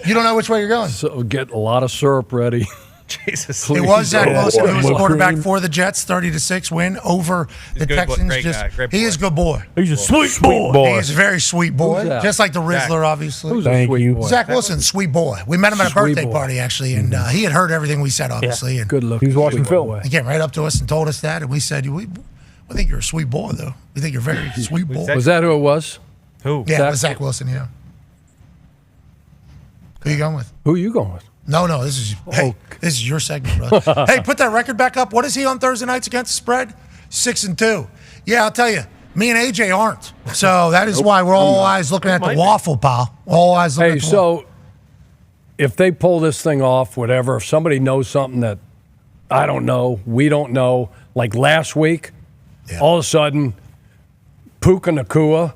You don't know which way you're going. So get a lot of syrup ready. Jesus. It was Zach Wilson who was quarterback for the Jets, 30-6 win over the Texans. Great guy, great boy. He is a good boy. He's a sweet boy. He is a very sweet boy, Who's that? just like the Rizzler, obviously. Thank you. Zach Wilson, sweet boy. We met him at a Sweet birthday boy. party, actually, and he had heard everything we said, obviously. And Good look. He was watching film. he came right up to us and told us that, and we said, we think you're a sweet boy, though. We think you're a very sweet boy. Was that who it was? Who? Yeah, it was Zach Wilson, yeah. Who you going with? Who are you going with? No, this is this is your segment, bro. Hey, put that record back up. What is he on Thursday nights against the spread? 6-2. Yeah, I'll tell you. Me and AJ aren't. So that is why we're all eyes looking at the waffle, pal. All eyes looking at the waffle. So if they pull this thing off, whatever, if somebody knows something that I don't know, we don't know, like last week, all of a sudden, Puka Nacua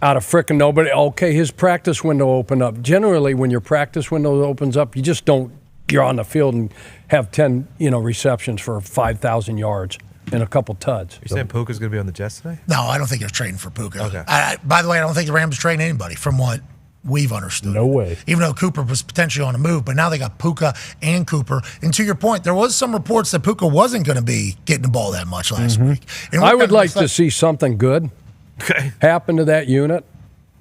out of frickin' nobody. Okay, his practice window opened up. Generally, when your practice window opens up, you just don't. You're on the field and have 10, receptions for 5,000 yards and a couple tuds. You saying Puka's going to be on the Jets today? No, I don't think they're trading for Puka. Okay. By the way, I don't think the Rams trading anybody from what we've understood. No way. Even though Cooper was potentially on a move, but now they got Puka and Cooper. And to your point, there was some reports that Puka wasn't going to be getting the ball that much last week. And I would like to see something good happen to that unit.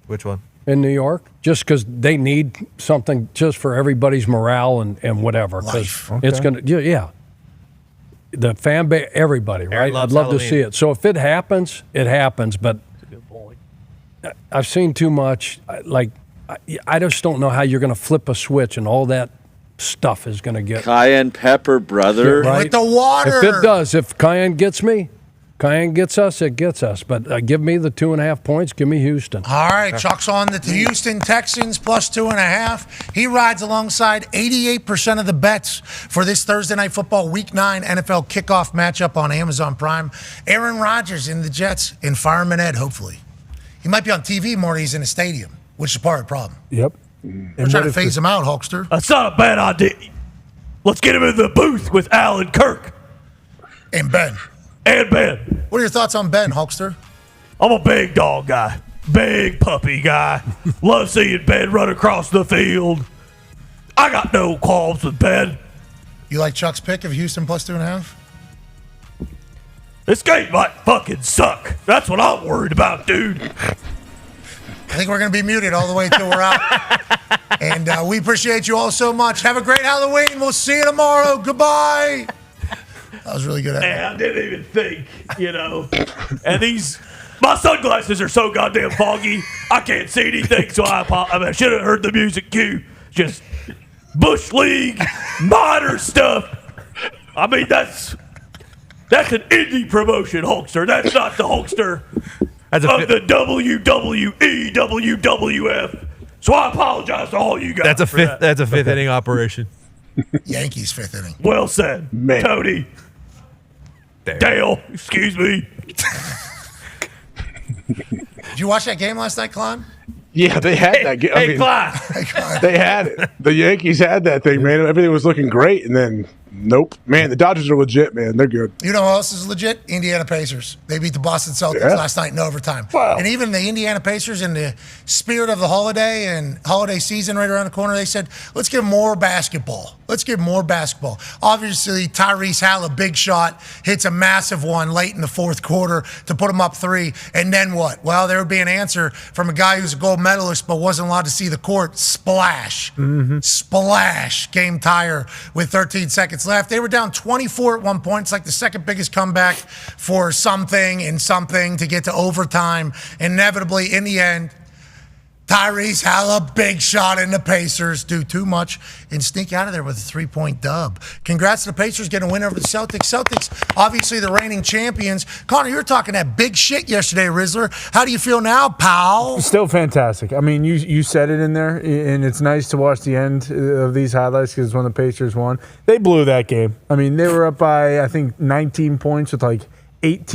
Which one? In New York, just because they need something just for everybody's morale and whatever. Life. It's going to, yeah. The fan base, everybody, right? I'd love to see it. So if it happens, it happens. But I've seen too much. I just don't know how you're going to flip a switch and all that stuff is going to get. Cayenne pepper, brother. Yeah, right? With the water. If it does, if Cayenne gets me, Cayenne gets us, it gets us. But give me the 2.5 points. Give me Houston. All right, Chuck's on the Houston Texans plus 2.5. He rides alongside 88% of the bets for this Thursday Night Football Week 9 NFL kickoff matchup on Amazon Prime. Aaron Rodgers in the Jets and Fireman Ed, hopefully. He might be on TV more than he's in a stadium, which is part of the problem. Yep. We're trying to phase him out, Hulkster. That's not a bad idea. Let's get him in the booth with Al and Kirk. And Ben. And Ben. What are your thoughts on Ben, Hulkster? I'm a big dog guy. Big puppy guy. Love seeing Ben run across the field. I got no qualms with Ben. You like Chuck's pick of Houston plus 2.5? This game might fucking suck. That's what I'm worried about, dude. I think we're going to be muted all the way till we're out. And we appreciate you all so much. Have a great Halloween. We'll see you tomorrow. Goodbye. That was really good. Man, I didn't even think, And my sunglasses are so goddamn foggy, I can't see anything, so I should have heard the music cue. Just Bush League, minor stuff. I mean, that's an indie promotion, Hulkster. That's not the Hulkster of the WWE, WWF. So I apologize to all you guys. That's a fifth inning operation. Yankees fifth inning. Well said, Man. Tony. Dale, excuse me. Did you watch that game last night, Klein? Yeah, they had that game. They had it. The Yankees had that thing, man. Everything was looking great, and then nope. Man, the Dodgers are legit, man. They're good. You know who else is legit? Indiana Pacers. They beat the Boston Celtics last night in overtime. Wow. And even the Indiana Pacers, in the spirit of the holiday and holiday season right around the corner, they said, let's get more basketball. Let's get more basketball. Obviously, Tyrese Hall, big shot, hits a massive one late in the fourth quarter to put him up 3. And then what? Well, there would be an answer from a guy who's a gold medalist but wasn't allowed to see the court. Splash. Splash. Game tire with 13 seconds left. They were down 24 at one point. It's like the second biggest comeback for something to get to overtime. Inevitably, in the end, Tyrese Hall, big shot, and the Pacers do too much and sneak out of there with a 3-point dub. Congrats to the Pacers getting a win over the Celtics. Celtics, obviously the reigning champions. Connor, you were talking that big shit yesterday, Rizzler. How do you feel now, pal? Still fantastic. I mean, you said it in there, and it's nice to watch the end of these highlights because when the Pacers won, they blew that game. I mean, they were up by, I think, 19 points with 8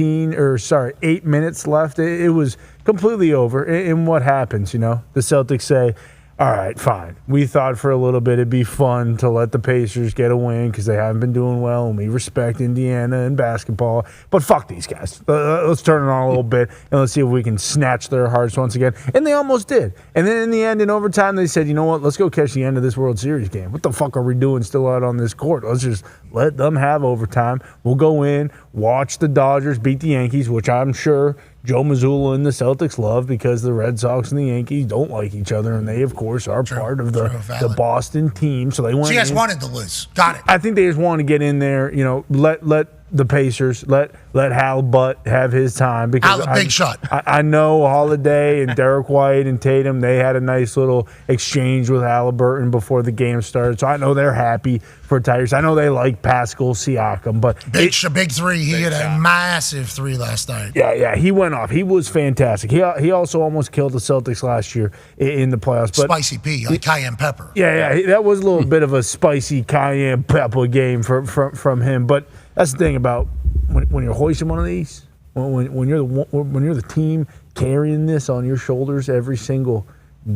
minutes left. It was completely over. And what happens, The Celtics say, all right, fine. We thought for a little bit it'd be fun to let the Pacers get a win because they haven't been doing well, and we respect Indiana and basketball. But fuck these guys. Let's turn it on a little bit, and let's see if we can snatch their hearts once again. And they almost did. And then in the end, in overtime, they said, you know what? Let's go catch the end of this World Series game. What the fuck are we doing still out on this court? Let's just let them have overtime. We'll go in, watch the Dodgers beat the Yankees, which I'm sure Joe Mazzulla and the Celtics love because the Red Sox and the Yankees don't like each other, and they, of course, are part of the Boston team. So they went. So you guys wanted to lose. Got it. I think they just want to get in there. You know, let the Pacers let Hal Butt have his time because big shot. I know Holiday and Derek White and Tatum, they had a nice little exchange with Halliburton before the game started, so I know they're happy for Tigers. I know they like Pascal Siakam, but big three. He hit a massive three last night. Yeah, he went off. He was fantastic. He also almost killed the Celtics last year in the playoffs. But spicy P, like cayenne pepper. Yeah, that was a little bit of a spicy cayenne pepper game from him. But that's the thing about when you're hoisting one of these, when you're the team carrying this on your shoulders every single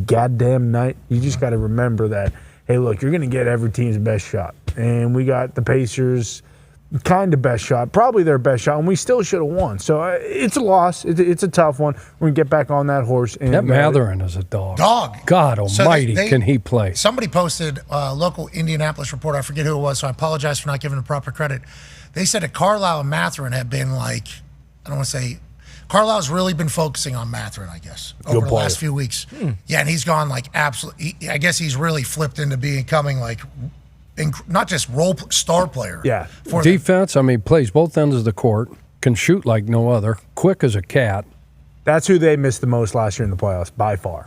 goddamn night, you just got to remember that, hey, look, you're going to get every team's best shot. And we got the Pacers kind of best shot, probably their best shot, and we still should have won. So it's a loss. It's a tough one. We're going to get back on that horse. And that Matherin is a dog. God almighty, so can he play? Somebody posted a local Indianapolis reporter. I forget who it was, so I apologize for not giving the proper credit. They said that Carlisle and Matherin have been like, I don't want to say, Carlisle's really been focusing on Matherin, I guess, over the last few weeks. Yeah, and he's gone like absolutely, I guess he's really flipped into becoming like not just role star player. Yeah. Defense, I mean, plays both ends of the court, can shoot like no other, quick as a cat. That's who they missed the most last year in the playoffs, by far.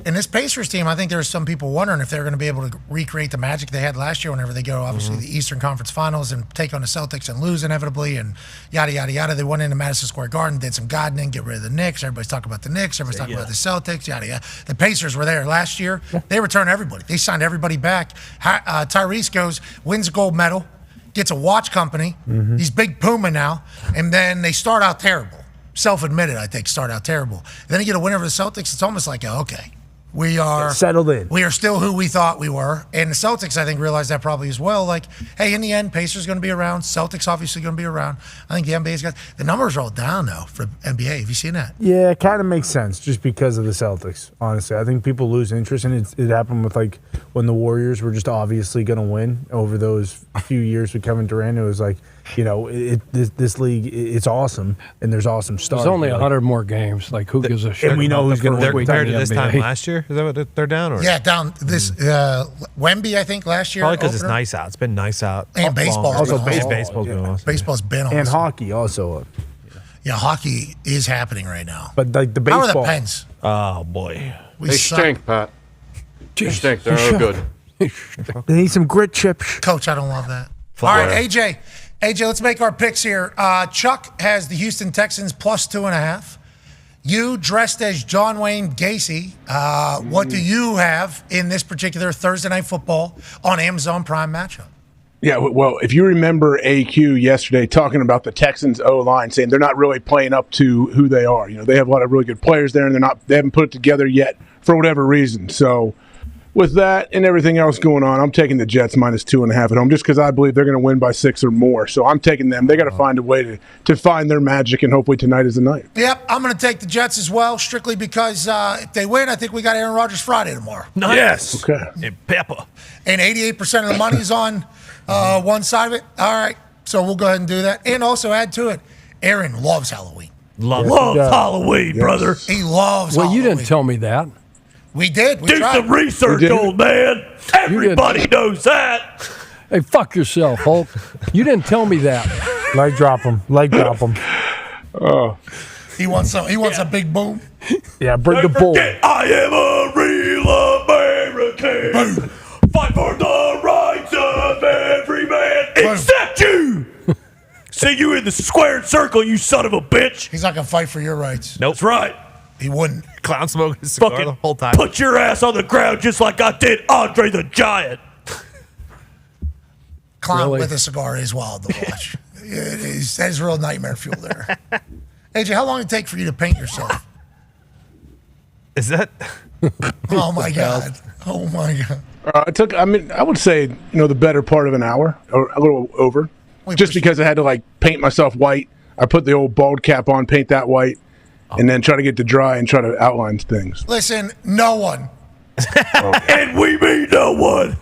And this Pacers team, I think there's some people wondering if they're going to be able to recreate the magic they had last year whenever they go, obviously, the Eastern Conference Finals and take on the Celtics and lose inevitably and yada, yada, yada. They went into Madison Square Garden, did some gardening, get rid of the Knicks. Everybody's talking about the Knicks. Everybody's talking about the Celtics, yada, yada. The Pacers were there last year. They returned everybody. They signed everybody back. Tyrese goes, wins a gold medal, gets a watch company. He's Big Puma now. And then they start out terrible. Self-admitted, I think, start out terrible. And then you get a win over the Celtics. It's almost like, okay. We are settled in. We are still who we thought we were. And the Celtics, I think, realized that probably as well. Like, hey, in the end, Pacers going to be around. Celtics obviously going to be around. I think the NBA's got the numbers are all down, though, for NBA. Have you seen that? Yeah, it kind of makes sense just because of the Celtics, honestly. I think people lose interest, and it happened with, like, when the Warriors were just obviously going to win over those few years with Kevin Durant. It was like, you know, this league, it's awesome, and there's awesome stars. There's only 100 more games. Like, who gives a shit? And we know who's going to win. Compared to this time last year? Is that what they're down? Or? Yeah, down. This Wemby, I think, last year. Probably because it's nice out. It's been nice out. And baseball. Also, baseball's been awesome. Baseball's been awesome. And hockey also. Yeah, hockey is happening right now. But like the baseball. How are the Pens? Oh, boy. They stink, Pat. They stink. They're no good. They need some grit chips. Coach, I don't love that. All right, AJ, let's make our picks here. Chuck has the Houston Texans plus 2.5. You dressed as John Wayne Gacy. What do you have in this particular Thursday Night Football on Amazon Prime matchup? Yeah, well, if you remember AQ yesterday talking about the Texans O-line, saying they're not really playing up to who they are. You know, they have a lot of really good players there, and they haven't put it together yet for whatever reason. So with that and everything else going on, I'm taking the Jets minus 2.5 at home just because I believe they're going to win by 6 or more. So I'm taking them. They got to find a way to find their magic, and hopefully tonight is the night. Yep, I'm going to take the Jets as well, strictly because if they win, I think we got Aaron Rodgers Friday tomorrow. Nice. Yes. Okay. And Pepper. And 88% of the money's on one side of it. All right, so we'll go ahead and do that. And also add to it, Aaron loves Halloween. Loves Halloween, brother. He loves Halloween. You didn't tell me that. We did. We Do tried. some research, old man. Everybody knows that. Hey, fuck yourself, Hulk. You didn't tell me that. Light drop him. Oh. He wants a big boom. Yeah, bring the bull. I am a real American. Boom. Fight for the rights of every man except you. See you in the squared circle, you son of a bitch. He's not going to fight for your rights. Nope. That's right. He wouldn't. Clown smoking a cigar the whole time. Put your ass on the ground just like I did Andre the Giant. Clown with a cigar is wild to watch. That is real nightmare fuel there. AJ, how long did it take for you to paint yourself? Is that? Oh my God. Oh my God. It took. I mean, I would say the better part of an hour, or a little over, just because I had to like paint myself white. I put the old bald cap on, paint that white, and then try to get to dry and try to outline things. Listen, no one. And we mean no one.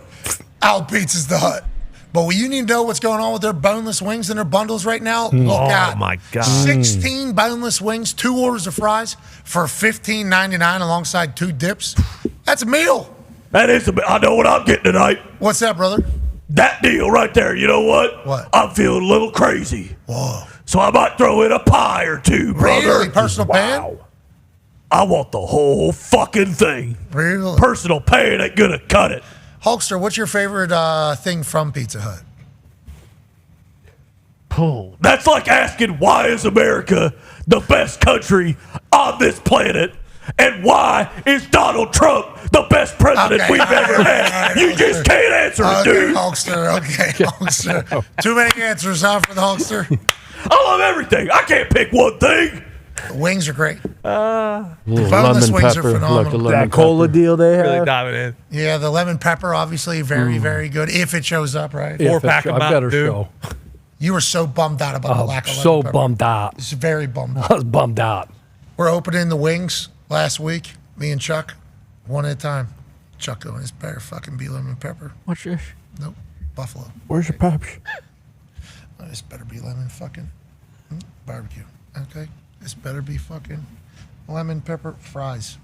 Out-pizzas the Hut. But when you need to know what's going on with their boneless wings and their bundles right now, look out. Oh, my God. 16 boneless wings, 2 orders of fries for $15.99 alongside 2 dips. That's a meal. That is I know what I'm getting tonight. What's that, brother? That deal right there. You know what? What? I'm feeling a little crazy. Whoa. So I might throw in a pie or 2, brother. Really? Personal pan? I want the whole fucking thing. Really? Personal pan ain't gonna cut it. Hulkster, what's your favorite thing from Pizza Hut? That's like asking why is America the best country on this planet, and why is Donald Trump the best president we've ever had? You just can't answer it, dude. Hulkster. Okay, Hulkster. Too many answers, huh, for the Hulkster? I love everything. I can't pick one thing. The wings are great. Boneless Boneless wings are phenomenal. That cola deal they have. Really diving in. Yeah, the lemon pepper, obviously, very, very good. If it shows up, right? 4-pack of Mountain Dew. You were so bummed out about the lack of lemon So pepper. bummed out. It's very bummed out. I was bummed out. We're opening the wings last week, me and Chuck, one at a time. Chuck going, this better fucking be lemon pepper. What's this? Nope, buffalo. Where's your peps? Oh, this better be lemon fucking barbecue. Okay, this better be fucking lemon pepper fries.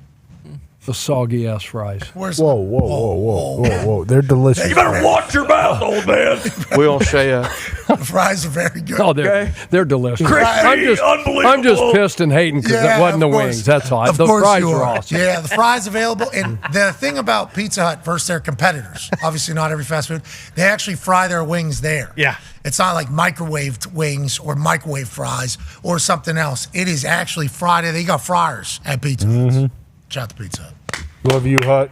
The soggy ass fries. Where's Whoa. They're delicious. You better watch your mouth, old man. We don't share. The fries are very good. Oh, they're delicious. Crispy, I'm just pissed and hating because that wasn't the wings. That's all. Of The course fries you are are. awesome. Yeah, the fries available. And the thing about Pizza Hut versus their competitors, obviously not every fast food, they actually fry their wings there. Yeah. It's not like microwaved wings or microwave fries or something else. It is actually fried. They got fryers at Pizza Hut. Shout out to Pizza Hut. Love you, Hut.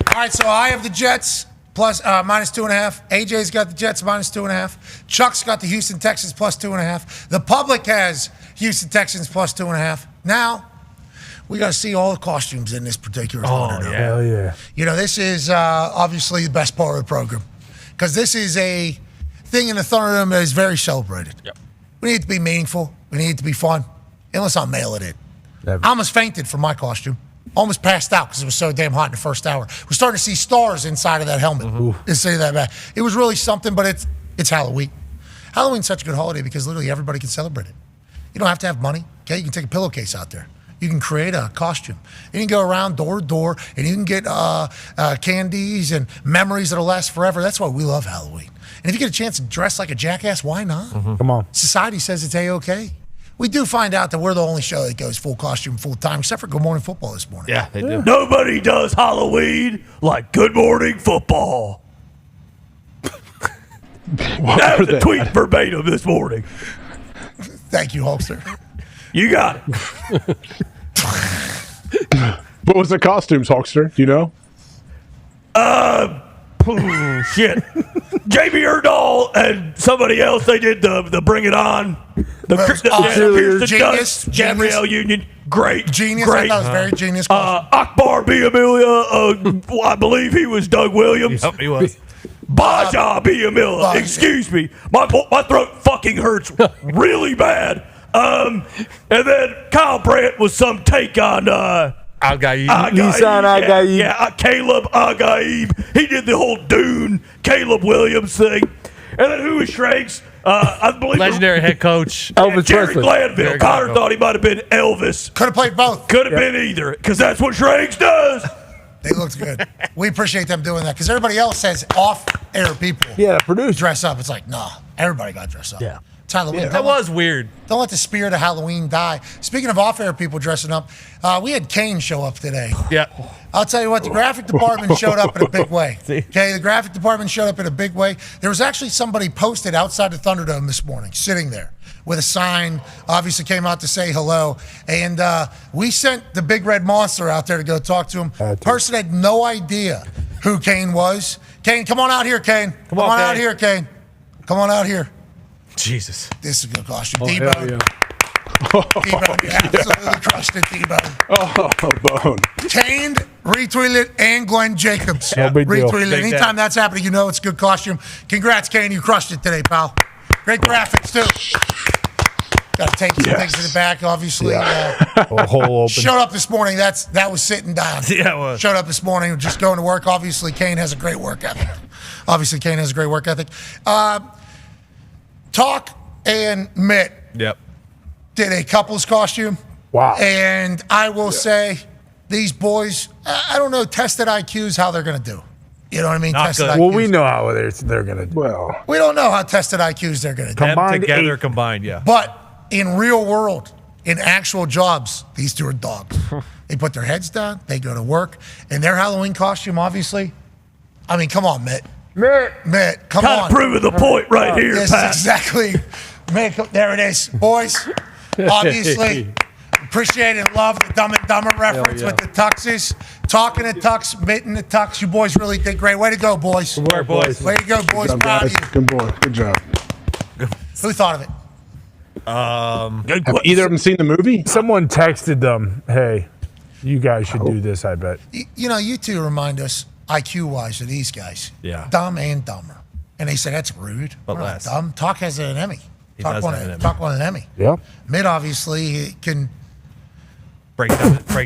All right, so I have the Jets plus minus 2.5. AJ's got the Jets minus 2.5. Chuck's got the Houston Texans plus 2.5. The public has Houston Texans plus 2.5. Now, we got to see all the costumes in this particular Thunderdome. Hell yeah. You know, this is obviously the best part of the program because this is a thing in the Thunderdome that is very celebrated. Yep. We need it to be meaningful. We need it to be fun. And let's not mail it in. Never. I almost fainted from my costume. Almost passed out because it was so damn hot in the first hour. We're starting to see stars inside of that helmet. Say that back. It was really something, but it's Halloween. Halloween's such a good holiday because literally everybody can celebrate it. You don't have to have money. Okay, you can take a pillowcase out there. You can create a costume. And you can go around door to door, and you can get candies and memories that'll last forever. That's why we love Halloween. And if you get a chance to dress like a jackass, why not? Come on. Society says it's A-okay. We do find out that we're the only show that goes full costume, full time, except for Good Morning Football this morning. Yeah, they do. Nobody does Halloween like Good Morning Football. That was a tweet verbatim this morning. Thank you, Hulkster. You got it. What was the costumes, Hulkster? Do you know? Shit. Jamie Erdahl and somebody else, they did the Bring It On. Pierce the Genius. Dust, Gabrielle Union. Great. Genius. Great. I thought it was very genius. Akbar B. Amelia, I believe he was Doug Williams. Yep, he was. Baja B. Amelia. Excuse me. My throat fucking hurts really bad. And then Kyle Brandt was some take on Agaib. Nissan Agaib. Yeah, Caleb Agaib. He did the whole Dune, Caleb Williams thing. And then who was Shrakes? I believe Legendary head coach Elvis Jerry Presley. Glanville. Connor thought he might have been Elvis. Could have played both. Could have been either, because that's what Shrakes does. They looked good. We appreciate them doing that because everybody else says off-air people dress up. It's like, nah, everybody got dressed up. Yeah. It's Halloween. Yeah, that was weird. Don't let the spirit of Halloween die. Speaking of off-air people dressing up, we had Kane show up today. Yeah. I'll tell you what, the graphic department showed up in a big way. Okay, the graphic department showed up in a big way. There was actually somebody posted outside the Thunderdome this morning, sitting there with a sign, obviously came out to say hello. And we sent the big red monster out there to go talk to him. Person had no idea who Kane was. Kane, come on out here, Kane. Come on out here, Kane. Come on out here. Jesus. This is a good costume. Oh, Debo. hell yeah. T-Bone, you absolutely crushed it, T-Bone. Oh, Bone. Caned, retweeted, and Glenn Jacobs. No big deal. Retweeted. Big Anytime day. that's happening, you know it's a good costume. Congrats, Kane. You crushed it today, pal. Great graphics, too. Got to take some things to the back, obviously. Hole open. Showed up this morning. That was sitting down. Yeah, it was. Showed up this morning, just going to work. Obviously, Kane has a great work ethic. Talk and Mitt Yep. did a couple's costume. Wow. And I will say, these boys, I don't know, tested IQs, how they're going to do. You know what I mean? Not Tested good. IQs. Well, we know how they're going to do. Well, We don't know how tested IQs they're going to do. Them together combined, yeah. But in real world, in actual jobs, these two are dogs. They put their heads down, they go to work, and their Halloween costume, obviously, I mean, come on, Mitt. Mitt, come on. Kind of proving the point right here, Yes, Pat. exactly. Mitt, there it is. Boys, obviously, appreciate and love the Dumb and Dumber reference with the tuxes. Talking to tux, Mitt in the tux. You boys really did great. Way to go, boys. Good work, boys. Way to go, boys. Good job, Proud guys. of you. Good boy. Good job. Who thought of it? Have either of them seen the movie? Someone texted them, hey, you guys should do this, I bet. You know, you two remind us, IQ-wise, of these guys. Yeah. Dumb and dumber. And they said, that's rude. But We're not less. dumb. Talk has an Emmy. He Talk does won have an Emmy. Talk won an Emmy. Yeah. Mitt, obviously, he can... Break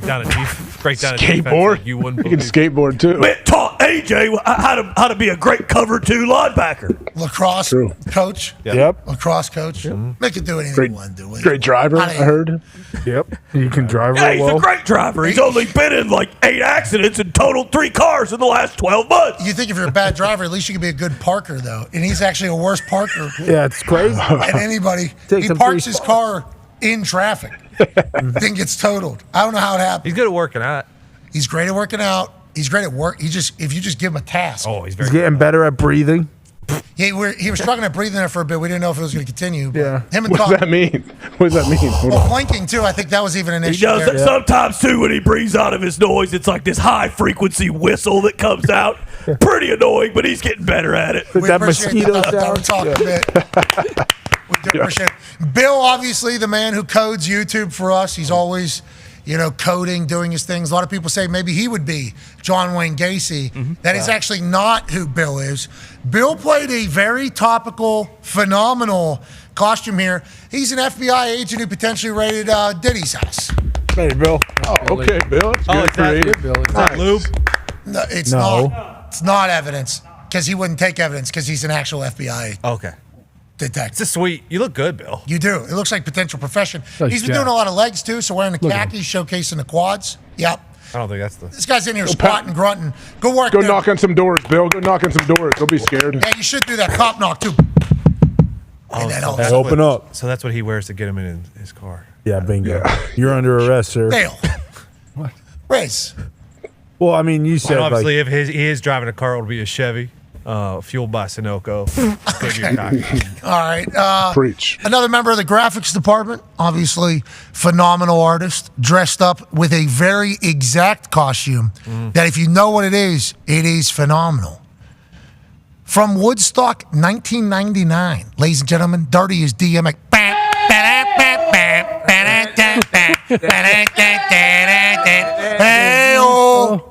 down a defense Skateboard. like you wouldn't You can believe. skateboard too. Man, taught AJ how to be a great cover two linebacker. Lacrosse True. coach. Yep. Lacrosse coach. Make it do anything Great, you want to do. great driver, I heard. Yep. You can drive Yeah, real he's well. a great driver. He's only been in like 8 accidents and totaled 3 cars in the last 12 months. You think if you're a bad driver, at least you can be a good parker, though. And he's actually a worse parker Yeah, it's crazy. than anybody. Takes He him parks 3 his car in traffic, then gets totaled. I don't know how it happened. He's good at working out. He's great at working out. He's great at work. If you just give him a task. Oh, he's He's very getting better at breathing. He was struggling at breathing there for a bit. We didn't know if it was going to continue. But Yeah. Him and What does Tom. that mean? What does that mean? Hold Well, on. blinking too. I think that was even an He issue. does there. that sometimes too when he breathes out of his noise. It's like this high frequency whistle that comes out. Pretty annoying, but he's getting better at it. With We that appreciate mosquito that. We're sound. talking a bit. We do appreciate it. Bill, obviously, the man who codes YouTube for us. He's always, coding, doing his things. A lot of people say maybe he would be John Wayne Gacy. That is actually not who Bill is. Bill played a very topical, phenomenal costume here. He's an FBI agent who potentially raided Diddy's house. Hey, Bill. Oh, okay, Bill. That's Oh, good it's for not, you. it's not lube. No, it's No. not. It's not evidence because he wouldn't take evidence because he's an actual FBI Okay. detective. It's a sweet. You look good, Bill. You do. It looks like potential profession. Nice He's been job. doing a lot of legs too, so wearing the Look at khakis, showcasing the quads. Yep. I don't think that's the. This guy's in here squatting, grunting. Go work Go there. knock on some doors, Bill. Go knock on some doors. Don't be scared. Yeah, you should do that cop knock too. And that helps. that's Open what- up. So that's what he wears to get him in his car. Yeah, bingo. Yeah. You're under arrest, sir. Dale. What? Riz. Well, I mean, you said And obviously, like, if he is driving a car, it'll be a Chevy, fueled by Sunoco. All right. Preach. Another member of the graphics department, obviously phenomenal artist, dressed up with a very exact costume that if you know what it is phenomenal. From Woodstock, 1999. Ladies and gentlemen, Dirty is DMX. Hey-oh.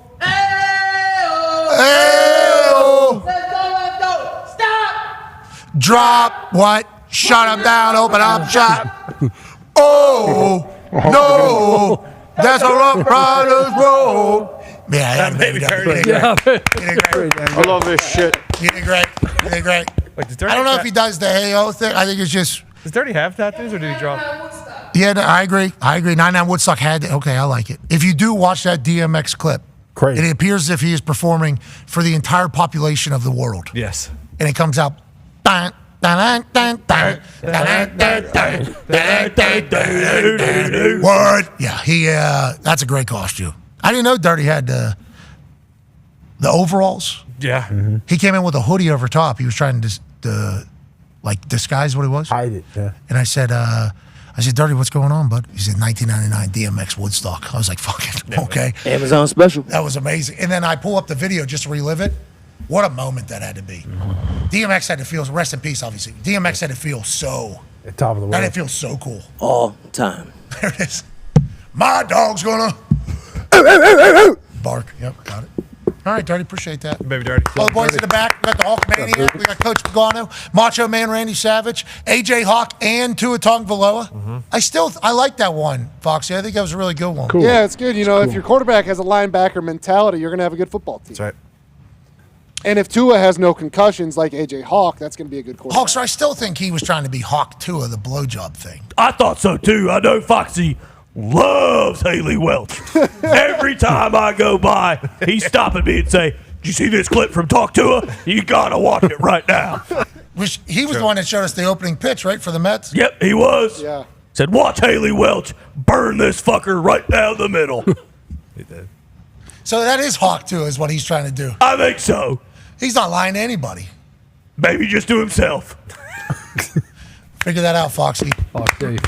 Hey-oh. Drop what? Shut up down, open up shop. Oh, no, that's a rough rider's road. Yeah, that made me dirty. Yeah. I love this shit. You did great. You did great. Wait, does Dirty I don't know have if he does the hey-oh thing. I think it's just, Does Dirty have tattoos or did he draw? yeah, no, I agree. 99 Woodstock had, okay, I like it. If you do watch that DMX clip, Crazy. it appears as if he is performing for the entire population of the world. Yes. And it comes out. Dun, dun, dun, dun, dun, dun, dun, dun, dun, dun. Word. Yeah, that's a great costume. I didn't know Dirty had the overalls. Yeah. He came in with a hoodie over top. He was trying to disguise what he was. hide it. Yeah. And I said, Dirty, what's going on, bud? He said, 1999 DMX Woodstock. I was like, fuck it. Okay. Amazon special. That was amazing. And then I pull up the video just to relive it. What a moment that had to be. DMX had to feel, rest in peace, obviously. DMX had to feel so At top of the world. And it feels so cool. All time. There it is. My dog's gonna bark. Yep, got it. All right, Dirty, appreciate that. Baby Dirty. All the boys in the back. We got the Hulkmaniac. We got Coach Pagano, Macho Man Randy Savage, AJ Hawk, and Tua Tagovailoa. I like that one, Foxy. I think that was a really good one. Yeah, it's good. You know, if your quarterback has a linebacker mentality, you're going to have a good football team. That's right. And if Tua has no concussions like AJ Hawk, that's going to be a good quarterback. Hawk, so I still think he was trying to be Hawk Tua, the blowjob thing. I thought so too. I know Foxy loves Haley Welch. Every time I go by, he's stopping me and say, "Did you see this clip from Talk to Her? You gotta watch it right now." He was the one that showed us the opening pitch, right, for the Mets? Yep, he was. Yeah. Said, "Watch Haley Welch burn this fucker right down the middle." He did. So that is Hawk Tua, is what he's trying to do. I think so. He's not lying to anybody. Maybe just to himself. Figure that out, Foxy. Hawk Dave.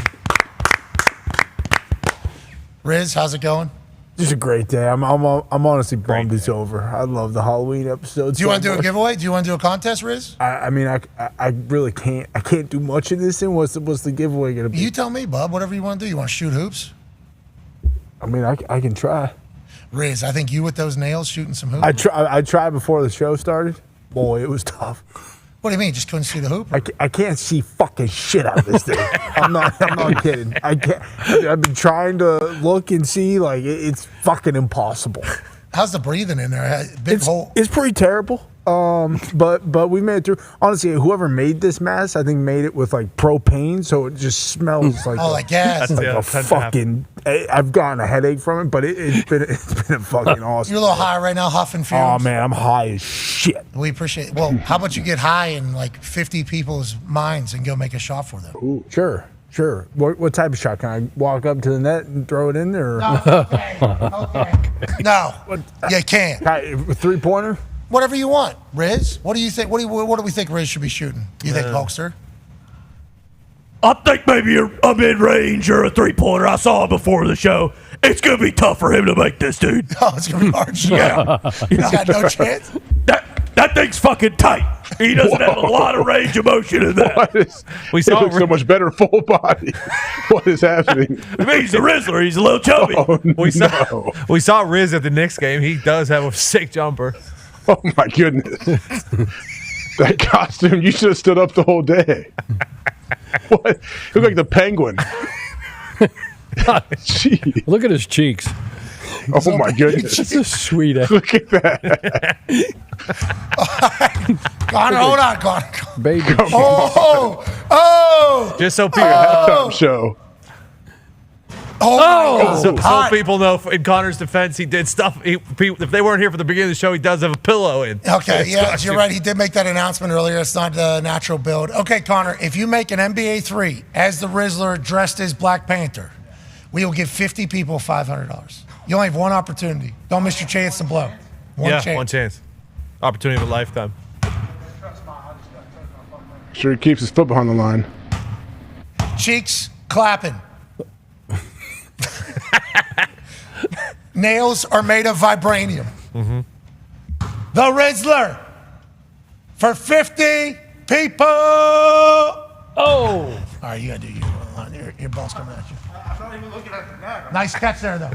Riz, how's it going? Just a great day. I'm honestly bummed it's over. I love the Halloween episodes. Do you want to do a giveaway? Do you want to do a contest, Riz? I mean, I really can't. I can't do much of this thing. What's the giveaway gonna be? You tell me, bub. Whatever you want to do. You want to shoot hoops? I mean, I can try. Riz, I think you with those nails shooting some hoops. I tried before the show started. Boy, it was tough. What do you mean? Just couldn't see the hoop? I can't see fucking shit out of this thing. I'm not kidding. I can't. I've been trying to look and see. Like it's fucking impossible. How's the breathing in there? Big hole. It's pretty terrible. But we made it through. Honestly, whoever made this mess, I think made it with like propane, so it just smells like like gas. Like a fucking. I've gotten a headache from it, but it's been a fucking awesome. You're a little high right now, huffing fumes. Oh man, I'm high as shit. We appreciate it. Well, how about you get high in like 50 people's minds and go make a shot for them? Ooh, sure. What type of shot? Can I walk up to the net and throw it in there? No, okay. No, you can't. 3-pointer? Whatever you want, Riz. What do you think? What do we think Riz should be shooting? You think, Hulkster? I think maybe a mid-range or a 3-pointer. I saw him before the show. It's going to be tough for him to make this, dude. Oh, it's going to be hard. Yeah. He's got no chance. That thing's fucking tight. He doesn't have a lot of range of motion in that. We saw so much better full body. What is happening? He's the Rizzler. He's a little chubby. Oh, We saw Riz at the Knicks game. He does have a sick jumper. Oh my goodness. That costume, you should have stood up the whole day. What? You look like the Penguin. Jeez. Look at his cheeks. Oh my goodness. That's a sweet ass. Look at that. Connor, hold on, Connor. Baby. Oh! Just so people, Halftime show. so people know, in Connor's defense, he did stuff. If they weren't here for the beginning of the show, he does have a pillow in. Okay, yeah, you're right. He did make that announcement earlier. It's not the natural build. Okay, Connor, if you make an NBA 3 as the Rizzler dressed as Black Panther, we will give 50 people $500. You only have one opportunity. Don't miss your chance to blow. One chance. Opportunity of a lifetime. Sure, he keeps his foot behind the line. Cheeks clapping. Nails are made of vibranium. Mm-hmm. The Rizzler for 50 people. Oh! All right, you got to do your ball's coming at you. I'm not even looking at the net. Nice catch there, though.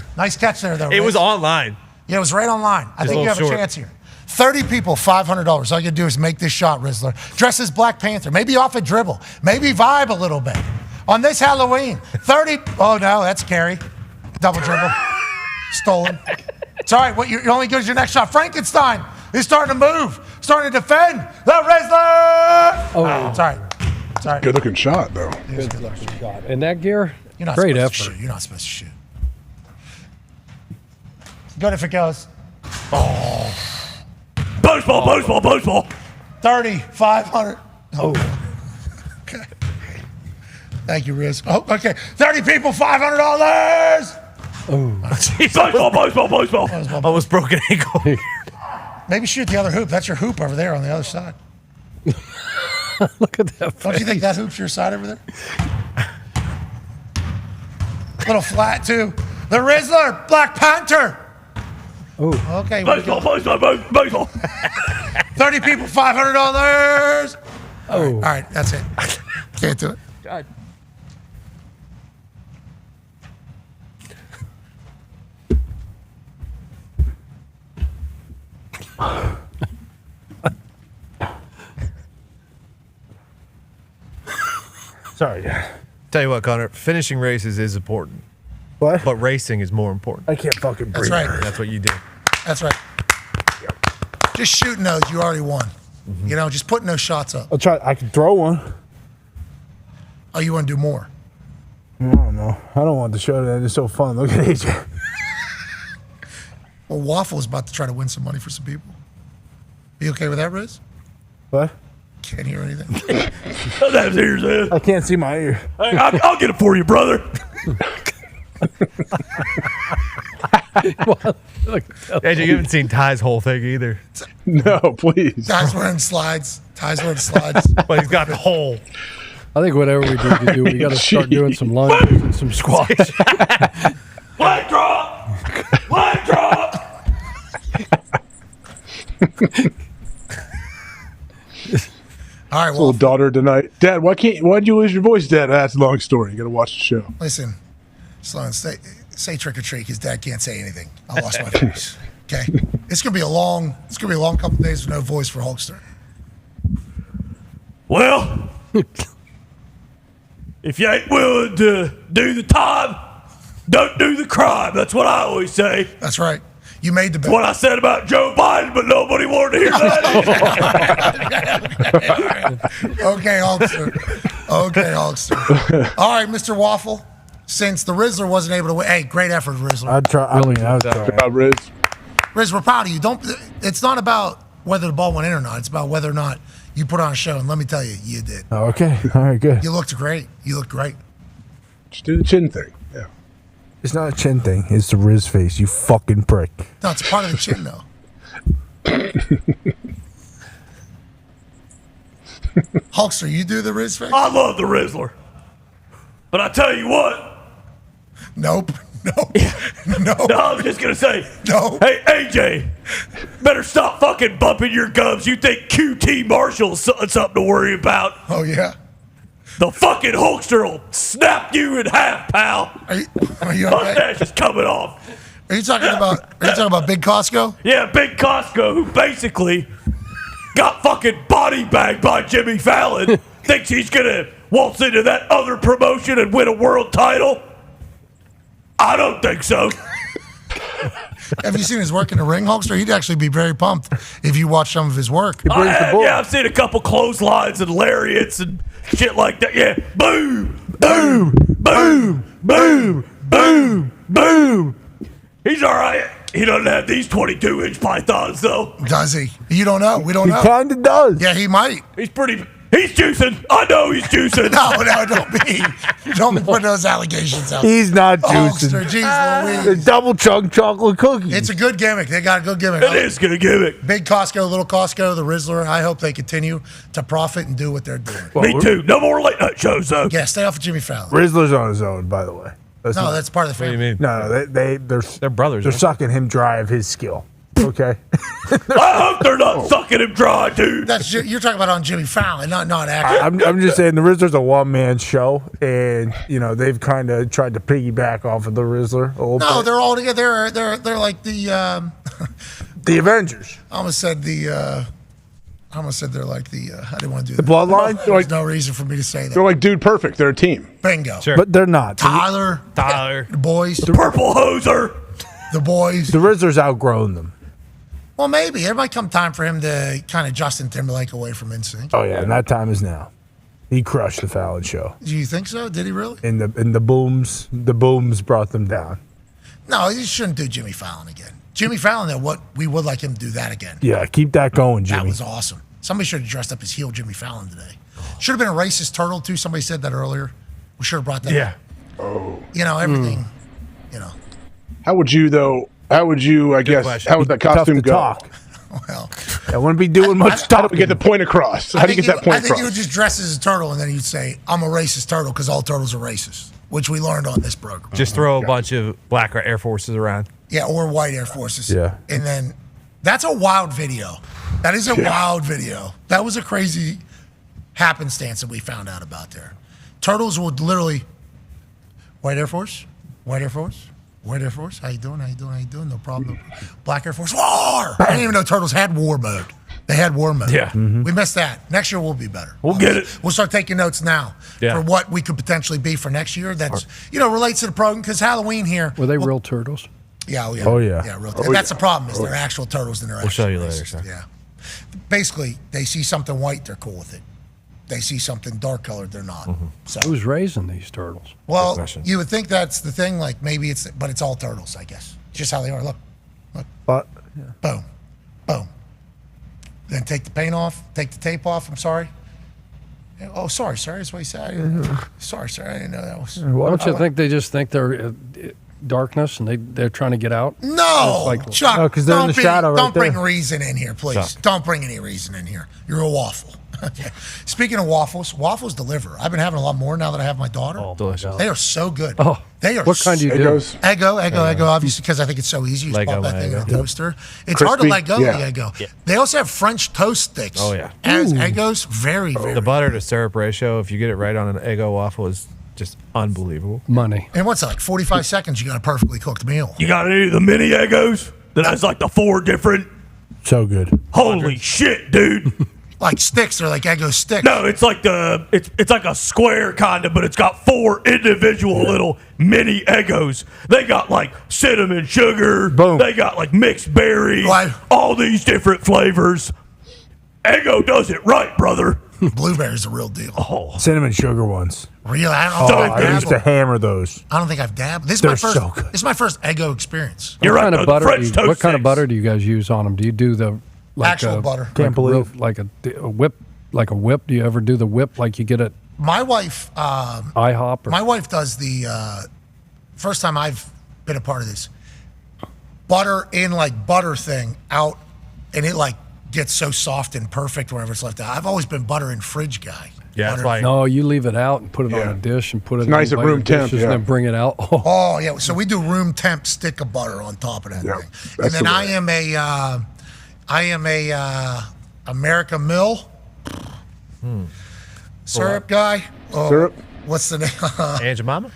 It was online. Yeah, it was right online. I Just think you have a short. chance here. 30 people, $500. All you do is make this shot, Rizzler. Dress as Black Panther. Maybe off a dribble. Maybe vibe a little bit. On this Halloween, 30. Oh, no, that's scary. Double dribble. Stolen. It's all right. You're only good as your next shot. Frankenstein is starting to move, starting to defend. The Rizzler. Oh, it's all right. It's all right. Good looking shot, though. Good looking shot. In that gear, You're not great supposed effort. to shoot. You're not supposed to shoot. Good if it goes. Oh. Baseball. 30, 500. Oh. Okay. Thank you, Riz. Oh, okay. 30 people, $500. Baseball. Almost broken ankle. Maybe shoot the other hoop. That's your hoop over there on the other side. Look at that. Don't you think that hoop's your side over there? Little flat, too. The Rizzler, Black Panther. Oh. Okay. Baseball. 30 people, $500. Oh. All right, that's it. Can't do it. God. Sorry. Tell you what, Connor, finishing races is important. What? But racing is more important. I can't fucking breathe. That's right. That's what you do. That's right. Just shooting those, you already won. You know, just putting those shots up. I'll try. I can throw one. Oh, you want to do more? I don't know. I don't want the show to end. It's so fun. Look at AJ. Well, Waffle's about to try to win some money for some people. You okay with that, Riz? What? Can't hear anything. That's ears, man. I can't see my ear. Hey, I'll get it for you, brother. AJ, you haven't seen Ty's whole thing either. No, please. Ty's wearing slides. Ty's wearing slides. But he's got the whole. I think whatever we do, we got to start doing some lunges and some squats. Leg drop. Leg drop. All right, Little daughter tonight. Dad, why'd you lose your voice, Dad? That's a long story. You got to watch the show. Listen, Sloan, say trick or treat because Dad can't say anything. I lost my voice. Okay, it's gonna be a long couple of days with no voice for Hulkster. Well, if you ain't willing to do the time, don't do the crime. That's what I always say. That's right. You made the bet. What I said about Joe Biden, but nobody wanted to hear that. Okay, Hulkster. All right, Mr. Waffle. Since the Rizzler wasn't able to win, hey, great effort, Rizzler. I'd try. I mean, I'd try. Riz. Riz, we're proud of you. It's not about whether the ball went in or not. It's about whether or not you put on a show. And let me tell you, you did. Oh, okay. All right, good. You looked great. Just do the chin thing. Yeah. It's not a chin thing. It's the Riz face, you fucking prick. No, it's part of the chin, though. Hulkster, you do the Riz face? I love the Rizzler. But I tell you what. Nope. No. No, I'm just going to say. No. Hey, AJ, better stop fucking bumping your gums. You think QT Marshall's something to worry about. Oh, yeah? The fucking Hulkster will snap you in half, pal. Are you okay? Mustache is coming off. Are you talking about Big Costco? Yeah, Big Costco, who basically got fucking body bagged by Jimmy Fallon, thinks he's gonna waltz into that other promotion and win a world title. I don't think so. Have you seen his work in the ring, Hulkster? He'd actually be very pumped if you watch some of his work. Yeah, I've seen a couple clotheslines and lariats and shit like that. Yeah, boom, boom, boom, boom, boom, boom. He's all right. He doesn't have these 22-inch pythons, though. Does he? You don't know. We don't know. He kind of does. Yeah, he might. He's juicing. I know he's juicing. Don't be putting those allegations out. He's not juicing. Hulkster, geez Louise. The double chunk chocolate cookie. It's a good gimmick. They got a good gimmick. It is a good gimmick. Big Costco, little Costco, the Rizzler. I hope they continue to profit and do what they're doing. Me too. No more late night shows, though. Yeah, stay off of Jimmy Fallon. Rizzler's on his own, by the way. That's part of the family. No, they're brothers. They're sucking him dry of his skill. Okay. I hope they're not sucking him dry, dude. You're talking about on Jimmy Fallon, not actually. I'm just saying the Rizzler's a one-man show, and they've kind of tried to piggyback off of the Rizzler a little bit. They're all together. They're like the the Avengers. I almost said they're like the. I didn't want to do the that. Bloodline. There's no reason for me to say that. They're like Dude Perfect. They're a team. Bingo. Sure. But they're not. Tyler, the boys, the purple hoser, the boys. The Rizzler's outgrown them. Well, maybe there might come time for him to kind of Justin Timberlake away from NSYNC. Oh yeah, and that time is now. He crushed the Fallon show. Do you think so? Did he really? And the booms brought them down. No, he shouldn't do Jimmy Fallon again. Jimmy Fallon, we would like him to do that again. Yeah, keep that going, Jimmy. That was awesome. Somebody should have dressed up as heel Jimmy Fallon today. Should have been a racist turtle too. Somebody said that earlier. We should have brought that up. Oh. Everything. How would you though? How would you? I guess. question. How would that Tough costume to go? talk. Well, I wouldn't be doing much How do talking. we get the point across? How do you get that point I think you would across? just dress as a turtle and then you'd say, I'm a racist turtle because all turtles are racist, which we learned on this program. Just throw a bunch of black Air Forces around. Yeah, or white Air Forces. Yeah. And then that's a wild video. That is a wild video. That was a crazy happenstance that we found out about there. Turtles would literally, White Air Force, White Air Force, White Air Force, how you doing? No problem. Black Air Force, war! I didn't even know turtles had war mode. They had war mode. Yeah. We missed that. Next year we'll be better. We'll get it. We'll start taking notes now for what we could potentially be for next year. That's, relates to the program, because Halloween here. Were they real turtles? Yeah, Oh, yeah. Yeah, real. Oh, that's yeah. the problem, is they're actual turtles than they're We'll show actual you later, races. sir. Yeah. Basically, they see something white, they're cool with it. They see something dark colored, they're not. So, Who's raising these turtles? well, you would think that's the thing. Like maybe but it's all turtles, I guess. It's just how they are. Look. But Boom, boom. Then take the paint off. Take the tape off. I'm sorry. Oh, sorry, sir. That's what he said. Sorry, sir. I didn't know that was. Don't you think they just think they're darkness and they're trying to get out? No, It's like, Chuck. because they're in the shadow right Don't bring there. reason in here, please. Chuck. Don't bring any reason in here. You're a waffle. Okay. Speaking of waffles deliver. I've been having a lot more now that I have my daughter. Oh, delicious. They are so good. Oh, they are. what kind do you do? Eggo, obviously, because I think it's so easy. You just Lego, pop that thing in a Lego. toaster. It's hard to Crispy, let go yeah. of the Eggo. They also have French toast sticks. Oh, yeah. As Eggos, very, very. The butter to syrup ratio, if you get it right on an Eggo waffle, is just unbelievable. Money. And what's that, like 45 seconds, you got a perfectly cooked meal. You got any of the mini Eggos that has like the 4 different? So good. Holy shit, dude! Like sticks, they're like Eggo sticks. No, it's like it's like a square kind of, but it's got 4 individual little mini Eggos. They got like cinnamon sugar. Boom. They got like mixed berry. Right. All these different flavors. Eggo does it right, brother. Blueberry's the real deal. Oh, Cinnamon sugar ones. Really? I Oh, don't think I've I used to dabbled. hammer those. I don't think I've dabbled. This is They're my first. so good. This is my first Eggo experience. You're What right. kind though, of the butter? French toast What kind of sticks. butter do you guys use on them? Do you do the Actual butter. Can't believe. like a whip, like a whip? Do you ever do the whip like you get at My wife. IHOP? Or? My wife does the first time I've been a part of this butter in like butter thing out, and it like gets so soft and perfect wherever it's left out. I've always been butter in fridge guy. Yeah, it's like No, you leave it out and put it on Yeah. a dish and put it nice in at room temp, dishes yeah. and then bring it out. Oh, Oh yeah, so we do room temp stick of butter on top of that Yeah, thing, and that's then the I am a America Mill syrup guy. Oh, Syrup? What's the name? Aunt Jemima?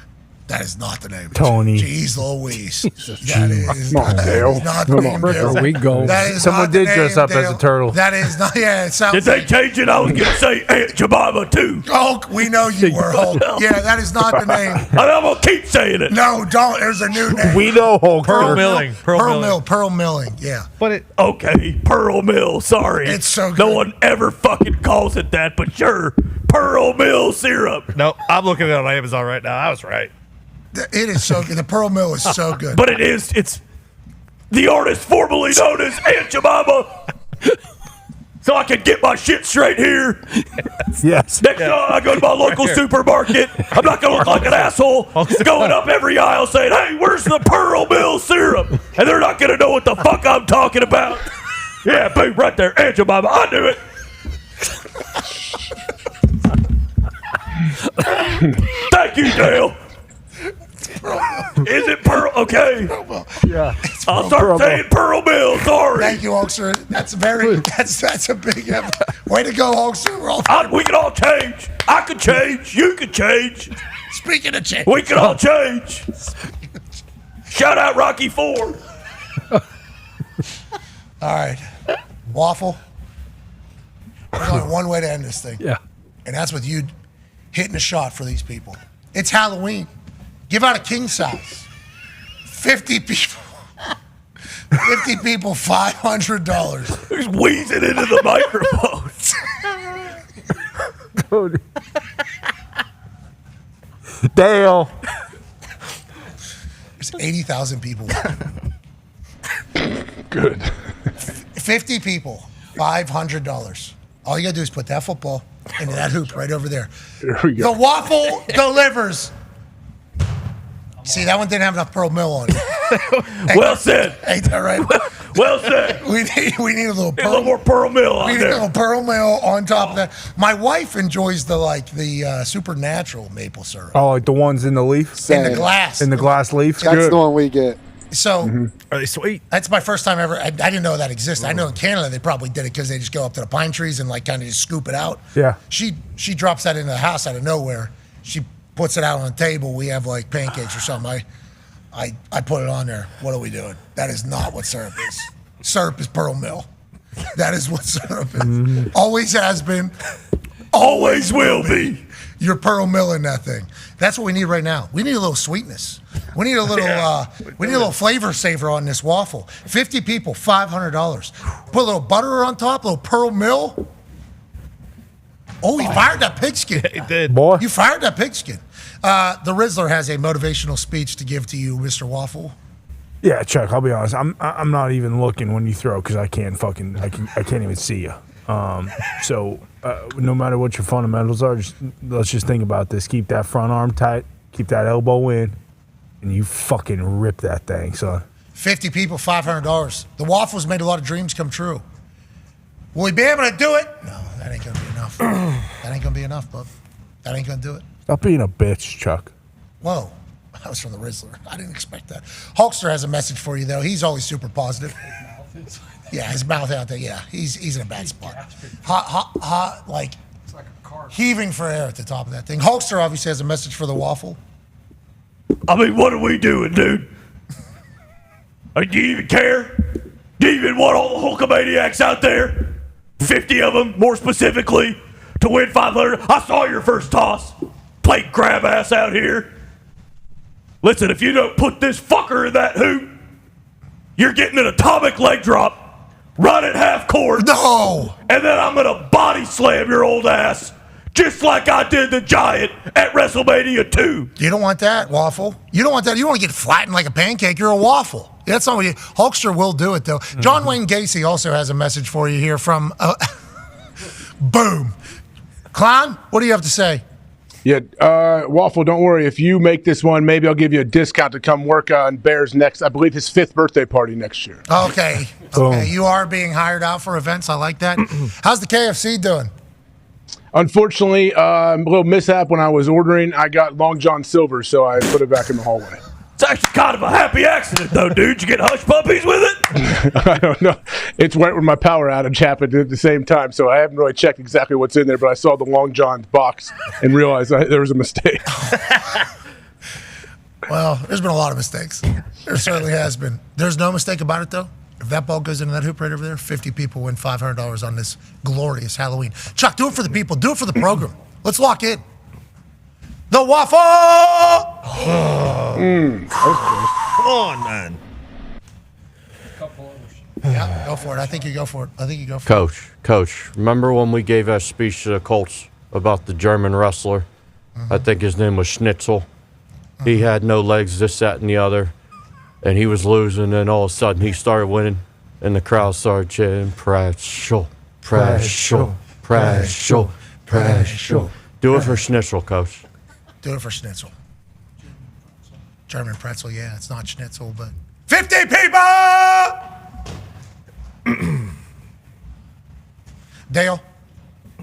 That is not the name. Tony. Jeez Louise. That is Come on, Dale. not the Come name. on, Dale. there we go. That is Someone not the did dress name, up as a Dale. turtle. That is not. Yeah, it sounds. Did they change it? I was gonna say Aunt Jemima too. Hulk, we know you were Hulk. Yeah, that is not the name. And I'm gonna keep saying it. No, don't. There's a new name. We know Hulk. Pearl Milling. Pearl Milling. Yeah. But it, Okay, Pearl Mill. Sorry, It's so No good. one ever fucking calls it that, but sure, Pearl Mill syrup. no, I'm looking at it on Amazon right now. I was right. It is so good. The Pearl Mill is so good. But it's the artist formerly known as Aunt Jemima. So I can get my shit straight here. Yes. Next time I go to my local supermarket, I'm not gonna look like an asshole going up every aisle saying, "Hey, where's the Pearl Mill syrup?" And they're not gonna know what the fuck I'm talking about. Yeah, boom, right there, Aunt Jemima. I knew it. Thank you, Dale. Is it Pearl? Okay. Yeah. I'll start saying Pearl Mill. Sorry. Thank you, Hulkster. That's very. That's a big way to go, Hulkster. We're all. We can all change. I could change. You could change. Speaking of change, We can all change. Shout out Rocky Ford. all right, Waffle. There's only one way to end this thing. yeah. And that's with you hitting a shot for these people. It's Halloween. Give out a king size. 50 people. 50 people, $500. Who's wheezing into the microphone? Dale. There's 80,000 people. Good. 50 people, $500. All you gotta do is put that football into that hoop right over there. Here we The go. waffle delivers. See, that one didn't have enough Pearl Mill on it. Well said. Ain't that right? Well said. We need a little A little more Pearl Mill We on need a little there. Pearl Mill on top of that. My wife enjoys the supernatural maple syrup Oh, like the ones in the leaf? in the glass. In the glass leaf? That's Good. the one we get. So Are they sweet? that's my first time ever. I didn't know that existed. I know in Canada they probably did it because they just go up to the pine trees and like kind of just scoop it out. Yeah. She drops that into the house out of nowhere, she puts it out on the table. We have like pancakes or something. I put it on there. What are we doing? That is not what syrup is. Syrup is Pearl Mill. That is what syrup is. Always has been. Always will be. You're Pearl Mill in that thing. That's what we need right now. We need a little sweetness. We need a little. We need a little flavor saver on this waffle. 50 people, $500. Put a little butter on top. A little Pearl Mill. Oh, he fired that pigskin. He did. Boy. You fired that pigskin. The Rizzler has a motivational speech to give to you, Mr. Waffle. Yeah, Chuck. I'll be honest. I'm not even looking when you throw because I can't even see you. So no matter what your fundamentals are, let's just think about this. Keep that front arm tight. Keep that elbow in, and you fucking rip that thing, son. 50 people, $500. The Waffles made a lot of dreams come true. Will we be able to do it? No, that ain't gonna be enough. That ain't gonna be enough, bub. That ain't gonna do it. Stop being a bitch, Chuck. Whoa. That was from the Rizzler. I didn't expect that. Hulkster has a message for you, though. He's always super positive. Yeah, his mouth out there. Yeah, he's in a bad spot. Hot, like heaving for air at the top of that thing. Hulkster obviously has a message for the Waffle. I mean, what are we doing, dude? Do you even care? Do you even want all the Hulkamaniacs out there? 50 of them, more specifically, to win 500. I saw your first toss. Plate crab ass out here. Listen, if you don't put this fucker in that hoop, you're getting an atomic leg drop, run at half court. No! And then I'm going to body slam your old ass, just like I did the Giant at WrestleMania 2. You don't want that, Waffle. You don't want that. You don't want to get flattened like a pancake. You're a waffle. That's not what you... Hulkster will do it, though. John Wayne Gacy also has a message for you here from... Boom. Klein, what do you have to say? Yeah, Waffle, don't worry. If you make this one, maybe I'll give you a discount to come work on Bear's next, I believe, his 5th birthday party next year. Okay. Okay. You are being hired out for events. I like that. How's the KFC doing? Unfortunately, a little mishap when I was ordering. I got Long John Silver, so I put it back in the hallway. It's actually kind of a happy accident, though, dude. You get hush puppies with it? I don't know. It's right when my power outage happened at the same time, so I haven't really checked exactly what's in there, but I saw the Long John box and realized there was a mistake. Well, there's been a lot of mistakes. There certainly has been. There's no mistake about it, though. If that ball goes into that hoop right over there, 50 people win $500 on this glorious Halloween. Chuck, do it for the people. Do it for the program. Let's lock in. The Waffle! Come on, man. Yeah, go for it. I think you go for it. Coach, remember when we gave that speech to the Colts about the German wrestler? I think his name was Schnitzel. He had no legs, this, that, and the other. And he was losing, and all of a sudden he started winning. And the crowd started chanting, Pressure, pressure, pressure, pressure. Do it for Schnitzel, Coach. Do it for Schnitzel. German pretzel, yeah, it's not Schnitzel, but 50 people! Dale,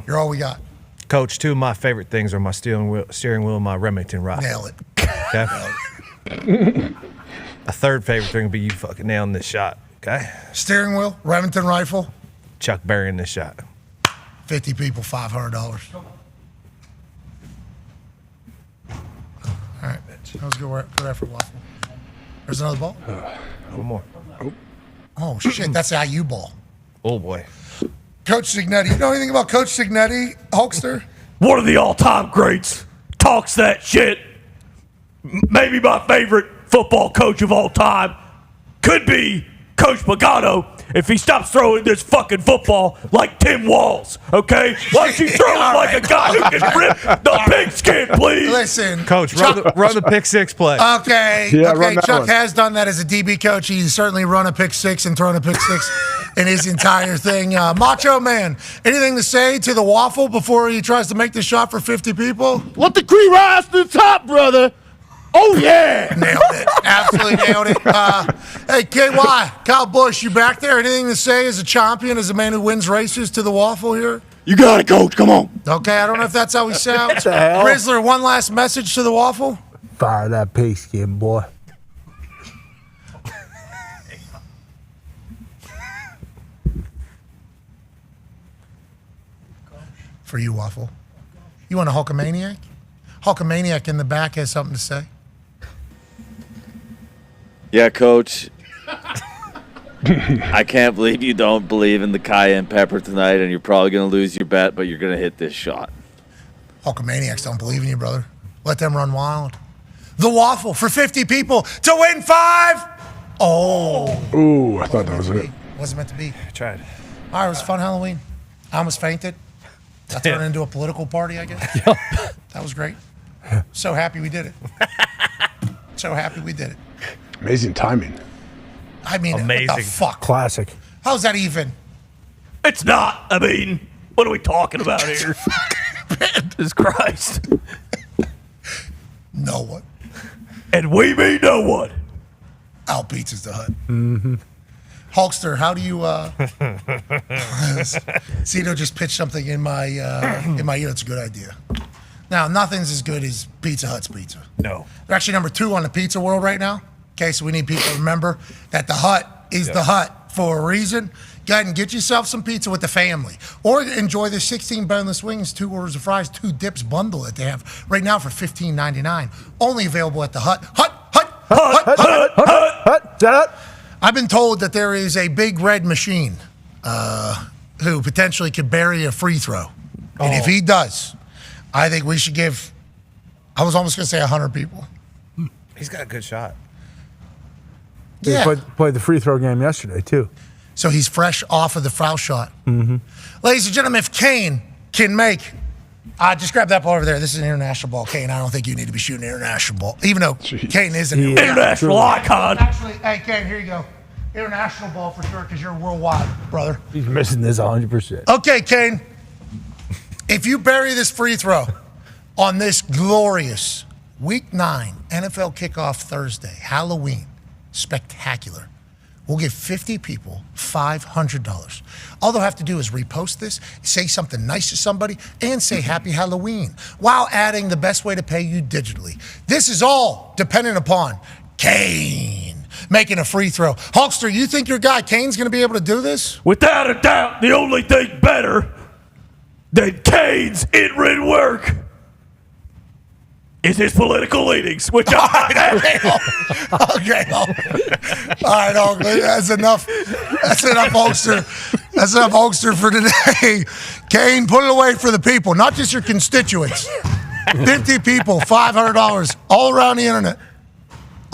you're all we got. Coach, 2 of my favorite things are my steering wheel and my Remington rifle. Nail it. Okay? A third favorite thing would be you fucking nailing this shot. Okay? Steering wheel, Remington rifle. Chuck burying this shot. 50 people, $500. All right, that was good effort, Waffle. There's another ball. One more. Oh shit, that's the IU ball. Oh boy. Coach Signetti. You know anything about Coach Signetti, Hulkster? One of the all-time greats. Talks that shit. Maybe my favorite football coach of all time could be Coach Pagano if he stops throwing this fucking football like Tim Walls, okay? Why don't you throw it like a guy who can rip the pigskin, please? Listen. Coach, run the pick six play. Okay. Yeah, okay. Chuck one. has done that as a DB coach. He's certainly run a pick six and thrown a pick six in his entire thing. Macho Man, anything to say to the Waffle before he tries to make the shot for 50 people? Let the cream rise to the top, brother. Oh, yeah. Nailed it. Absolutely nailed it. Hey, KY, Kyle Busch, you back there? Anything to say as a champion, as a man who wins races to the Waffle here? You got it, Coach. Come on. Okay, I don't know if that's how he sounds. What the hell? Rizzler, one last message to the Waffle? Fire that pigskin, boy. For you, Waffle. You want a Hulkamaniac? Hulkamaniac in the back has something to say. Yeah, Coach. I can't believe you don't believe in the cayenne pepper tonight, and you're probably going to lose your bet, but you're going to hit this shot. Hulkamaniacs don't believe in you, brother. Let them run wild. The waffle for 50 people to win 5. Oh. Ooh, I thought that was it. Wasn't meant to be. I tried. All right, it was a fun Halloween. I almost fainted. That turned into a political party, I guess. That was great. So happy we did it. So happy we did it. Amazing timing. I mean, amazing. what the fuck? Classic. How's that even? It's not. I mean, what are we talking about here? Jesus Christ. No one. And we mean no one. Al Pizza's the Hut. Mm-hmm. Hulkster, how do you Cito just pitched something in my ear. It's a good idea. Now, nothing's as good as Pizza Hut's pizza. No. They're actually number 2 on the pizza world right now. Okay, so we need people to remember that the Hut is the Hut for a reason. Go ahead and get yourself some pizza with the family. Or enjoy the 16 boneless wings, 2 orders of fries, 2 dips bundle that they have right now for $15.99. Only available at the Hut. Hut. I've been told that there is a big red machine who potentially could bury a free throw. And if he does, I think we should give, I was almost going to say 100 people. He's got a good shot. He played the free throw game yesterday, too. So he's fresh off of the foul shot. Mm-hmm. Ladies and gentlemen, if Kane can make, just grab that ball over there. This is an international ball. Kane, I don't think you need to be shooting an international ball, even though Kane is an international icon. Actually, hey, Kane, here you go. International ball for sure, because you're worldwide, brother. He's missing this 100%. Okay, Kane, if you bury this free throw on this glorious Week 9 NFL kickoff Thursday, Halloween, spectacular, we'll give 50 people $500. All they'll have to do is repost this, say something nice to somebody, and say Happy Halloween, while adding the best way to pay you digitally. This is all dependent upon Kane making a free throw. Hulkster, you think your guy Kane's going to be able to do this? Without a doubt, the only thing better than Kane's in-ring work is his political leanings, which Okay, all right, that's enough. That's enough, Hulkster. That's enough, Hulkster, for today. Kane, put it away for the people, not just your constituents. 50 people, $500, all around the internet.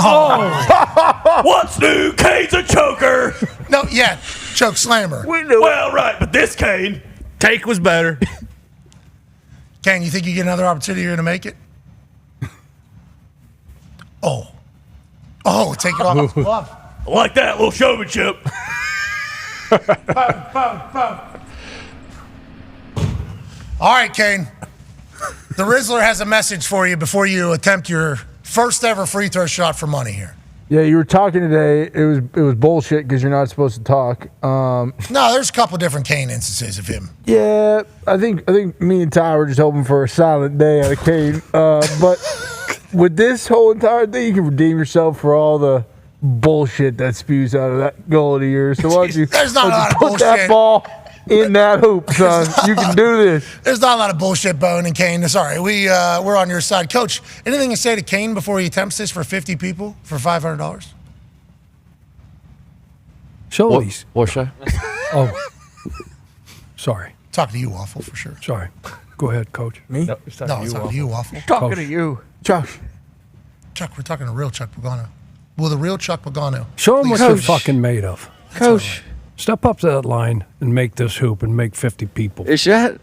Oh. What's new? Kane's a choker. No, yeah, choke slammer. We knew. Well, right, but this Kane. Take was better. Kane, you think you get another opportunity here to make it? Take it off the glove. I like that little showmanship. Boom. All right, Kane. The Rizzler has a message for you before you attempt your first ever free throw shot for money here. Yeah, you were talking today. It was bullshit because you're not supposed to talk. No, there's a couple different Kane instances of him. Yeah, I think me and Ty were just hoping for a silent day out of Kane. But with this whole entire thing, you can redeem yourself for all the bullshit that spews out of that goal of yours. So why don't you There's not a lot of put that bullshit. ball in that hoop, son? You can do this. There's not a lot of bullshit, Bone and Kane. Sorry, we're on your side. Coach, anything to say to Kane before he attempts this for 50 people for $500? Shoulders. What's that? Oh, sorry. Talking to you, Waffle, for sure. Sorry. Go ahead, Coach. Me? No, it's talking to you, Waffle. Talking to you. Chuck, we're talking to real Chuck Pagano. Well, the real Chuck Pagano. Show him what Please. you're fucking made of. Coach. Step up to that line and make this hoop and make 50 people. Is that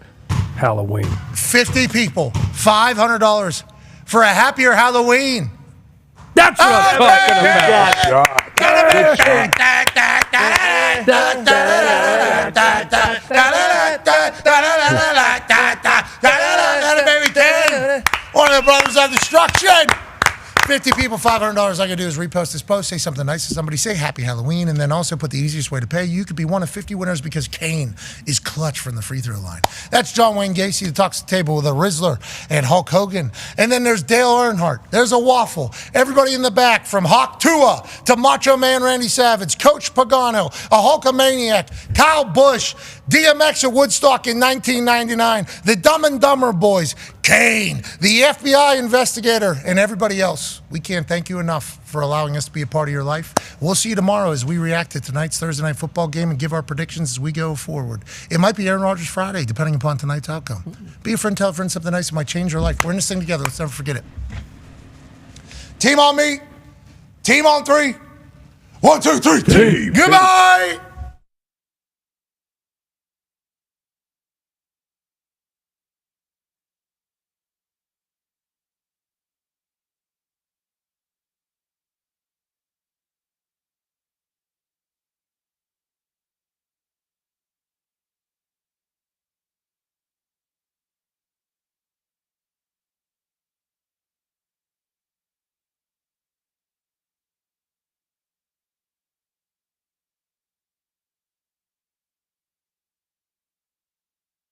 Halloween? 50 people, $500 for a happier Halloween. That's what I'm talking about. One of the brothers of destruction. 50 people, $500. All I gotta do is repost this post, say something nice to somebody, say Happy Halloween, and then also put the easiest way to pay. You could be one of 50 winners because Kane is clutch from the free throw line. That's John Wayne Gacy that talks to the table with a Rizzler and Hulk Hogan. And then there's Dale Earnhardt. There's a Waffle. Everybody in the back, from Hawk Tua to Macho Man Randy Savage, Coach Pagano, a Hulkamaniac, Kyle Busch, DMX at Woodstock in 1999, the Dumb and Dumber Boys, Kane, the FBI investigator, and everybody else. We can't thank you enough for allowing us to be a part of your life. We'll see you tomorrow as we react to tonight's Thursday Night Football game and give our predictions as we go forward. It might be Aaron Rodgers Friday, depending upon tonight's outcome. Be a friend, tell a friend something nice that might change your life. We're in this thing together. Let's never forget it. Team on me. Team on three. 1, 2, 3. Team. Goodbye.